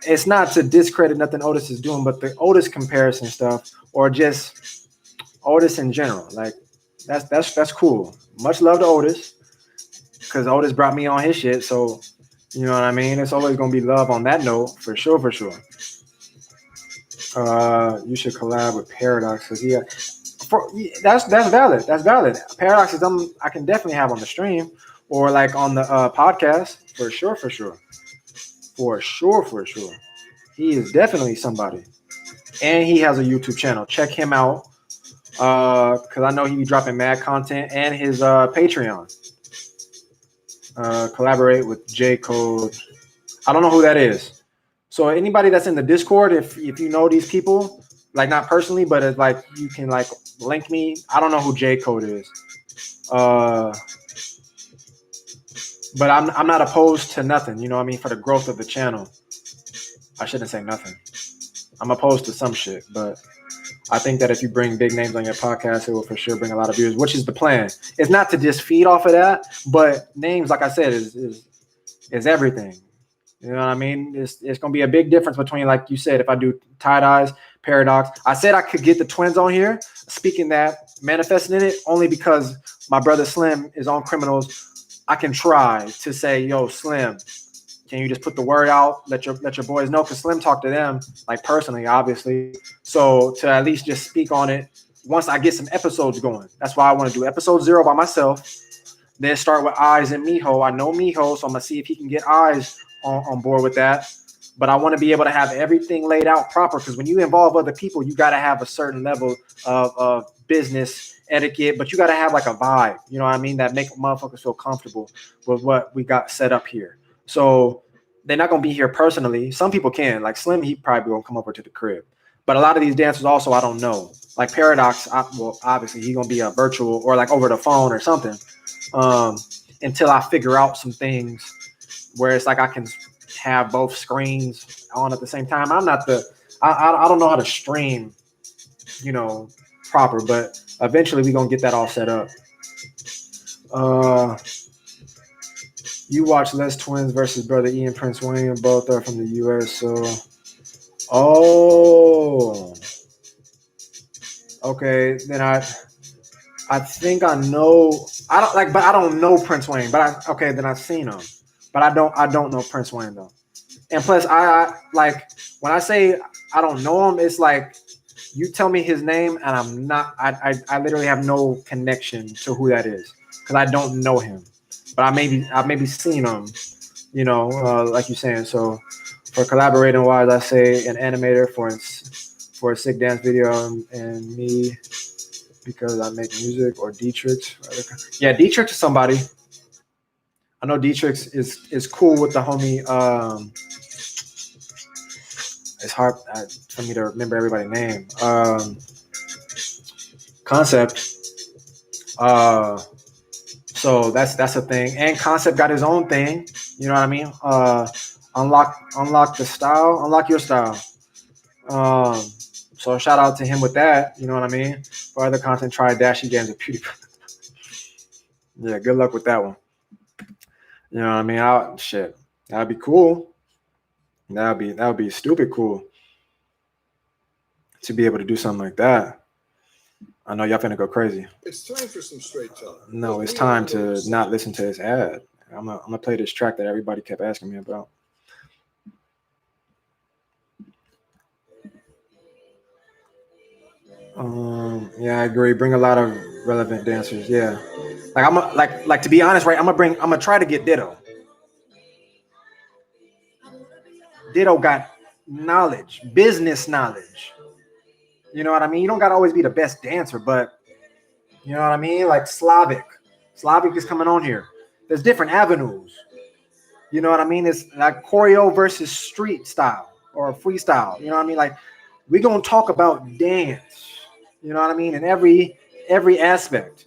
It's not to discredit nothing Otis is doing, but the Otis comparison stuff, or just Otis in general, like that's cool. Much love to Otis, because Otis brought me on his shit. So you know what I mean. It's always gonna be love on that note, for sure, for sure. You should collab with Paradox, because that's valid. That's valid. Paradox is something I can definitely have on the stream or like on the podcast, for sure, for sure. For sure, for sure. He is definitely somebody. And he has a YouTube channel. Check him out. Because I know he be dropping mad content, and his Patreon. Collaborate with J Code. I don't know who that is. So anybody that's in the Discord, if you know these people, like not personally, but it's like you can like link me. I don't know who J Code is. But I'm not opposed to nothing, you know what I mean, for the growth of the channel. I shouldn't say nothing. I'm opposed to some shit, but I think that if you bring big names on your podcast, it will for sure bring a lot of viewers, which is the plan. It's not to just feed off of that, but names, like I said, is everything. You know what I mean? It's going to be a big difference between, like you said, if I do Tie-Dyes, Paradox. I said I could get the twins on here, speaking that, manifesting it, only because my brother Slim is on Criminals. I can try to say, yo, Slim, can you just put the word out, let your boys know? Because Slim talked to them, like personally, obviously. So to at least just speak on it once I get some episodes going. That's why I want to do episode 0 by myself. Then start with Eyes and Miho. I know Miho, so I'm going to see if he can get Eyes on board with that. But I want to be able to have everything laid out proper, because when you involve other people, you got to have a certain level of business etiquette, but you got to have like a vibe, you know what I mean, that make motherfuckers feel comfortable with what we got set up here. So they're not going to be here personally. Some people can, like Slim, he probably going to come over to the crib. But a lot of these dancers also, I don't know. Like Paradox, well, obviously he's going to be a virtual or like over the phone or something, until I figure out some things where it's like I can have both screens on at the same time. I'm not I don't know how to stream, you know, proper, but eventually we're going to get that all set up. You watch Les Twins versus Brother Ian Prince William. Both are from the U.S. So, okay. Then I think I know. But I don't know Prince Wayne. But then I've seen him. But I don't know Prince Wayne though. And plus, I like when I say I don't know him, it's like you tell me his name and I'm not. I literally have no connection to who that is because I don't know him. But I've maybe seen him, you know, like you're saying. So for collaborating wise, I say an animator for a sick dance video and me because I make music, or Dietrich. Yeah, Dietrich is somebody. I know Dietrich is cool with the homie. It's hard for me to remember everybody's name. Concept. So that's a thing. And Concept got his own thing. You know what I mean? Unlock the style. Unlock your style. So shout out to him with that. You know what I mean? For other content, try Dashy Games with PewDiePie. Yeah, good luck with that one. You know what I mean? Shit, that'd be cool. That would be stupid cool to be able to do something like that. I know y'all finna go crazy. It's time for some straight talk. No, it's time to not listen to this ad. I'm gonna play this track that everybody kept asking me about. Yeah, I agree. Bring a lot of relevant dancers. Yeah, like to be honest, right? I'm gonna try to get Ditto. Ditto got knowledge, business knowledge. You know what I mean? You don't gotta always be the best dancer, but you know what I mean? Like Slavic is coming on here. There's different avenues. You know what I mean? It's like choreo versus street style or freestyle. You know what I mean? Like we're gonna talk about dance. You know what I mean? In every aspect.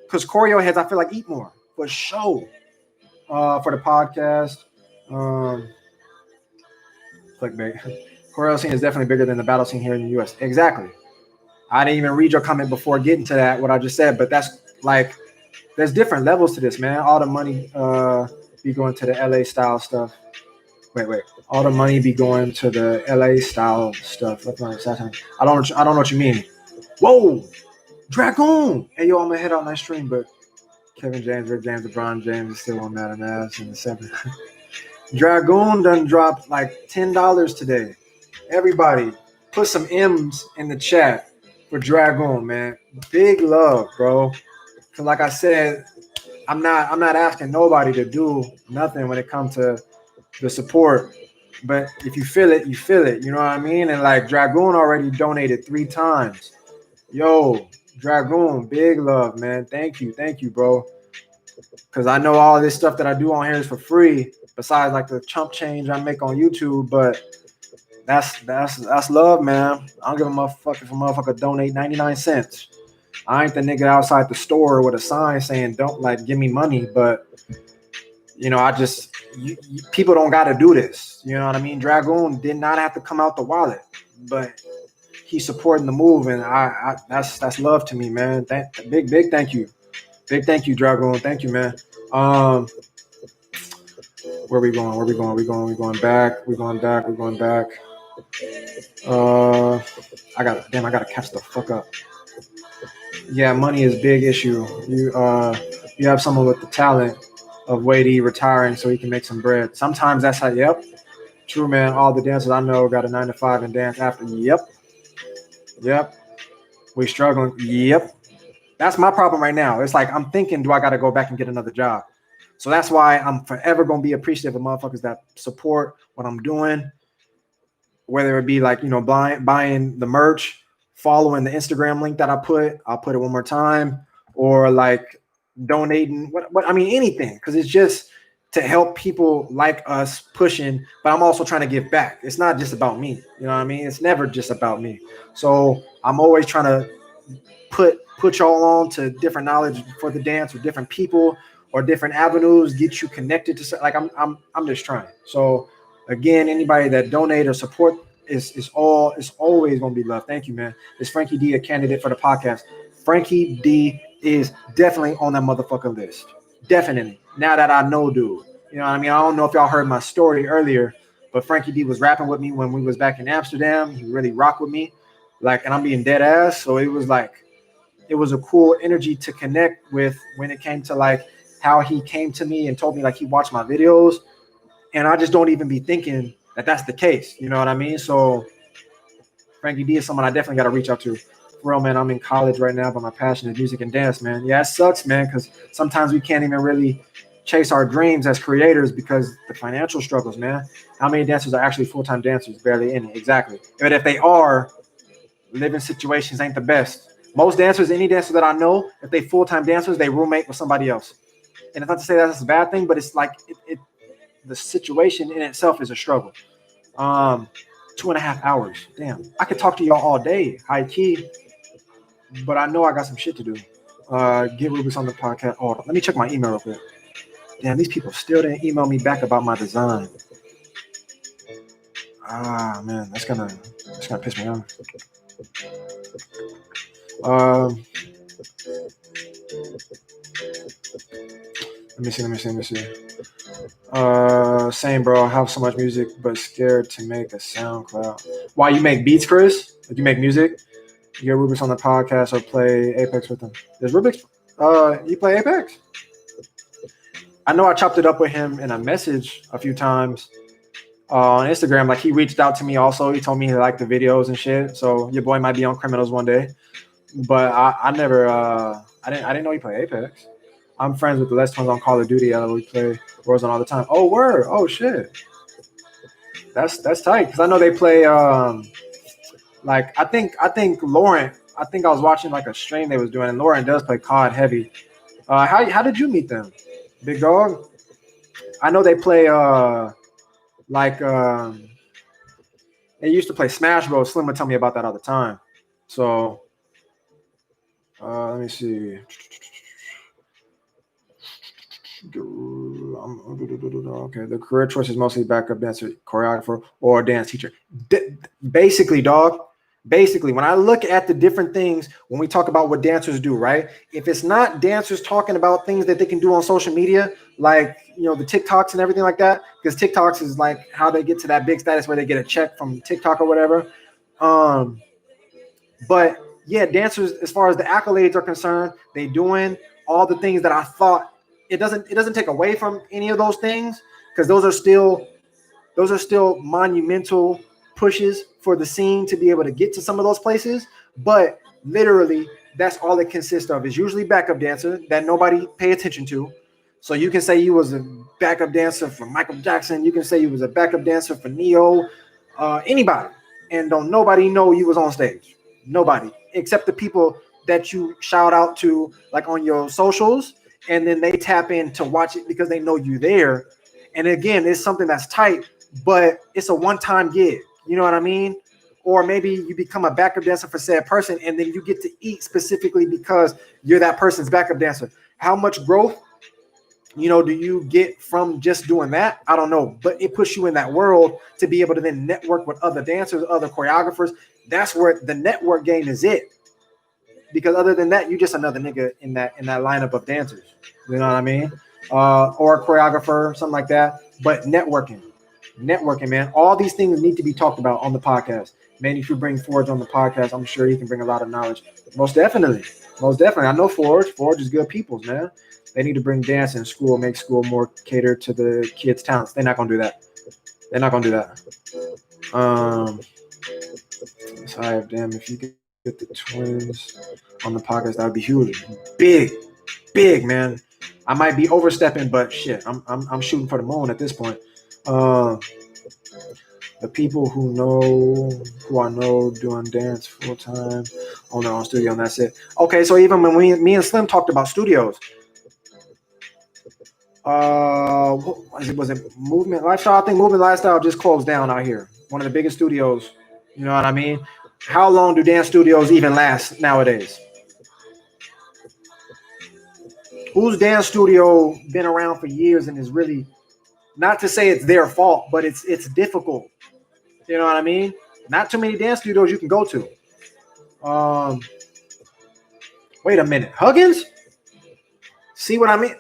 Because choreo heads, I feel like eat more for show. For the podcast. Clickbait. Choreo scene is definitely bigger than the battle scene here in the US. Exactly. I didn't even read your comment before getting to that, what I just said, but that's like there's different levels to this, man. All the money be going to the LA style stuff. Wait. All the money be going to the LA style stuff. I don't know what you mean. Whoa, Dragoon. Hey yo, I'm gonna head out my stream, but Kevin James, Rick James, LeBron James is still on Madden Ass in the 7th. Dragoon done dropped like $10 today. Everybody, put some M's in the chat for Dragoon, man. Big love, bro. Cause like I said, I'm not asking nobody to do nothing when it comes to the support. But if you feel it, you feel it. You know what I mean? And like Dragoon already donated 3 times. Yo, Dragoon, big love, man. Thank you, bro. Because I know all this stuff that I do on here is for free, besides like the chump change I make on YouTube. But that's love, man. I don't give a motherfucker if a motherfucker donate 99 cents. I ain't the nigga outside the store with a sign saying don't like give me money, but you know, people don't got to do this. You know what I mean? Dragoon did not have to come out the wallet, but he's supporting the move, and I that's love to me, man. Big thank you. Big thank you, Dragoon. Thank you, man. Where we going? We're going back. We're going back. I gotta catch the fuck up. Yeah, money is a big issue. You have someone with the talent of Wadey retiring so he can make some bread. Sometimes that's how. Yep, true, man. All the dancers I know got a 9 to 5 and dance after. Yep. We struggling. Yep. That's my problem right now. It's like I'm thinking, do I got to go back and get another job? So that's why I'm forever gonna be appreciative of motherfuckers that support what I'm doing, whether it be like, you know, buying the merch, following the Instagram link that I'll put it one more time, or like donating, what I mean, anything, because it's just to help people like us pushing, but I'm also trying to give back. It's not just about me, you know what I mean? It's never just about me. So I'm always trying to put y'all on to different knowledge for the dance with different people or different avenues, get you connected to, like I'm just trying. So again, anybody that donate or support is always gonna be love. Thank you, man. Is Frankie D a candidate for the podcast? Frankie D is definitely on that motherfucker list. Definitely. Now that I know, dude. You know what I mean? I don't know if y'all heard my story earlier, but Frankie D was rapping with me when we was back in Amsterdam. He really rocked with me. Like, and I'm being dead ass. So it was a cool energy to connect with when it came to like how he came to me and told me like he watched my videos. And I just don't even be thinking that that's the case. You know what I mean? So Frankie D is someone I definitely got to reach out to. For real, man, I'm in college right now, but my passion is music and dance, man. Yeah, it sucks, man, because sometimes we can't even really chase our dreams as creators because the financial struggles, man. How many dancers are actually full-time dancers? Barely any. Exactly. But if they are, living situations ain't the best. Most dancers, any dancer that I know, if they full-time dancers, they roommate with somebody else. And it's not to say that's a bad thing, but it's like the situation in itself is a struggle. 2.5 hours. Damn. I could talk to y'all all day, high key, but I know I got some shit to do. Get Rubik's on the podcast. Oh, let me check my email real quick. Damn, these people still didn't email me back about my design. Ah, man, that's gonna piss me off. Let me see. Same, bro. I have so much music, but scared to make a SoundCloud. Why, you make beats, Chris? Like, you make music? You get Rubik's on the podcast or play Apex with him? Does Rubik's? You play Apex? I know I chopped it up with him in a message a few times on Instagram. Like, he reached out to me also. He told me he liked the videos and shit. So your boy might be on Criminals one day. But I never. I didn't know he played Apex. I'm friends with the Les Twins on Call of Duty. We play Warzone all the time. Oh, word. Oh, shit. That's tight. Because I know they play, like, I think Lauren, I think I was watching, like, a stream they was doing, and Lauren does play COD heavy. How did you meet them, big dog? I know they play, they used to play Smash Bros. Slim would tell me about that all the time. So, let me see. Okay, the career choice is mostly backup dancer, choreographer, or dance teacher. Basically, dog, Basically, when I look at the different things, when we talk about what dancers do, right? If it's not dancers talking about things that they can do on social media, like, the TikToks and everything like that, because TikToks is like how they get to that big status where they get a check from TikTok or whatever. But yeah, dancers, as far as the accolades are concerned, they doing all the things that I thought. It doesn't take away from any of those things, because those are still monumental pushes for the scene to be able to get to some of those places. But literally, that's all it consists of, is usually backup dancer that nobody pay attention to. So you can say you was a backup dancer for Michael Jackson. You can say you was a backup dancer for Neo, anybody. And don't nobody know you was on stage. Nobody, except the people that you shout out to, like on your socials. And then they tap in to watch it because they know you there. And again, it's something that's tight, but it's a one-time gig. You know what I mean? Or maybe you become a backup dancer for said person, and then you get to eat specifically because you're that person's backup dancer. How much growth, do you get from just doing that? I don't know, but it puts you in that world to be able to then network with other dancers, other choreographers. That's where the network game is it. Because other than that, you're just another nigga in that lineup of dancers. You know what I mean? Or a choreographer, something like that. But networking, man. All these things need to be talked about on the podcast. Man, if you bring Forge on the podcast, I'm sure he can bring a lot of knowledge. Most definitely. I know Forge. Forge is good peoples, man. They need to bring dance in school, make school more catered to the kids' talents. They're not gonna do that. Sorry, damn, if you could get the twins on the podcast, that would be huge. Big, man. I might be overstepping, but shit, I'm shooting for the moon at this point. The people who I know doing dance full time on their own studio, and that's it. Okay, so even when me and Slim talked about studios, was it Movement Lifestyle? I think Movement Lifestyle just closed down out here. One of the biggest studios. You know what I mean? How long do dance studios even last nowadays? Whose dance studio been around for years and is really, not to say it's their fault, but it's difficult. You know what I mean? Not too many dance studios you can go to. Wait a minute. Huggins? See what I mean?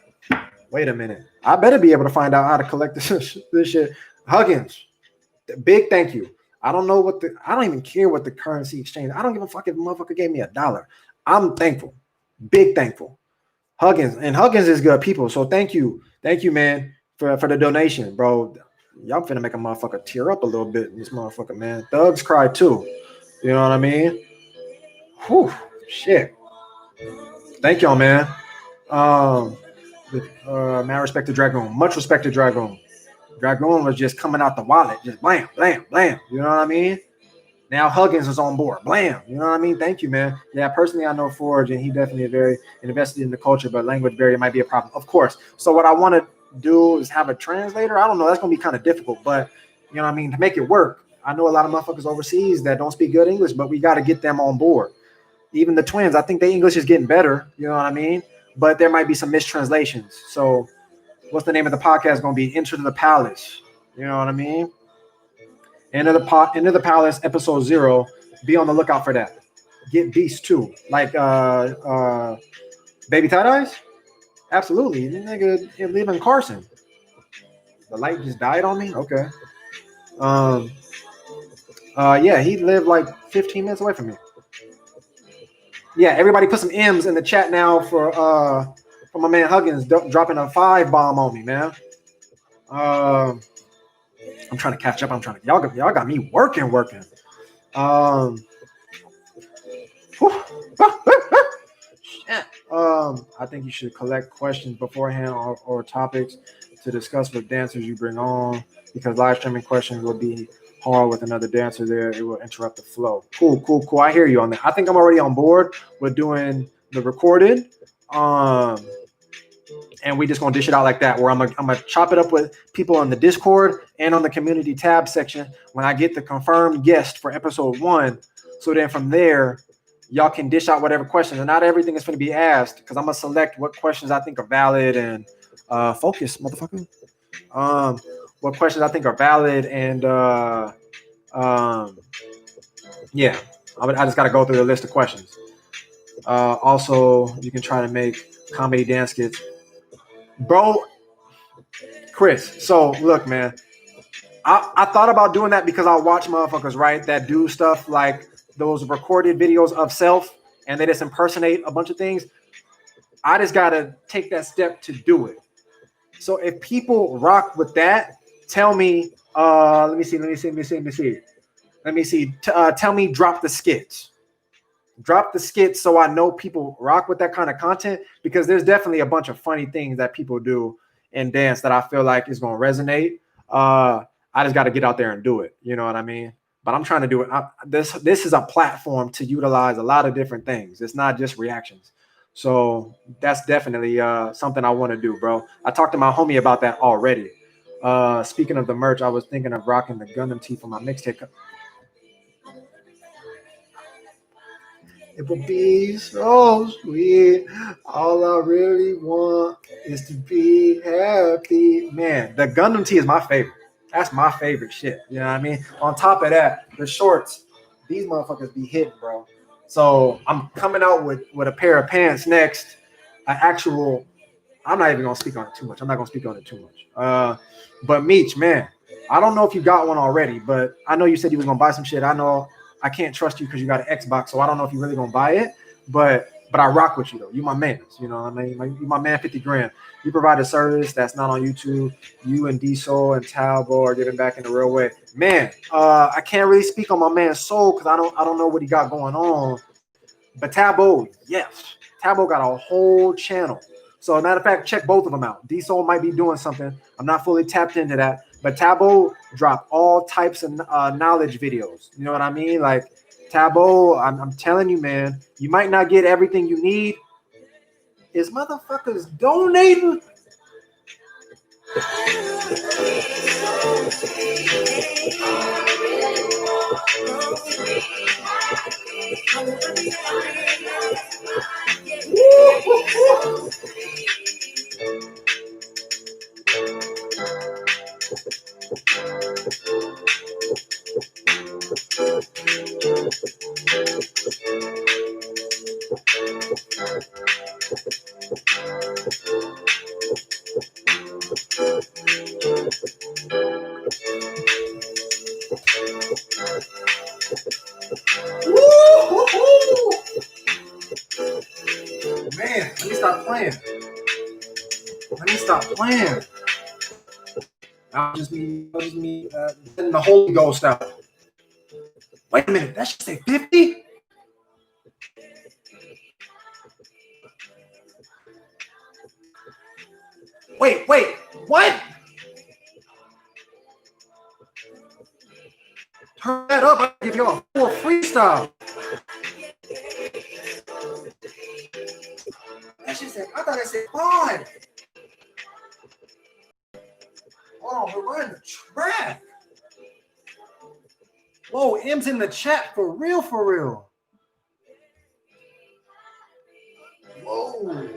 Wait a minute. I better be able to find out how to collect this shit. Huggins, big thank you. I don't even care what the currency exchange. I don't give a fuck if a motherfucker gave me $1. I'm thankful. Big thankful. Huggins is good people. So thank you, man, for the donation, bro. Y'all finna make a motherfucker tear up a little bit in this motherfucker, man. Thugs cry too. You know what I mean? Whew, shit. Thank y'all, man. Man, respect to Dragoon. Much respect to Dragoon. Dragoon was just coming out the wallet, just blam, blam, blam. You know what I mean? Now Huggins is on board. Blam. You know what I mean? Thank you, man. Yeah, personally, I know Forge, and he definitely is very invested in the culture, but language barrier might be a problem. Of course. So what I want to do is have a translator. I don't know. That's going to be kind of difficult, but you know what I mean? To make it work. I know a lot of motherfuckers overseas that don't speak good English, but we got to get them on board. Even the twins, I think their English is getting better. You know what I mean? But there might be some mistranslations. So what's the name of the podcast going to be? Enter the Palace. You know what I mean? Enter the Palace, episode 0. Be on the lookout for that. Get Beast too. Like Baby Tie-Dyes? Absolutely. This nigga live in Carson. The light just died on me? Okay. Yeah, he lived like 15 minutes away from me. Yeah, everybody put some M's in the chat now for my man Huggins dropping a 5 bomb on me, man. I'm trying to catch up. Y'all got me working. I think you should collect questions beforehand or topics to discuss with dancers you bring on, because live streaming questions will be hard with another dancer there. It will interrupt the flow. Cool. I hear you on that. I think I'm already on board with doing the recorded. And we just gonna dish it out like that, where I'm gonna chop it up with people on the Discord and on the community tab section when I get the confirmed guest for episode 1. So then from there, y'all can dish out whatever questions, and not everything is going to be asked, because I'm gonna select what questions I think are valid and focus, motherfucker. What questions I think are valid and yeah. I just got to go through the list of questions. Also, you can try to make comedy dance skits, bro. Chris, so look, man, I thought about doing that because I watch motherfuckers, right, that do stuff like those recorded videos of self and they just impersonate a bunch of things. I just gotta take that step to do it. So if people rock with that, tell me. Let me see. Tell me, drop the skits. Drop the skits so I know people rock with that kind of content, because there's definitely a bunch of funny things that people do in dance that I feel like is going to resonate. I just got to get out there and do it. You know what I mean? But I'm trying to do it. This is a platform to utilize a lot of different things. It's not just reactions. So that's definitely something I want to do, bro. I talked to my homie about that already. Speaking of the merch, I was thinking of rocking the Gundam tee for my mixtape. It will be so sweet. All I really want is to be happy. Man, the Gundam tee is my favorite. That's my favorite shit. You know what I mean? On top of that, the shorts, these motherfuckers be hitting, bro. So I'm coming out with a pair of pants next. An actual, I'm not even gonna speak on it too much. I'm not gonna speak on it too much. But Meech, man, I don't know if you got one already, but I know you said you was gonna buy some shit. I know I can't trust you because you got an Xbox, so I don't know if you're really gonna buy it. But I rock with you though. You my man. You know what I mean? You my man. 50 grand. You provide a service that's not on YouTube. You and Diesel and Talbot are getting back in the real way, man. I can't really speak on my man's soul because I don't know what he got going on. But Talbot, yes, Talbot got a whole channel. So, as a matter of fact, check both of them out. D-Soul might be doing something. I'm not fully tapped into that. But Talbot dropped all types of knowledge videos. You know what I mean? Like, Talbot, I'm telling you, man, you might not get everything you need. Is motherfuckers donating? Man, let me stop playing. I'll just me getting the Holy Ghost out. Wait a minute, that should say 50? Wait, what? Turn that up, I'll give y'all a full freestyle. That shit said, I thought it said 5. Oh, we're running the track. Whoa, M's in the chat for real, for real. Whoa.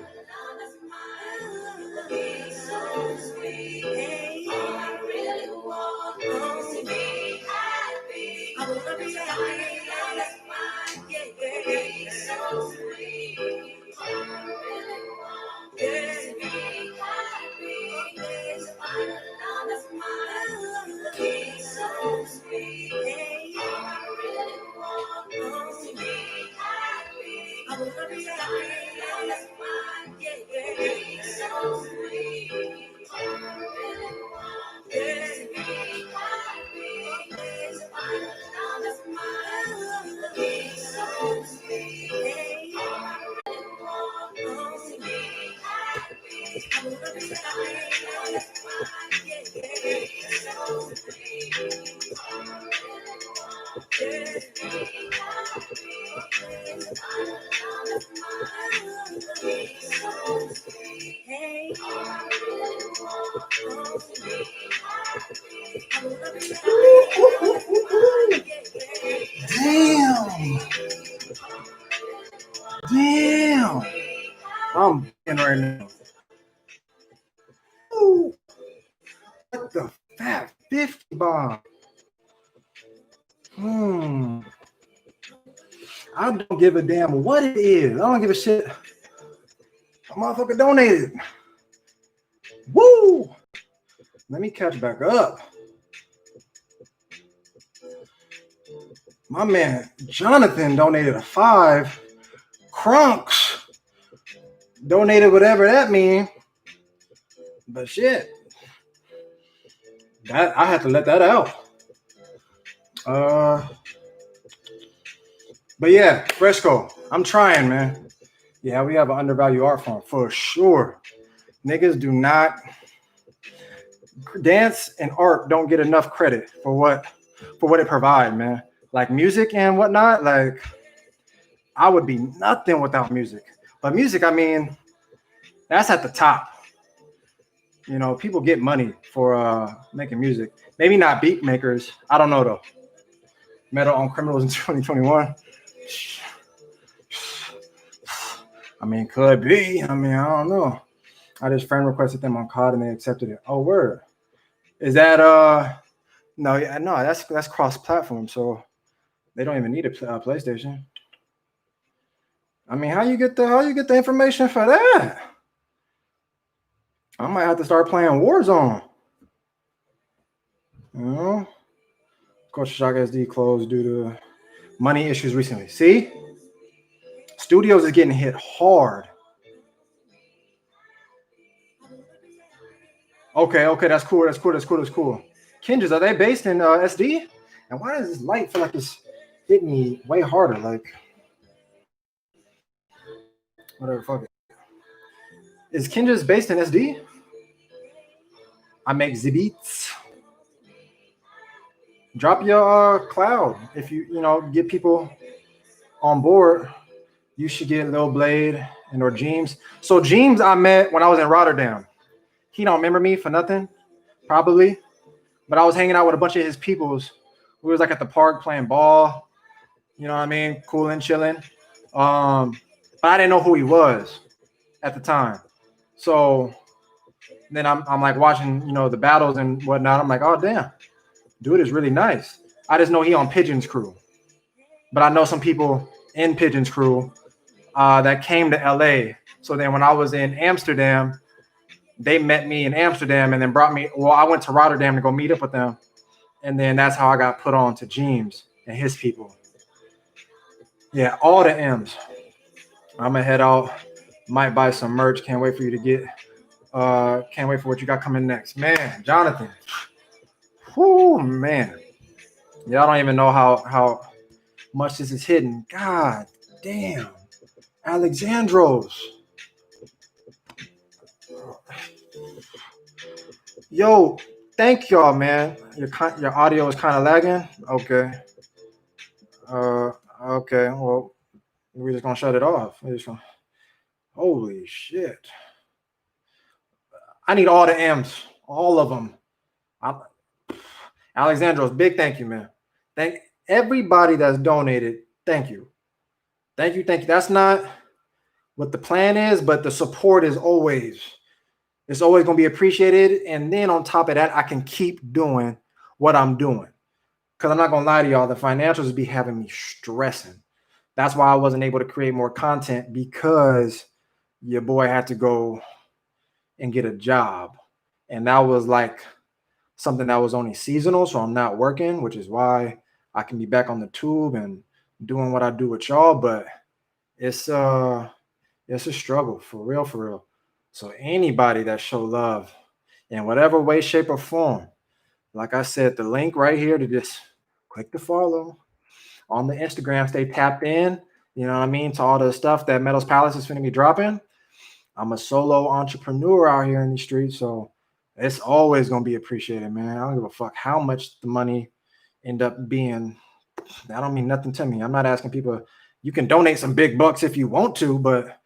Damn. I'm in right now. Ooh. What the fat 50 bomb? I don't give a damn what it is. I don't give a shit. A motherfucker donated. Woo! Let me catch back up. My man Jonathan donated a 5. Crunks donated whatever that means. But shit, that I had to let that out. But yeah, Fresco, I'm trying, man. Yeah, we have an undervalued art form for sure. Niggas do not. Dance and art don't get enough credit for what it provides, man. Like music and whatnot, like I would be nothing without music. But music, I mean, that's at the top. You know, people get money for making music. Maybe not beat makers. I don't know though. Metal on Criminals in 2021. I mean, could be. I mean, I don't know. I just friend requested them on COD and they accepted it. Oh, word. Is that no, yeah, no, that's cross-platform, so they don't even need a PlayStation. I mean, how you get the information for that? I might have to start playing Warzone. You know, Culture Shock SD closed due to money issues recently. See, studios is getting hit hard. Okay, that's cool. Kinjas, are they based in SD? And why does this light feel like it's hitting me way harder? Like, whatever, fuck it. Is Kinjas based in SD? I make the beats. Drop your cloud. If you get people on board, you should get Lil Blade and or James. So James I met when I was in Rotterdam. He don't remember me for nothing, probably. But I was hanging out with a bunch of his peoples. We was like at the park playing ball. You know what I mean? Cooling, chilling. But I didn't know who he was at the time. So then I'm like watching, the battles and whatnot. I'm like, oh damn, dude is really nice. I just know he on Pigeon's crew. But I know some people in Pigeon's crew that came to LA. So then when I was in Amsterdam, they met me in Amsterdam and then brought me. Well, I went to Rotterdam to go meet up with them. And then that's how I got put on to James and his people. Yeah, all the M's. I'm going to head out. Might buy some merch. Can't wait for you to get. Can't wait for what you got coming next. Man, Jonathan. Whoo, man. Y'all don't even know how much this is hidden. God damn. Alexandros. Yo, thank y'all, man. Your audio is kind of lagging. Okay. Okay. Well, we're just gonna shut it off. Holy shit. I need all the M's, all of them. Alexandros, big thank you, man. Thank everybody that's donated. Thank you. Thank you. That's not what the plan is, but the support is always. It's always going to be appreciated. And then on top of that, I can keep doing what I'm doing. Because I'm not going to lie to y'all, the financials be having me stressing. That's why I wasn't able to create more content, because your boy had to go and get a job. And that was like something that was only seasonal. So I'm not working, which is why I can be back on the tube and doing what I do with y'all. But it's a struggle, for real. So anybody that show love in whatever way, shape, or form, like I said, the link right here to just click the follow on the Instagram. Stay tapped in, you know what I mean, to all the stuff that Metals Palace is going to be dropping. I'm a solo entrepreneur out here in the streets, so it's always going to be appreciated, man. I don't give a fuck how much the money end up being. That don't mean nothing to me. I'm not asking people. You can donate some big bucks if you want to, but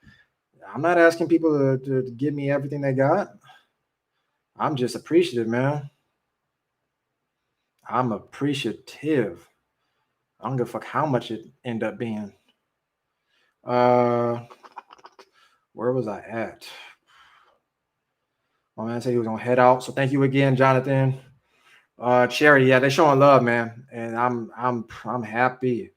I'm not asking people to give me everything they got. I'm just appreciative, man. I'm appreciative. I don't give a fuck how much it end up being. Where was I at? My man said he was gonna head out. So thank you again, Jonathan. Cherry, yeah, they're showing love, man, and I'm happy.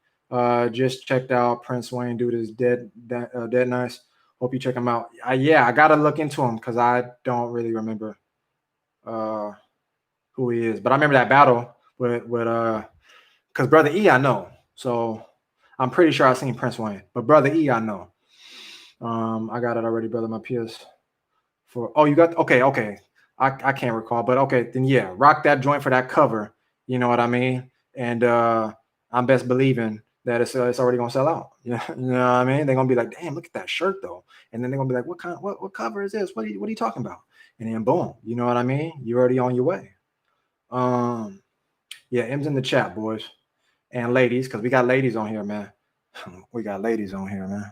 Just checked out Prince Wayne, dude is dead nice. Hope you check him out. Yeah, I gotta look into him because I don't really remember uh who he is, but I remember that battle with because Brother E I know, so I'm pretty sure I've seen Prince Wayne, but Brother E I know. I got it already, brother. My PS for you got okay. I can't recall, but okay, then yeah, rock that joint for that cover. You know what I mean? And I'm best believing that it's already gonna sell out. You know what I mean? They're gonna be like, damn, look at that shirt though. And then they're gonna be like, what cover is this? What are you talking about? And then boom, you know what I mean? You're already on your way. Yeah, M's in the chat, boys and ladies, because we got ladies on here, man. We got ladies on here, man.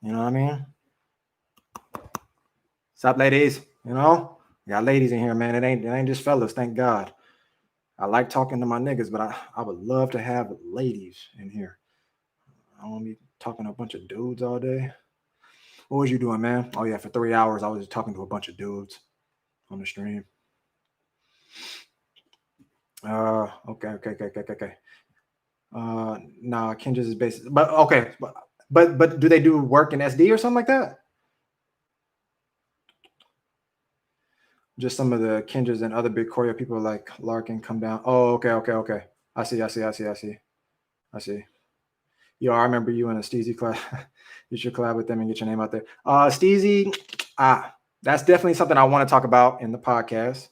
You know what I mean? What's up, ladies? You know, we got ladies in here, man. It ain't just fellas, thank God. I like talking to my niggas, but I would love to have ladies in here. I don't want to be talking to a bunch of dudes all day. What was you doing, man? Oh yeah, for 3 hours I was just talking to a bunch of dudes on the stream. Okay. Nah, Kendra's is basic, but okay, but do they do work in SD or something like that? Just some of the Kendras and other big choreo people like Larkin come down. Oh, okay. I see. Yo, I remember you in a Steezy class. You should collab with them and get your name out there. Steezy, that's definitely something I want to talk about in the podcast.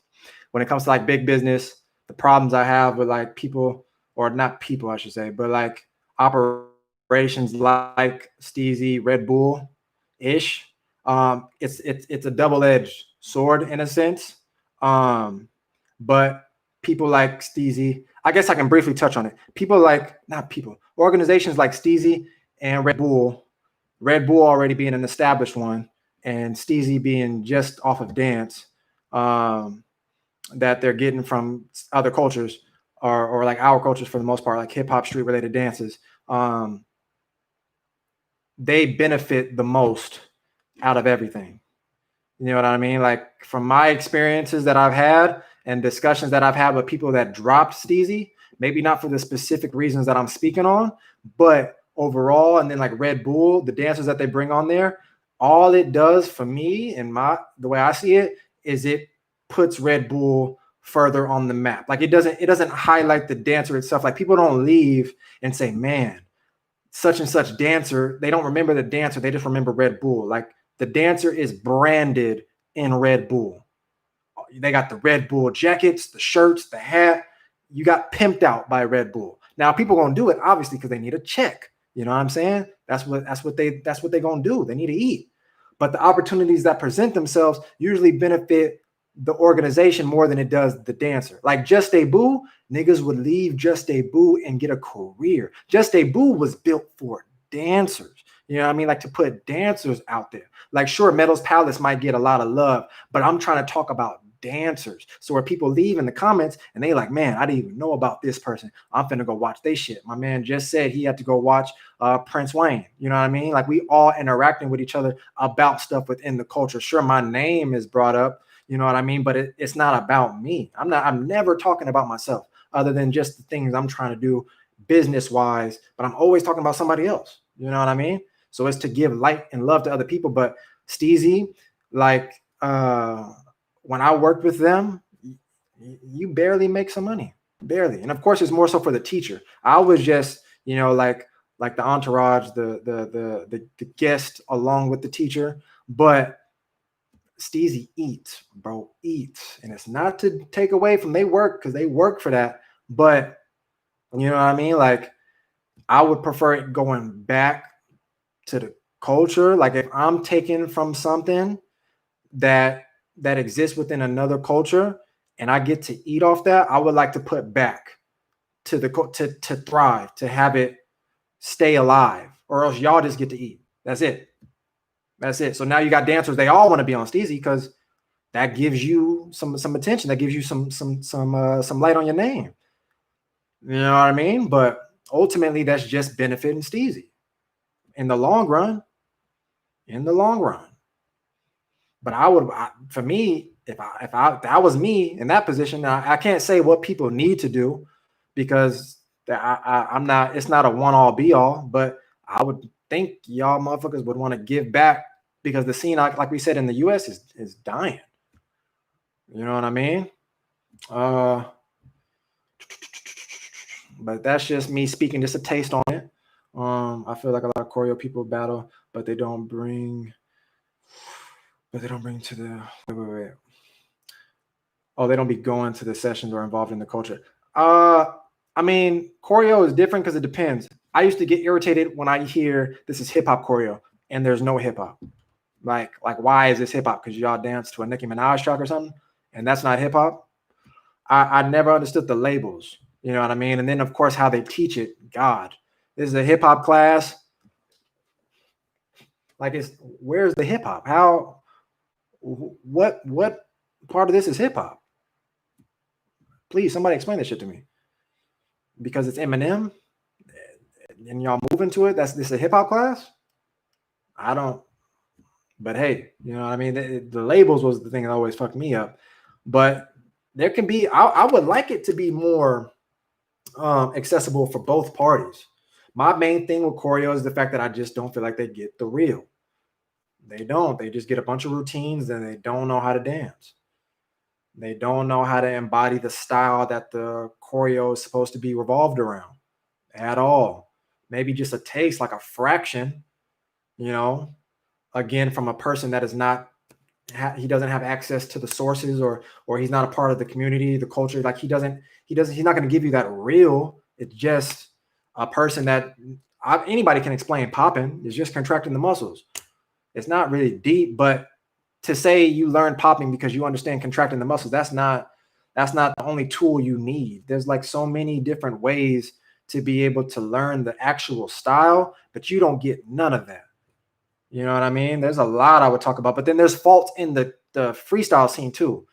When it comes to like big business, the problems I have with like people, or not people, I should say, but like operations like Steezy, Red Bull ish. It's a double-edged sword in a sense. But people like Steezy, I guess I can briefly touch on it. Organizations like Steezy and Red Bull already being an established one, and Steezy being just off of dance, that they're getting from other cultures or like our cultures for the most part, like hip hop, street related dances. They benefit the most out of everything. You know what I mean? Like from my experiences that I've had and discussions that I've had with people that dropped Steezy, maybe not for the specific reasons that I'm speaking on, but overall, and then like Red Bull, the dancers that they bring on there, all it does for me and the way I see it is it puts Red Bull further on the map. Like it doesn't highlight the dancer itself. Like people don't leave and say, man, such and such dancer. They don't remember the dancer. They just remember Red Bull. Like the dancer is branded in Red Bull. They got the Red Bull jackets, the shirts, the hat. You got pimped out by Red Bull. Now people gonna do it obviously because they need a check. You know what I'm saying? That's what they gonna do. They need to eat. But the opportunities that present themselves usually benefit the organization more than it does the dancer. Like Just a Boo, niggas would leave Just a Boo and get a career. Just a Boo was built for dancers. You know what I mean? Like to put dancers out there. Like sure, Meadows Palace might get a lot of love, but I'm trying to talk about dancers. So where people leave in the comments and they like, man, I didn't even know about this person. I'm finna go watch they shit. My man just said he had to go watch Prince Wayne. You know what I mean? Like we all interacting with each other about stuff within the culture. Sure, my name is brought up. You know what I mean? But it's not about me. I'm never talking about myself other than just the things I'm trying to do business wise, but I'm always talking about somebody else. You know what I mean? So it's to give light and love to other people. But Steezy, like when I worked with them, you barely make some money, barely. And of course, it's more so for the teacher. I was just, you know, like the entourage, the guest along with the teacher, but Steezy eats, bro, eats. And it's not to take away from they work because they work for that. But you know what I mean? Like I would prefer it going back to the culture. Like if I'm taking from something that exists within another culture and I get to eat off that, I would like to put back to the to thrive, to have it stay alive, or else y'all just get to eat. That's it. So now you got dancers. They all want to be on Steezy because that gives you some attention. That gives you some light on your name. You know what I mean? But ultimately, that's just benefiting Steezy in the long run. But for me, if that was me in that position, I can't say what people need to do, because I'm not. It's not a one all be all, but I would think y'all motherfuckers would want to give back because the scene, like we said, in the U.S. is dying. You know what I mean? But that's just me speaking, just a taste on it. I feel like a lot of choreo people battle, but they don't bring to the wait. Oh, they don't be going to the sessions or involved in the culture. I mean, choreo is different because it depends. I used to get irritated when I hear this is hip hop choreo and there's no hip hop. Like why is this hip hop? Because y'all dance to a Nicki Minaj track or something, and that's not hip hop. I never understood the labels. You know what I mean? And then of course how they teach it. God, this is a hip hop class. Like where's the hip hop? How? What part of this is hip hop? Please, somebody explain this shit to me. Because it's Eminem, and y'all move into it. This is a hip hop class. I don't. But hey, you know what I mean. The labels was the thing that always fucked me up. But there can be. I would like it to be more accessible for both parties. My main thing with choreo is the fact that I just don't feel like they get the real. They don't. They just get a bunch of routines and they don't know how to dance. They don't know how to embody the style that the choreo is supposed to be revolved around at all. Maybe just a taste, like a fraction, you know, again, from a person that is not, he doesn't have access to the sources or he's not a part of the community, the culture. Like he's not going to give you that real. It's just a person that anybody can explain popping. It's just contracting the muscles. It's not really deep, but to say you learn popping because you understand contracting the muscles, that's not the only tool you need. There's like so many different ways to be able to learn the actual style, but you don't get none of that. You know what I mean? There's a lot I would talk about, but then there's faults in the freestyle scene too.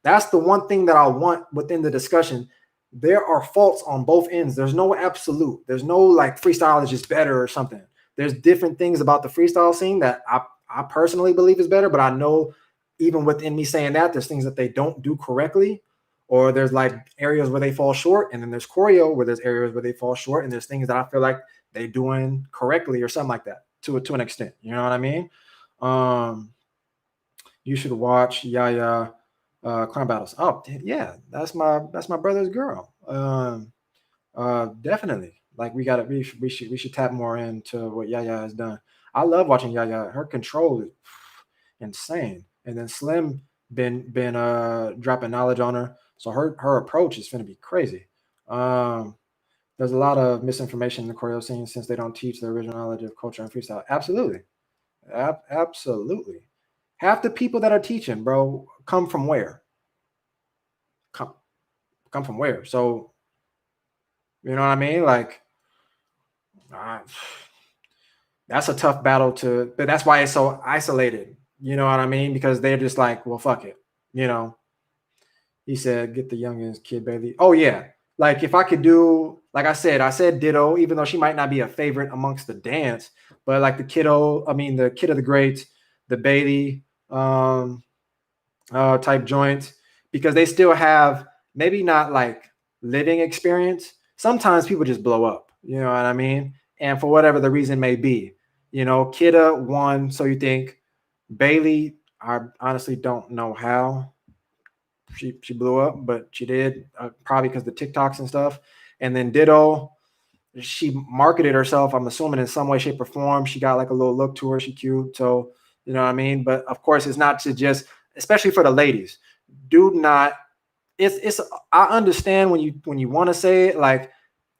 That's the one thing that I want within the discussion. There are faults on both ends. There's no absolute. There's no like freestyle is just better or something. There's different things about the freestyle scene that I personally believe is better, but I know even within me saying that, there's things that they don't do correctly, or there's like areas where they fall short, and then there's choreo where there's areas where they fall short, and there's things that I feel like they doing correctly or something like that to an extent. You know what I mean? You should watch Yaya Clown Battles. Oh yeah, that's my brother's girl. Definitely. Like we should tap more into what Yaya has done. I love watching Yaya. Her control is insane. And then Slim been dropping knowledge on her. So her approach is going to be crazy. There's a lot of misinformation in the choreo scene since they don't teach the original knowledge of culture and freestyle. Absolutely. Absolutely. Half the people that are teaching, bro, come from where? Come from where? So, you know what I mean? Like, that's a tough battle but that's why it's so isolated. You know what I mean? Because they're just like, well, fuck it. You know, he said, get the youngest Kid Bailey. Oh yeah. Like if I could do, like I said Ditto, even though she might not be a favorite amongst the dance, but like the Kid of the Greats, the Bailey type joints, because they still have maybe not like living experience. Sometimes people just blow up, you know what I mean? And for whatever the reason may be, you know, Kidda won. So you think Bailey, I honestly don't know how she blew up, but she did, probably because the TikToks and stuff. And then Ditto, she marketed herself, I'm assuming in some way, shape, or form. She got like a little look to her. She cute. So, you know what I mean? But of course, it's not to just, especially for the ladies, do not, I understand when you want to say it, like,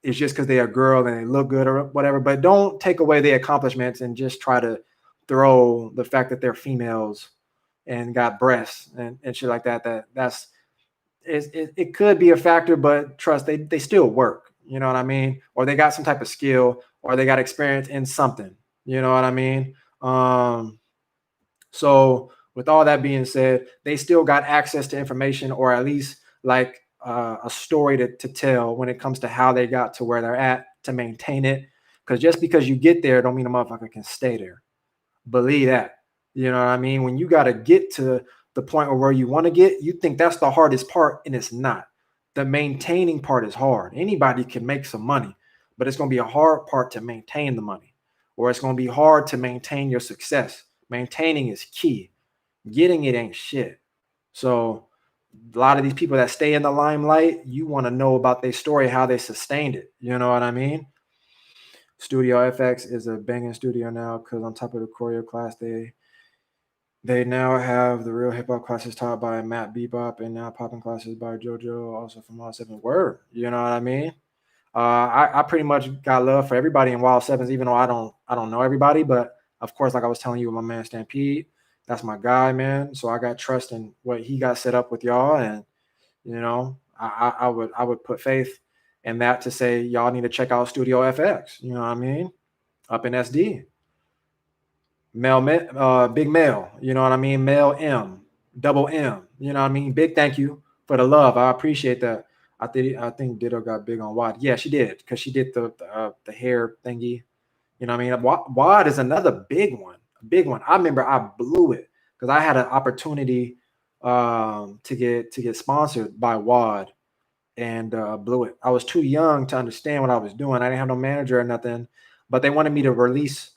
it's just because they're a girl and they look good or whatever, but don't take away the accomplishments and just try to throw the fact that they're females and got breasts and shit like that. It could be a factor, but trust, they still work. You know what I mean? Or they got some type of skill, or they got experience in something. You know what I mean? So with all that being said, they still got access to information, or at least like a story to tell when it comes to how they got to where they're at to maintain it. Because just because you get there don't mean a motherfucker can stay there. Believe that. You know what I mean? When you got to get to the point where you want to get, you think that's the hardest part, and it's not. The maintaining part is hard. Anybody can make some money, but it's going to be a hard part to maintain the money, or it's going to be hard to maintain your success. Maintaining is key. Getting it ain't shit. So a lot of these people that stay in the limelight, you want to know about their story, how they sustained it. You know what I mean? Studio FX is a banging studio now because on top of the choreo class, they now have the real hip hop classes taught by Matt Bebop and now popping classes by JoJo, also from Wild Seven. Word, you know what I mean? I pretty much got love for everybody in Wild Sevens, even though I don't know everybody. But of course, like I was telling you, with my man Stampede, that's my guy, man. So I got trust in what he got set up with y'all, and you know, I would put faith in that to say y'all need to check out Studio FX. You know what I mean? Up in SD. Big Mel, you know what I mean? Mel M, double M, you know what I mean? Big thank you for the love. I appreciate that. I think Ditto got big on Wad. Yeah, she did because she did the hair thingy. You know what I mean? Wad is another big one, a big one. I remember I blew it because I had an opportunity to get sponsored by Wad and blew it. I was too young to understand what I was doing. I didn't have no manager or nothing, but they wanted me to release.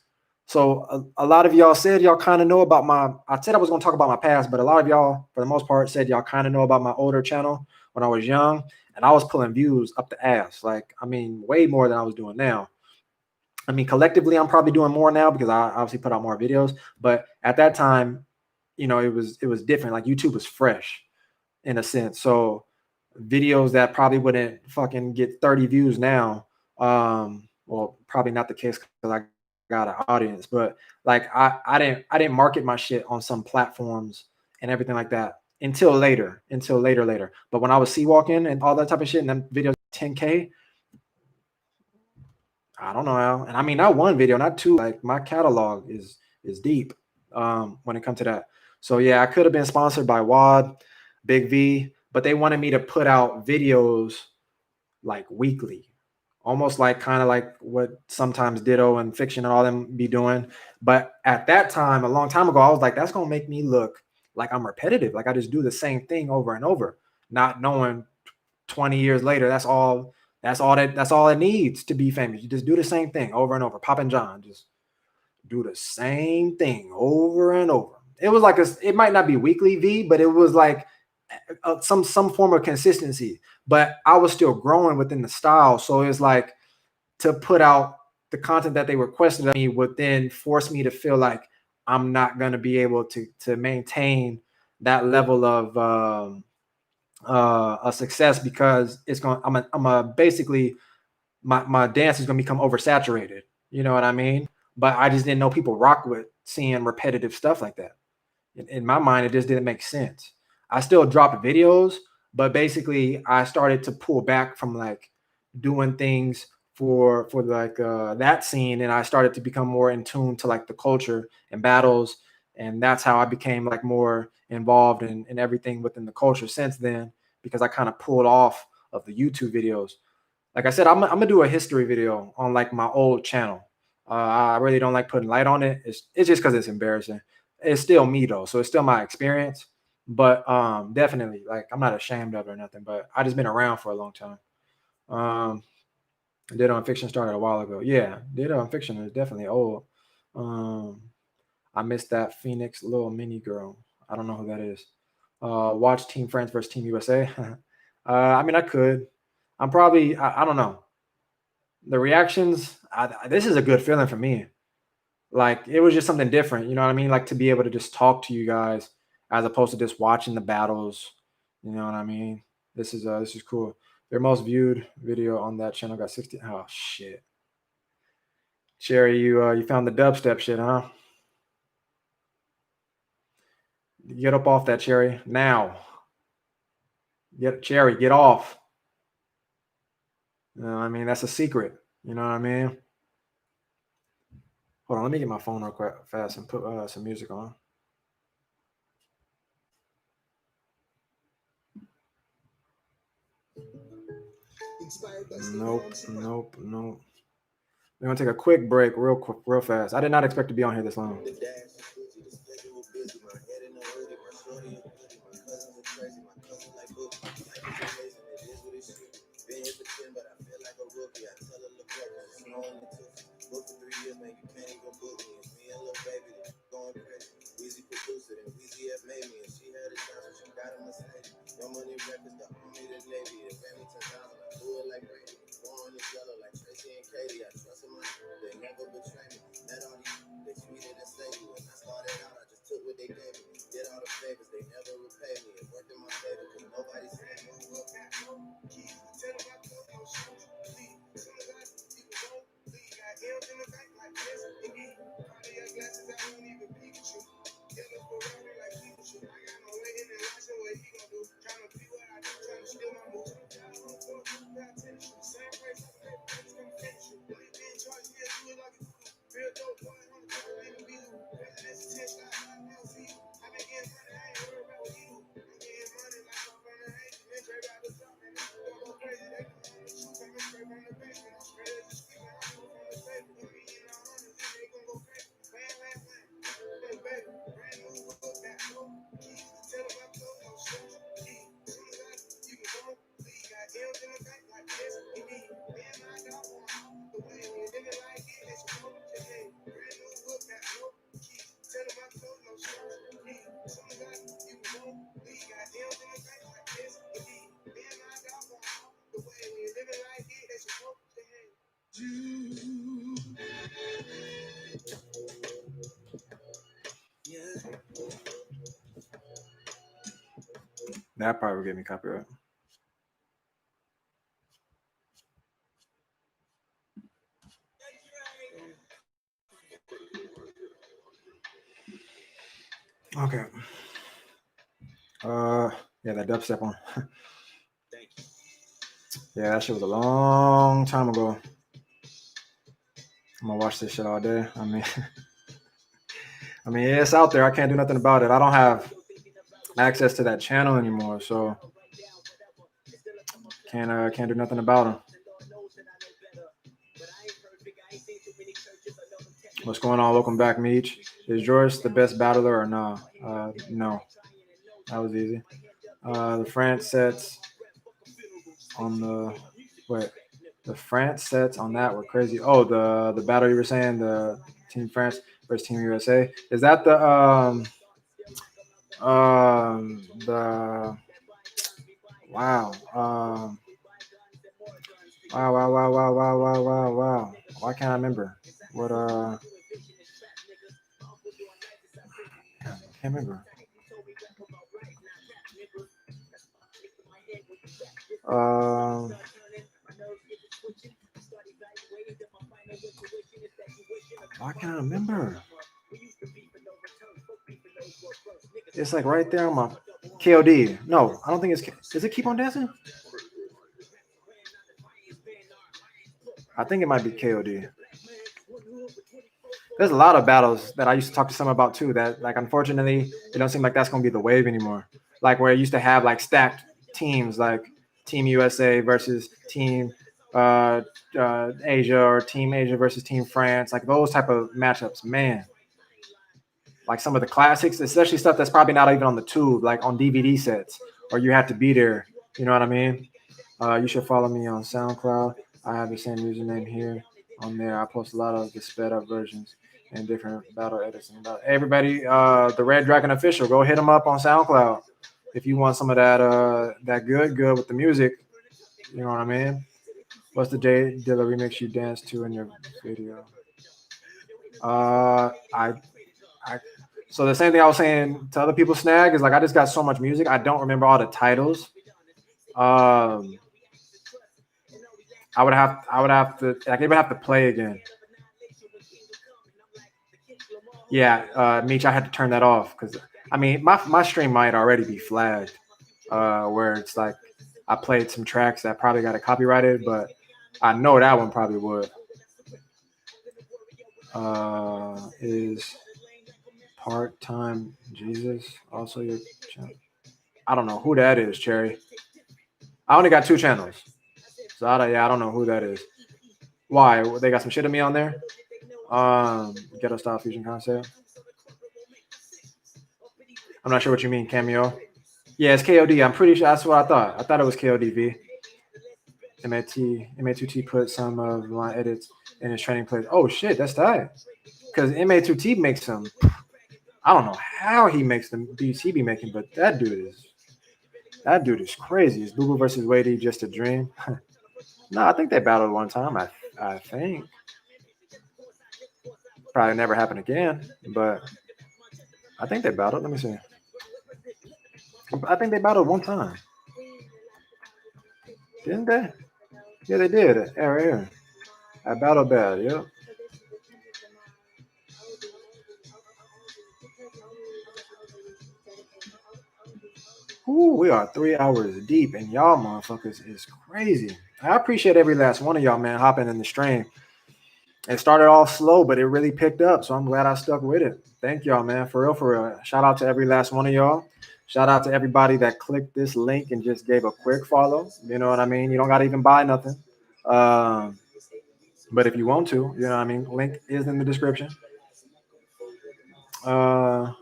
So a lot of y'all said y'all kind of know about I said I was going to talk about my past, but a lot of y'all, for the most part, said y'all kind of know about my older channel when I was young, and I was pulling views up the ass. Like, I mean, way more than I was doing now. I mean, collectively, I'm probably doing more now because I obviously put out more videos. But at that time, you know, it was different. Like YouTube was fresh in a sense. So videos that probably wouldn't fucking get 30 views now. Well, probably not the case because I got an audience, but like I didn't market my shit on some platforms and everything like that until later. But when I was sea walking and all that type of shit, and then videos 10K, I don't know how. And I mean, not one video, not two. Like my catalog is deep when it comes to that. So yeah, I could have been sponsored by Wad, Big V, but they wanted me to put out videos like weekly, almost like kind of like what sometimes Ditto and Fiction and all them be doing. But at that time, a long time ago, I was like, that's gonna make me look like I'm repetitive. Like I just do the same thing over and over, not knowing 20 years later, that's all it needs to be famous. You just do the same thing over and over. Pop and John, just do the same thing over and over. It was like it might not be weekly V, but it was like some form of consistency. But I was still growing within the style, so it's like to put out the content that they requested of me would then force me to feel like I'm not going to be able to maintain that level of a success because it's going. I'm basically my dance is going to become oversaturated. You know what I mean? But I just didn't know people rock with seeing repetitive stuff like that. In my mind, it just didn't make sense. I still dropped videos, but basically I started to pull back from like doing things for like that scene, and I started to become more in tune to like the culture and battles, and that's how I became like more involved in everything within the culture since then, because I kind of pulled off of the YouTube videos. Like I said, I'm gonna do a history video on like my old channel. I really don't like putting light on it. It's just because it's embarrassing. It's still me though, so it's still my experience. But definitely, like I'm not ashamed of it or nothing. But I just been around for a long time. Ditto and Fiction started a while ago. Yeah, Ditto and Fiction is definitely old. I missed that Phoenix little mini girl. I don't know who that is. Watch Team France versus Team USA. I mean, I could. I'm probably. I don't know. The reactions. This is a good feeling for me. Like it was just something different. You know what I mean? Like to be able to just talk to you guys as opposed to just watching the battles. You know what I mean? This is cool. Their most viewed video on that channel got 60. Oh shit. Cherry, you found the dubstep shit, huh? Get up off that, Cherry. Now. Cherry, get off. You know what I mean? That's a secret. You know what I mean? Hold on, let me get my phone real quick fast and put some music on. Nope. We're gonna take a quick break, real fast. I did not expect to be on here this long. That probably would get me copyright. Okay. Yeah, that dubstep one. Yeah, that shit was a long time ago. I'm gonna watch this shit all day. I mean, yeah, it's out there. I can't do nothing about it. I don't have access to that channel anymore, so can't do nothing about them. What's going on? Welcome back, Meech. Is Joris the best battler or no? No. That was easy. The France sets on the France sets on that were crazy. Oh, the battle you were saying, the Team France versus Team USA. Is that the wow. Wow. Why can't I remember? What I can't remember. Why can't I remember? It's like right there on my KOD. No, I don't think it's. Does it Keep on Dancing? I think it might be KOD. There's a lot of battles that I used to talk to someone about too. That like, unfortunately, it don't seem like that's gonna be the wave anymore. Like where it used to have like stacked teams, like Team USA versus Team Asia, or Team Asia versus Team France, like those type of matchups. Man, like some of the classics, especially stuff that's probably not even on the tube, like on DVD sets, or you have to be there. You know what I mean? You should follow me on SoundCloud. I have the same username here. On there, I post a lot of the sped up versions and different battle edits. And everybody, the Red Dragon Official, go hit him up on SoundCloud if you want some of that good with the music. You know what I mean? What's the Jay Dilla remix you dance to in your video? So the same thing I was saying to other people, Snag, is like I just got so much music, I don't remember all the titles. I would have to like, they would have to play again. Yeah, Meech, I had to turn that off because I mean my stream might already be flagged, where it's like I played some tracks that probably got it copyrighted, but I know that one probably would. Is Part-Time Jesus also your channel? I don't know who that is, Cherry. I only got 2 channels, so I don't know who that is. Why? They got some shit of me on there? Ghetto Style Fusion Concept. I'm not sure what you mean, Cameo. Yeah, it's KOD. I'm pretty sure that's what I thought. I thought it was KODV. MA2T put some of my edits in his training place. Oh shit, that's tight. Because MA2T makes some. I don't know how he makes the beats he be making, but that dude is crazy. Is Boo Boo versus Wadey just a dream? No, I think they battled one time. I think probably never happen again, but I think they battled. Let me see. I think they battled one time. Didn't they? Yeah, they did. Yeah, right here. I battled bad. Yep. Ooh, we are 3 hours deep, and y'all motherfuckers is crazy. I appreciate every last one of y'all, man, hopping in the stream. It started off slow, but it really picked up, so I'm glad I stuck with it. Thank y'all, man, for real, for real. Shout out to every last one of y'all. Shout out to everybody that clicked this link and just gave a quick follow. You know what I mean? You don't got to even buy nothing. But if you want to, you know what I mean? Link is in the description. On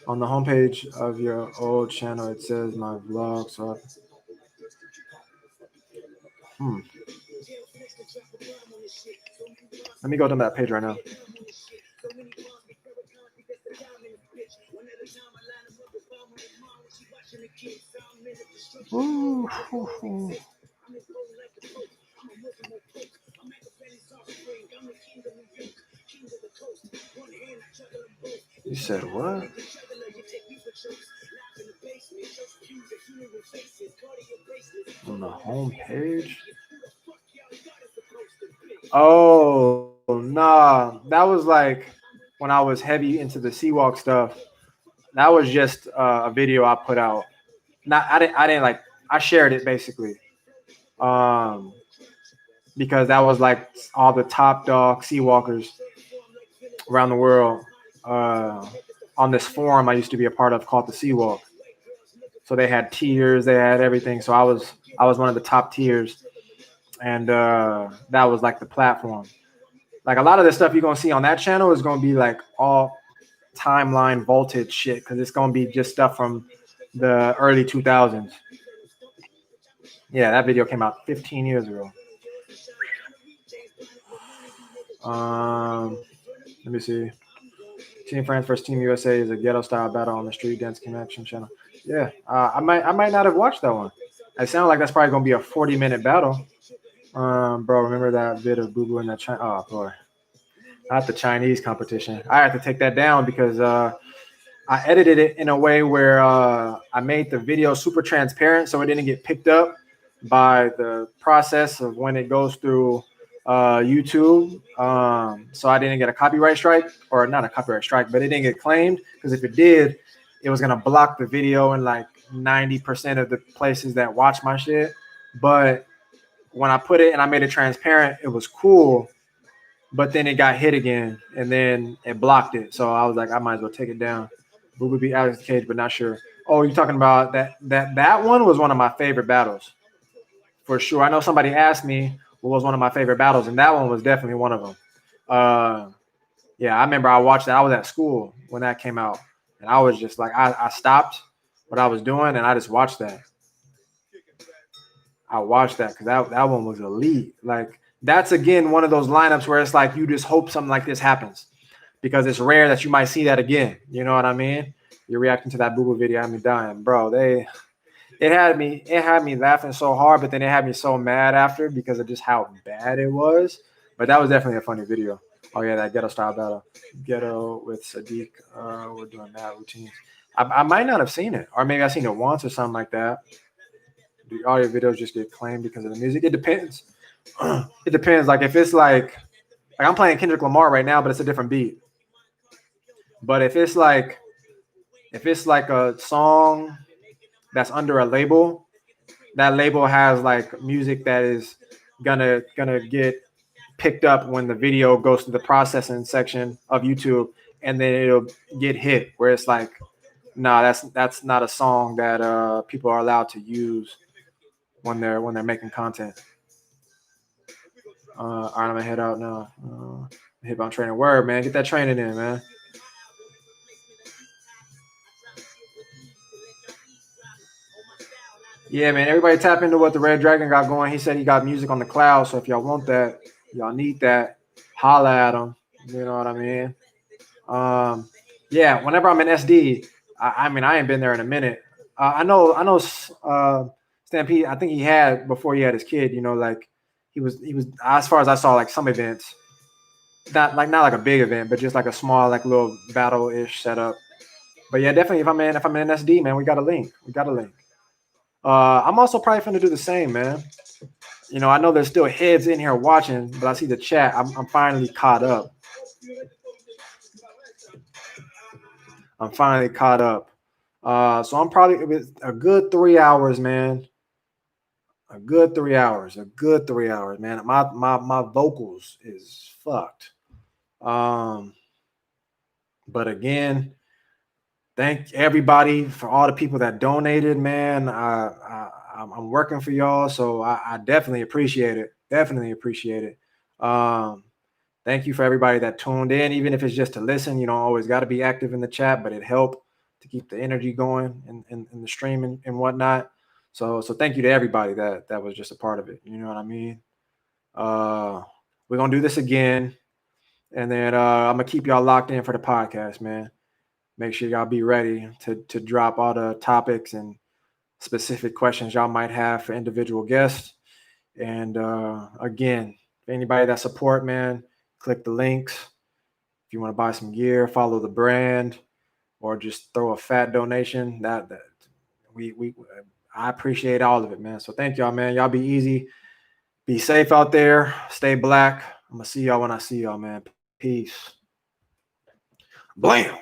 the homepage of your old channel, it says my vlog. So, let me go to that page right now. Ooh, ooh, ooh. You said what? On the home page? Oh, nah. That was like when I was heavy into the Seawalk stuff. That was just a video I put out. I didn't like, I shared it basically. Because that was like all the top dog Seawalkers around the world on this forum I used to be a part of called the Seawalk. So they had tiers, they had everything. So I was one of the top tiers, and that was like the platform. Like a lot of the stuff you're gonna see on that channel is gonna be like all timeline vaulted shit because it's gonna be just stuff from the early 2000s. Yeah, that video came out 15 years ago. Let me see. Team France versus Team USA is a ghetto style battle on the Street Dance Connection channel. Yeah, I might not have watched that one. It sounds like that's probably gonna be a 40-minute battle. Bro, remember that bit of Boo Boo in that China? Oh boy, not the Chinese competition. I have to take that down because I edited it in a way where I made the video super transparent so it didn't get picked up by the process of when it goes through YouTube. So I didn't get a copyright strike, or not a copyright strike, but it didn't get claimed, because if it did, it was gonna block the video in like 90% of the places that watch my shit. But when I put it and I made it transparent, it was cool. But then it got hit again, and then it blocked it. So I was like, I might as well take it down. Boo Boo beat Alex Cage, but not sure. Oh, you're talking about that one was one of my favorite battles, for sure. I know somebody asked me what was one of my favorite battles, and that one was definitely one of them. Yeah, I remember I watched that. I was at school when that came out, and I was just like, I stopped what I was doing, and I just watched that. I watched that because that one was elite. Like, that's again one of those lineups where it's like you just hope something like this happens, because it's rare that you might see that again. You know what I mean? You're reacting to that Boo Boo video, had me dying, bro. It had me laughing so hard, but then it had me so mad after because of just how bad it was. But that was definitely a funny video. Oh yeah, that ghetto style battle, ghetto with Sadiq. We're doing that routines. I might not have seen it, or maybe I've seen it once or something like that. Do all your videos just get claimed because of the music? It depends. It depends. Like if it's like I'm playing Kendrick Lamar right now, but it's a different beat. But if it's like a song that's under a label, that label has like music that is gonna get picked up when the video goes to the processing section of YouTube, and then it'll get hit where it's like, nah, that's not a song that people are allowed to use when they're making content. All right, I'm gonna head out now. Hip hop training, word, man, get that training in, man. Yeah, man. Everybody tap into what the Red Dragon got going. He said he got music on the cloud. So if y'all want that, y'all need that, holla at him. You know what I mean? Yeah. Whenever I'm in SD, I mean, I ain't been there in a minute. I know. Stampede. I think he had before he had his kid. You know, like he was. As far as I saw, like some events, not like a big event, but just like a small, like little battle ish setup. But yeah, definitely. If I'm in SD, man, we got a link. We got a link. I'm also probably going to do the same, man. You know, I know there's still heads in here watching, but I see the chat. I'm finally caught up. I'm finally caught up. So I'm probably with a good 3 hours, man. A good 3 hours. A good 3 hours, man. My vocals is fucked. But again, thank everybody for all the people that donated, man. I'm working for y'all, so I definitely appreciate it. Definitely appreciate it. Thank you for everybody that tuned in, even if it's just to listen. You don't always got to be active in the chat, but it helped to keep the energy going in the stream and whatnot. So thank you to everybody that was just a part of it. You know what I mean? We're gonna do this again, and then I'm gonna keep y'all locked in for the podcast, man. Make sure y'all be ready to drop all the topics and specific questions y'all might have for individual guests. And again, anybody that support, man, click the links. If you want to buy some gear, follow the brand, or just throw a fat donation, that I appreciate all of it, man. So thank y'all, man. Y'all be easy. Be safe out there. Stay black. I'm going to see y'all when I see y'all, man. Peace. Blam.